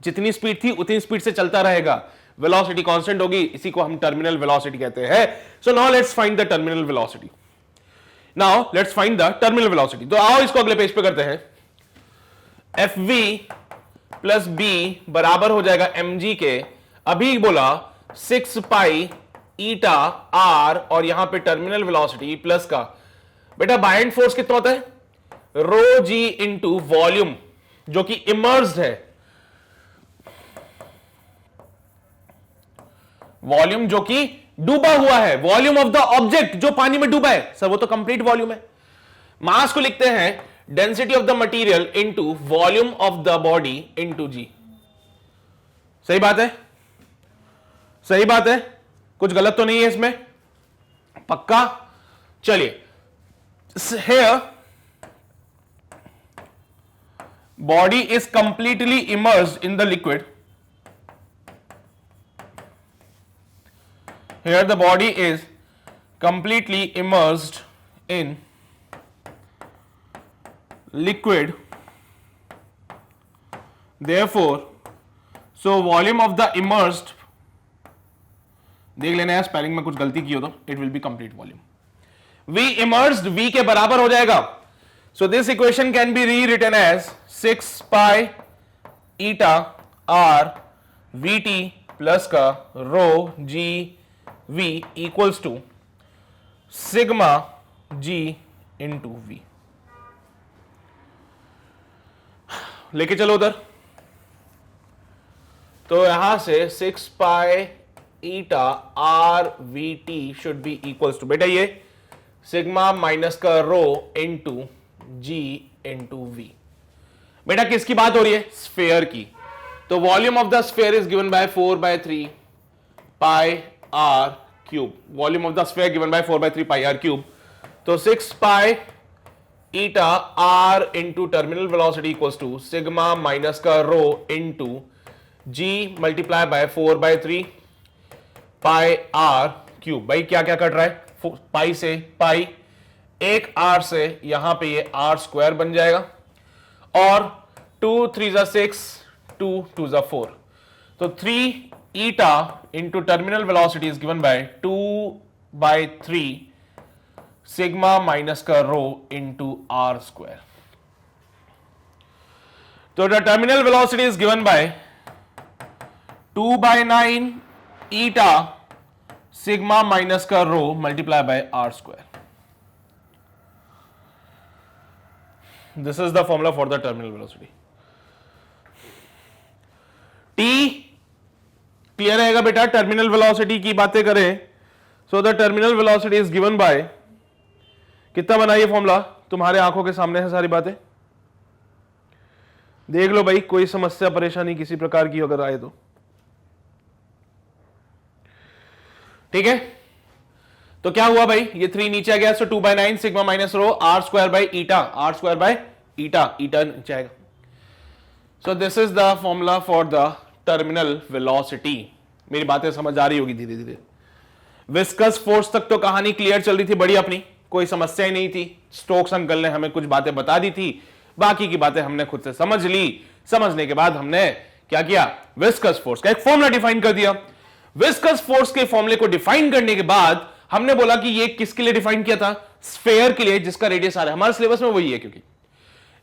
जितनी स्पीड थी उतनी स्पीड से चलता रहेगा। वेलोसिटी कांस्टेंट होगी, इसी को हम टर्मिनल वेलोसिटी कहते हैं। So now let's find the terminal velocity. Now let's find the terminal velocity. तो आओ इसको अगले पेज पे करते हैं। Fv प्लस बी बराबर हो जाएगा mg के, अभी बोला 6 पाई ईटा आर, और यहां पे टर्मिनल वेलोसिटी प्लस का बेटा बायएंड फोर्स कितना होता है, रो जी इंटू वॉल्यूम जो कि इमर्स्ड है, वॉल्यूम जो कि डूबा हुआ है, वॉल्यूम ऑफ द ऑब्जेक्ट जो पानी में डूबा है। सर वो तो कंप्लीट वॉल्यूम है। मास को लिखते हैं density of the material into volume of the body into g. सही बात है, सही बात है, कुछ गलत तो नहीं है इसमें, पक्का। चलिए, here body is completely immersed in the liquid. Here the body is completely immersed in liquid. Therefore, so volume of the immersed, देख लेना है स्पेलिंग में कुछ गलती की हो तो, it will be complete volume. V immersed V के बराबर हो जाएगा. So this equation can be rewritten as 6 pi eta r Vt plus का rho g V equals to sigma g into V. लेके चलो उधर. तो यहां से 6 pi eta r Vt should be equals to, बेटा ये सिग्मा माइनस का rho into g into v. बेटा किसकी बात हो रही है? स्फेयर की. तो volume of the sphere is given by 4/3 pi r cube. Volume of the sphere given by 4/3 pi r cube. तो 6 pi eta r into terminal velocity equals to sigma minus का rho into g multiply by 4/3 pi r cube. भाई क्या क्या cut रहा है? पाई से पाई, एक are से यहां पे ये आर स्क्वायर बन जाएगा, और 2 3 6, 2 2 4. तो 3 eta into terminal velocity is given by 2/3 sigma minus का रो इंटू आर स्क्वायर. तो the terminal velocity is given by 2/9 eta sigma minus का rho multiply by r square. This is the formula for the terminal velocity. टी clear रहेगा बेटा? Terminal velocity की बातें करें, so the terminal velocity is given by, कितना बना ये फॉर्मूला? तुम्हारे आंखों के सामने है सारी बातें, देख लो भाई. कोई समस्या परेशानी किसी प्रकार की अगर आए तो ठीक है. तो क्या हुआ भाई? ये 3 नीचे आ गया, so 2/9 sigma minus rho r square by eta, r square by eta, eta नीचे आएगा. So this is the formula for the terminal velocity. मेरी बातें समझ आ रही होगी धीरे धीरे. विस्कस फोर्स तक तो कहानी क्लियर चल रही थी बड़ी अपनी, कोई समस्या ही नहीं थी. स्टोक्स अंकल ने हमें कुछ बातें बता दी थी, बाकी की बातें हमने खुद से समझ ली. समझने के बाद हमने क्या किया? विस्कस फोर्स का एक फॉर्मूला डिफाइन कर दिया. विस्कस फोर्स के फॉर्मूले को डिफाइन करने के बाद हमने बोला कि ये किसके लिए डिफाइन किया था? स्फेयर के लिए, जिसका रेडियस आ रहा है. हमारे सिलेबस में वही है, क्योंकि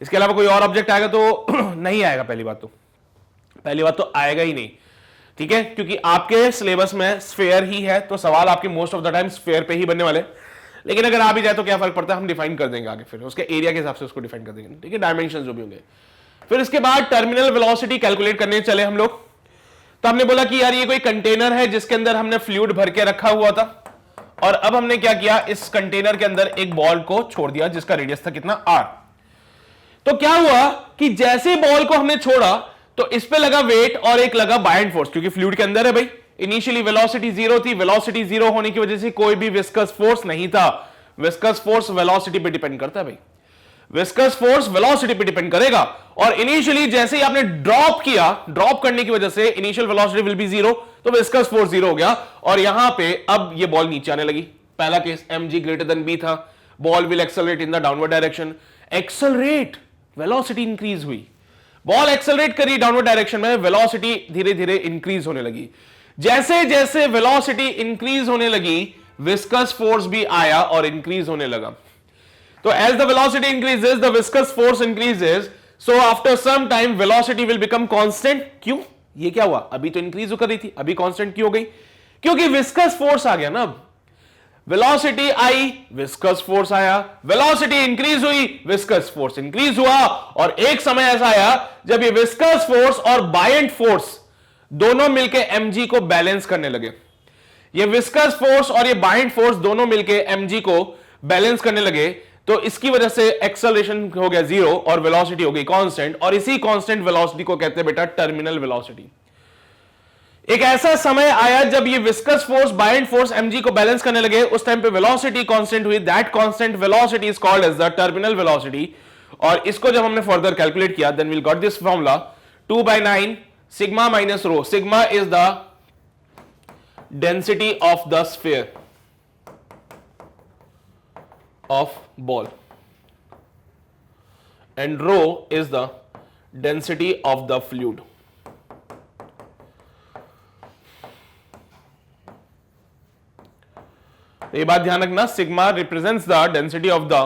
इसके अलावा कोई और ऑब्जेक्ट आएगा तो नहीं आएगा. पहली बात तो आएगा ही नहीं, ठीक है, क्योंकि आपके सिलेबस में स्फेयर ही है, तो सवाल आपके most of the time sphere पे ही बनने वाले. लेकिन अगर आ भी जाए तो क्या फर्क पड़ता है, हम डिफाइन कर देंगे आगे, फिर उसके एरिया के हिसाब से उसको डिफाइन कर देंगे, ठीक है, डायमेंशन जो भी होंगे. फिर इसके बाद टर्मिनल वेलोसिटी कैलकुलेट करने चले हम लोग. तो हमने बोला कि यार ये कोई कंटेनर है जिसके अंदर हमने फ्लूइड भर के रखा हुआ था, और अब हमने क्या किया? इस कंटेनर के अंदर एक बॉल को छोड़ दिया जिसका रेडियस था कितना? r. तो क्या हुआ कि जैसे बॉल को हमने छोड़ा तो इस पे लगा वेट और एक लगा बायंट फोर्स, क्योंकि फ्लूइड के अंदर है भाई. इनिशियली वेलोसिटी 0 थी, वेलोसिटी 0 होने की वजह से कोई भी विस्कस फोर्स नहीं था. विस्कस फोर्स वेलोसिटी पे डिपेंड करता है भाई. विस्कस फोर्स वेलोसिटी पे डिपेंड करेगा, और इनिशियली जैसे ही आपने ड्रॉप किया, ड्रॉप करने की वजह से इनिशियल वेलोसिटी विल बी 0, तो विस्कस फोर्स 0 हो गया, और यहां पे अब ये बॉल नीचे आने लगी. पहला case mg greater than b था. Ball will accelerate in the downward direction. Accelerate, velocity increase हुई. बॉल एक्सेलरेट करी डाउनवर्ड डायरेक्शन में, वेलोसिटी धीरे धीरे इंक्रीज होने लगी. जैसे जैसे वेलोसिटी इंक्रीज होने लगी, विस्कस फोर्स भी आया और इंक्रीज होने लगा. तो as the velocity increases, the viscous force increases. So after some time, velocity will become constant. क्यों? ये क्या हुआ? अभी तो इंक्रीज कर रही थी, अभी कांस्टेंट क्यों हो गई? क्योंकि विस्कस फोर्स आ गया ना. अब वेलोसिटी आई, विस्कस फोर्स आया. वेलोसिटी इंक्रीज हुई, विस्कस फोर्स इंक्रीज हुआ, और एक समय ऐसा आया जब ये विस्कस फोर्स और बायंट फोर्स दोनों मिलके mg को बैलेंस करने लगे. ये विस्कस फोर्स और ये बायंट फोर्स दोनों मिलके mg को बैलेंस करने लगे, तो इसकी वजह से एक्सेलरेशन हो गया 0 और वेलोसिटी हो गई कांस्टेंट, और इसी कांस्टेंट वेलोसिटी को कहते हैं बेटा टर्मिनल वेलोसिटी. एक ऐसा समय आया जब ये viscous force buoyant force mg को बैलेंस करने लगे, उस टाइम पे वेलोसिटी कांस्टेंट हुई. That constant velocity is called as the terminal velocity, और इसको जब हमने फर्दर कैलकुलेट किया then will got this formula 2/9 sigma minus rho. Sigma is the density of the sphere of ball and rho is the density of the fluid. ये बात ध्यान रखना, sigma represents the density of the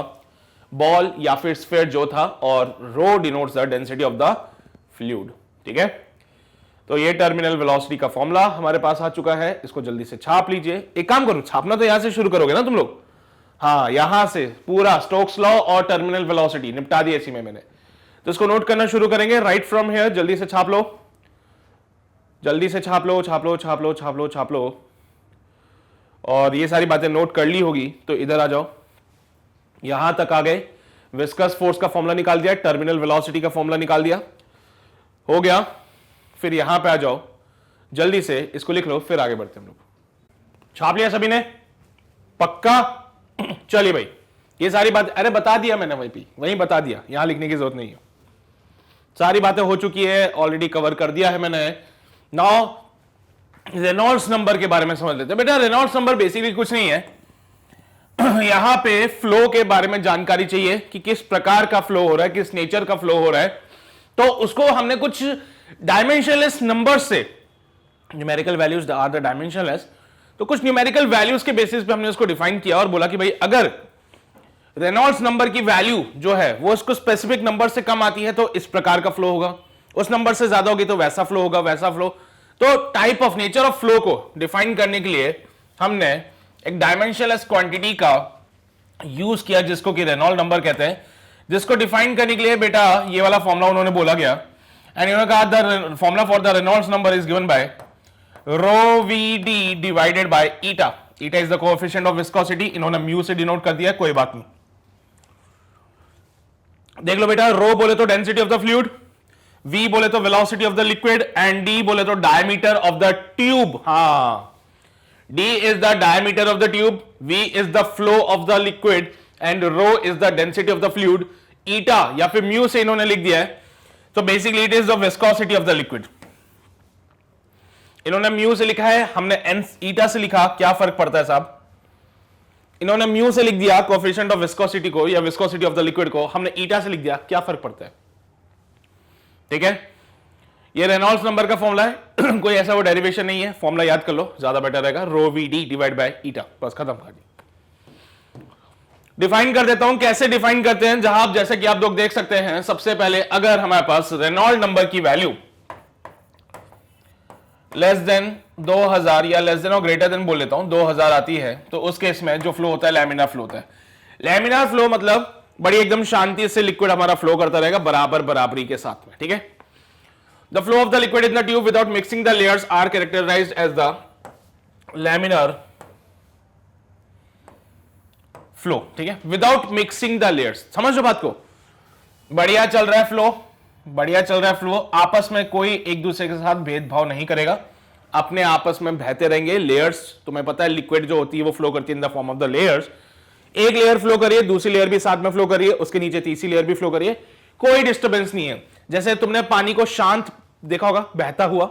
ball या फिर sphere जो था, और rho denotes the density of the fluid. ठीक है, तो ये टर्मिनल वेलोसिटी का फॉर्मूला हमारे पास आ चुका है. इसको जल्दी से छाप लीजिए. एक काम करो, छापना तो यहां से शुरू करोगे ना तुम लोग. हाँ, यहां से पूरा स्टोक्स लॉ और टर्मिनल वेलोसिटी निपटा दिया इसी में मैंने. तो इसको नोट करना शुरू करेंगे. राइट फ्रॉम हियर, जल्दी से छाप लो, जल्दी से छाप लो, छाप लो, छाप लो, छाप लो, छाप लो. और ये सारी बातें नोट कर ली होगी तो इधर आ जाओ. यहां तक आ गए, विस्कस फोर्स का फॉर्मूला निकाल दिया, टर्मिनल वेलोसिटी का फॉर्मूला निकाल दिया, हो गया. फिर यहां पे आ जाओ, जल्दी से इसको लिख लो, फिर आगे बढ़ते हम लोग. छाप लिया सभी ने? पक्का? चलिए भाई, ये सारी बात अरे बता दिया मैंने, वहीं बता दिया, यहां लिखने की जरूरत नहीं है. सारी बातें हो चुकी है, ऑलरेडी कवर कर दिया है मैंने. नाउ रेनॉल्ड्स नंबर के बारे में समझ लेते हैं. बेटा रेनॉल्ड्स नंबर बेसिकली कुछ नहीं है. यहां पे फ्लो के बारे में जानकारी चाहिए कि किस प्रकार का फ्लो हो रहा है, किस नेचर का फ्लो हो रहा है. तो उसको हमने कुछ डायमेंशनलेस नंबर से, numerical values are the dimensionless, तो कुछ न्यूमेरिकल वैल्यूज के बेसिस पे हमने उसको डिफाइन किया और बोला कि भाई अगर रेनॉल्ड्स नंबर की वैल्यू जो है वो इसको स्पेसिफिक नंबर से कम आती है तो इस प्रकार का फ्लो होगा, उस नंबर से ज्यादा होगी तो वैसा फ्लो होगा, वैसा फ्लो. तो type of nature of flow को डिफाइन करने के लिए हमने एक डायमेंशनलेस क्वांटिटी का यूज किया जिसको कि रेनॉल्ड नंबर कहते हैं. जिसको डिफाइन करने के लिए बेटा ये वाला फॉर्मूला उन्होंने बोला गया, एंड उन्होंने कहा the formula for the Reynolds number is given bye rho vd divided by eta. Eta is the coefficient of viscosity. इन्होंने म्यू से डिनोट कर दिया, कोई बात नहीं. देख लो बेटा, रो बोले तो density of the fluid, v बोले तो velocity of the liquid, and d बोले तो डायमीटर ऑफ द ट्यूब. हाँ, d is the diameter of the tube, v is the flow of the liquid, and rho is the density of the fluid. eta या फिर mu से इन्होंने लिख दिया है, तो basically it is the viscosity of the liquid. इन्होंने mu से लिखा है, हमने एन ईटा से लिखा, क्या फर्क पड़ता है साहब? इन्होंने म्यू से लिख दिया कोएफिशिएंट ऑफ विस्कोसिटी को या विस्कोसिटी ऑफ द लिक्विड को, हमने ईटा से लिख दिया, क्या फर्क पड़ता है? ठीक है, ये रेनॉल्ड्स नंबर का फॉर्मूला है. कोई ऐसा वो डेरिवेशन नहीं है, फॉर्मूला याद कर लो, ज्यादा बेटर रहेगा. Rho v d divide by eta, बस खत्म कर दी. डिफाइन कर देता हूं, कैसे डिफाइन करते हैं. जहां आप जैसे कि आप लोग देख सकते हैं, सबसे पहले अगर हमारे पास रेनॉल्ड नंबर की वैल्यू लेस देन 2000 या लेस देन और ग्रेटर देन बोल लेता हूं 2000 आती है, तो उस केस में जो फ्लो होता है लैमिनार फ्लो होता है. लैमिनार फ्लो मतलब बड़ी एकदम शांति से लिक्विड हमारा फ्लो करता रहेगा बराबर बराबरी के साथ में. ठीक है, the flow of the liquid in the tube without mixing the layers are characterised as the laminar flow. ठीक है, विदाउट मिक्सिंग द लेयर्स, समझ लो बात को. बढ़िया चल रहा है फ्लो, बढ़िया चल रहा है फ्लो, आपस में कोई एक दूसरे के साथ भेदभाव नहीं करेगा, अपने आपस में बहते रहेंगे. लेयर्स, तुम्हें पता है लिक्विड जो होती है वो फ्लो करती है in the form of the layers. एक लेयर फ्लो करिए, दूसरी लेयर भी साथ में फ्लो करिए, उसके नीचे तीसरी लेयर भी फ्लो करिए, कोई डिस्टर्बेंस नहीं है. जैसे तुमने पानी को शांत देखा होगा, बहता हुआ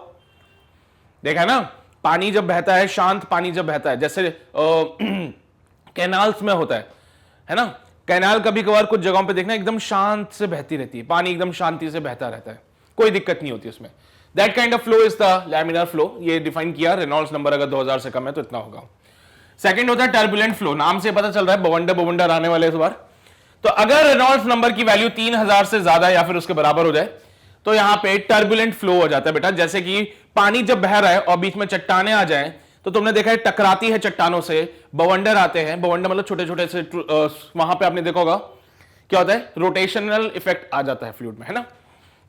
देखा है ना. पानी जब बहता है, शांत पानी जब बहता है, जैसे कैनाल्स में होता है ना. कैनाल कभी कभार कुछ जगहों पे देखना एकदम शांत से बहती रहती है, पानी एकदम शांति से बहता रहता है, कोई दिक्कत नहीं होती उसमें. That kind of flow is the laminar flow. ये डिफाइन किया, रेनॉल्ड्स नंबर अगर 2000 से कम है तो इतना होगा. सेकंड होता है टर्बुलेंट फ्लो. नाम से पता चल रहा है बवंडर आने वाले इस बार. तो अगर रेनॉल्ड्स नंबर की वैल्यू 3000 से ज्यादा या फिर उसके बराबर हो जाए तो यहां पे टर्बुलेंट फ्लो हो जाता है बेटा. जैसे कि पानी जब बह रहा है और बीच में चट्टाने आ जाएं तो तुमने देखा है टकराती है चट्टानों से, बवंडर आते हैं. बवंडर मतलब छोटे छोटे से, वहां पे आपने देखा होगा क्या होता है, रोटेशनल इफेक्ट आ जाता है फ्लूइड में, है ना.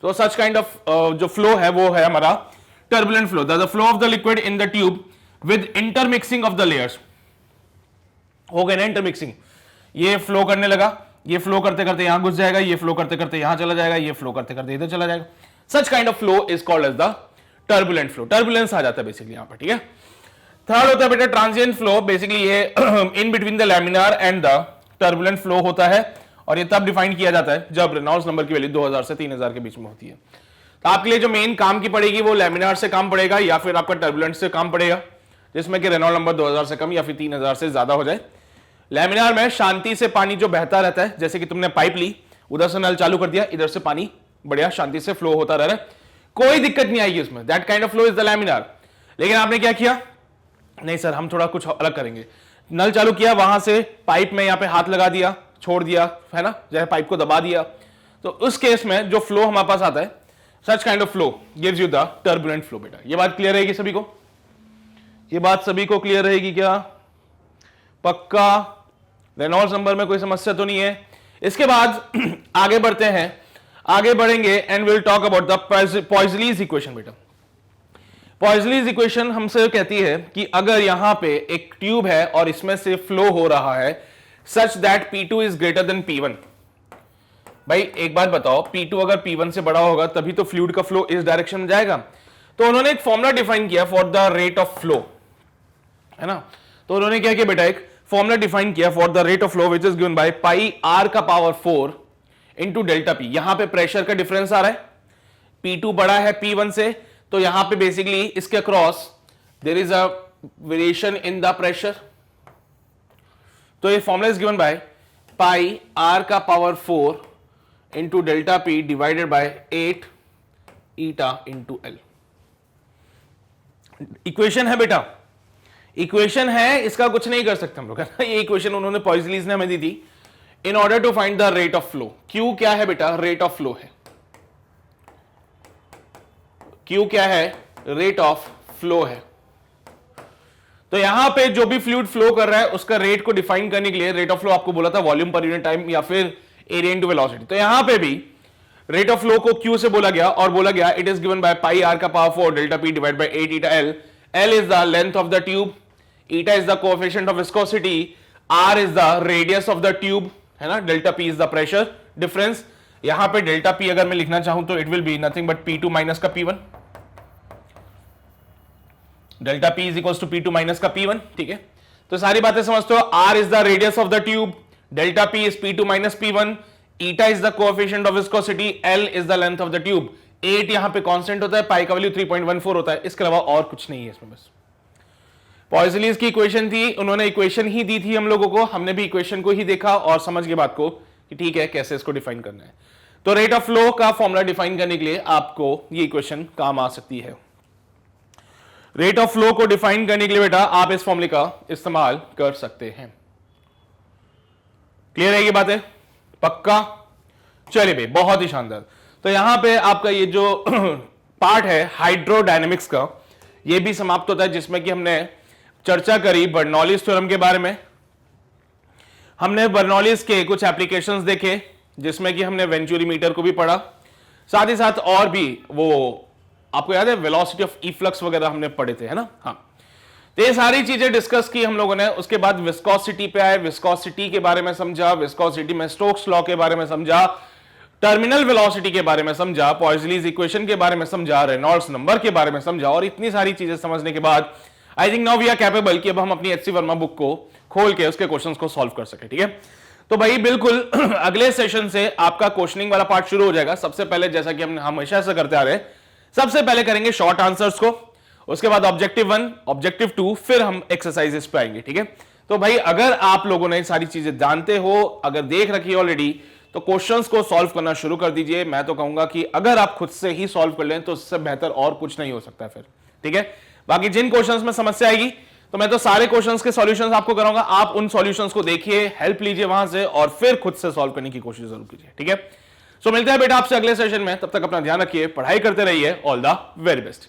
तो सच काइंड ऑफ जो फ्लो है वो है हमारा turbulent flow. The flow of the liquid in the tube with intermixing of the layers. हो गए ना इंटरमिक्सिंग, ये फ्लो करने लगा, ये फ्लो करते करते यहां घुस जाएगा, ये फ्लो करते करते यहां चला जाएगा, ये फ्लो करते करते इधर चला जाएगा. Such kind of flow is called as the turbulent flow. Turbulence आ जाता है बेसिकली यहां पर. ठीक है, थर्ड होता है बेटा ट्रांजिएंट फ्लो. बेसिकली ये in between the laminar and the turbulent flow होता है, और ये तब डिफाइन किया जाता है जब रेनॉल्ड्स नंबर की वैल्यू 2000 से 3000 के बीच में होती है। तो आपके लिए जो मेन काम की पड़ेगी वो लैमिनार से काम पड़ेगा या फिर आपका टर्बुलेंट से काम पड़ेगा, जिसमें कि रेनॉल्ड नंबर 2000 से कम या फिर 3000 से ज्यादा हो जाए। लैमिनार में शांति से पानी जो बहता रहता है, जैसे कि तुमने पाइप ली, उधर से नल चालू कर दिया, इधर से पानी बढ़िया शांति से फ्लो होता रह रहा है, कोई दिक्कत नहीं आएगी उसमें। That kind of flow is the laminar. लेकिन आपने क्या किया, नहीं सर हम थोड़ा कुछ अलग करेंगे, नल चालू किया, वहां से पाइप में यहां पे हाथ लगा दिया, छोड़ दिया, है ना, जैसे पाइप को दबा दिया, तो उस केस में जो फ्लो हमारे पास आता है, सच kind of flow gives you the turbulent flow. बेटा ये बात क्लियर रहेगी सभी को? ये बात सभी को क्लियर रहेगी क्या? पक्का? रेनॉल्ड्स नंबर में कोई समस्या तो नहीं है? इसके बाद आगे बढ़ते हैं, आगे बढ़ेंगे and will talk about the Poiseuille's equation. बेटा पॉइजलीज इक्वेशन हमसे कहती है कि अगर यहां पे एक ट्यूब है और इसमें से फ्लो हो रहा है such that P2 is greater then P1। भाई एक बात बताओ, P2 अगर P1 से बड़ा होगा तभी तो फ्लूइड का फ्लो इस डायरेक्शन में जाएगा। तो उन्होंने एक फॉर्मूला डिफाइन किया for the rate of flow, है ना। तो उन्होंने क्या किया बेटा, एक फॉर्मूला डिफाइन किया for the rate of flow which is given by pi r का पावर 4 इंटू डेल्टा P। यहां पे प्रेशर का डिफरेंस आ रहा है, P2 बड़ा है P1 से, तो यहां पे बेसिकली इसके across there is a variation in the pressure. तो ये formula is given by pi r का power 4 into delta P divided by 8 eta into L। Equation है बेटा, इक्वेशन है, इसका कुछ नहीं कर सकते हम लोग, है ना। ये इक्वेशन उन्होंने पॉइजलीज ने हमें दी थी in order to find the rate of flow. Q क्या है बेटा? रेट ऑफ फ्लो है। क्यू क्या है? रेट ऑफ फ्लो है। तो यहां पे जो भी फ्लूइड फ्लो कर रहा है उसका रेट को डिफाइन करने के लिए रेट ऑफ फ्लो आपको बोला था वॉल्यूम पर यूनिट टाइम या फिर एरिया इनटू वेलोसिटी। तो यहां पे भी रेट ऑफ फ्लो को क्यू से बोला गया और बोला गया it is given by pi r का power 4 delta P divide by 8 eta L। L is the length of the tube, eta is the coefficient of viscosity, R is the radius of the tube, है ना, delta P is the pressure difference. यहां पे delta P अगर मैं लिखना चाहूं तो it will B nothing but P2 minus का P1। Delta P is equal to P2 minus का P1, ठीक है। तो सारी बातें समझते हो। R is the radius of the tube, delta P is P2 minus P1, eta is the coefficient of viscosity, L is the length of the tube. 8 यहां पे कांस्टेंट होता है, पाई का वैल्यू 3.14 होता है, इसके अलावा और कुछ नहीं है इसमें। बस पॉइजलीज की इक्वेशन थी, उन्होंने इक्वेशन ही दी थी हम लोगों को, हमने भी इक्वेशन को ही देखा और समझ के बात को कि ठीक है कैसे इसको डिफाइन करना है। तो रेट ऑफ फ्लो का फॉर्मूला डिफाइन करने के लिए आपको ये इक्वेशन काम आ सकती है। रेट ऑफ फ्लो को डिफाइन करने के लिए बेटा आप इस फॉर्मूले का इस्तेमाल कर सकते हैं। क्लियर है ये बातें? पक्का? चलिए भाई बहुत ही शानदार। तो यहां पे आपका ये जो पार्ट है हाइड्रोडायनेमिक्स का ये भी समाप्त होता है, जिसमें कि हमने चर्चा करी बर्नौलीज थ्योरम के बारे में, हमने बर्नौलीज के कुछ एप्लीकेशंस देखे जिसमें कि हमने वेंचुरी मीटर को भी पढ़ा, साथ ही साथ और भी वो आपको याद है वेलोसिटी ऑफ इफ्लक्स वगैरह हमने पढ़े थे, है ना। हाँ, तो ये सारी चीजें डिस्कस की हम लोगों ने। उसके बाद विस्कोसिटी पे आए, विस्कोसिटी के बारे में समझा, विस्कोसिटी में स्टोक्स लॉ के बारे में समझा, टर्मिनल वेलोसिटी के बारे में समझा, पॉइजलीज इक्वेशन के बारे में समझा, रेनॉल्ड्स नंबर के बारे में समझा, और इतनी सारी चीजें समझने के बाद I think now we are capable कि अब हम अपनी एचसी वर्मा बुक को खोल के उसके क्वेश्चंस को सॉल्व कर सके। ठीक है, तो भाई बिल्कुल अगले सेशन से आपका क्वेश्चनिंग वाला पार्ट शुरू हो जाएगा। सबसे पहले जैसा कि हम हमेशा से करते आ रहे हैं, सबसे पहले करेंगे शॉर्ट आंसर्स को, उसके बाद ऑब्जेक्टिव 1, ऑब्जेक्टिव 2, फिर हम एक्सरसाइजेस पे आएंगे। ठीक है, तो भाई अगर आप लोगों ने सारी चीजें जानते हो, अगर देख रखी है ऑलरेडी, तो क्वेश्चंस को सॉल्व करना शुरू कर दीजिए। मैं तो कहूंगा कि अगर आप खुद से ही सॉल्व कर लें तो इससे बेहतर और कुछ नहीं हो सकता फिर। ठीक है, बाकी जिन क्वेश्चंस में समस्या आएगी तो मैं तो सारे क्वेश्चंस के सॉल्यूशंस आपको कराऊंगा, आप उन सॉल्यूशंस को देखिए, हेल्प लीजिए वहां से और फिर खुद से सॉल्व करने की कोशिश जरूर कीजिए। ठीक है, सो मिलते हैं बेटा आपसे अगले सेशन में, तब तक अपना ध्यान रखिए, पढ़ाई करते रहिए, ऑल द वेरी बेस्ट।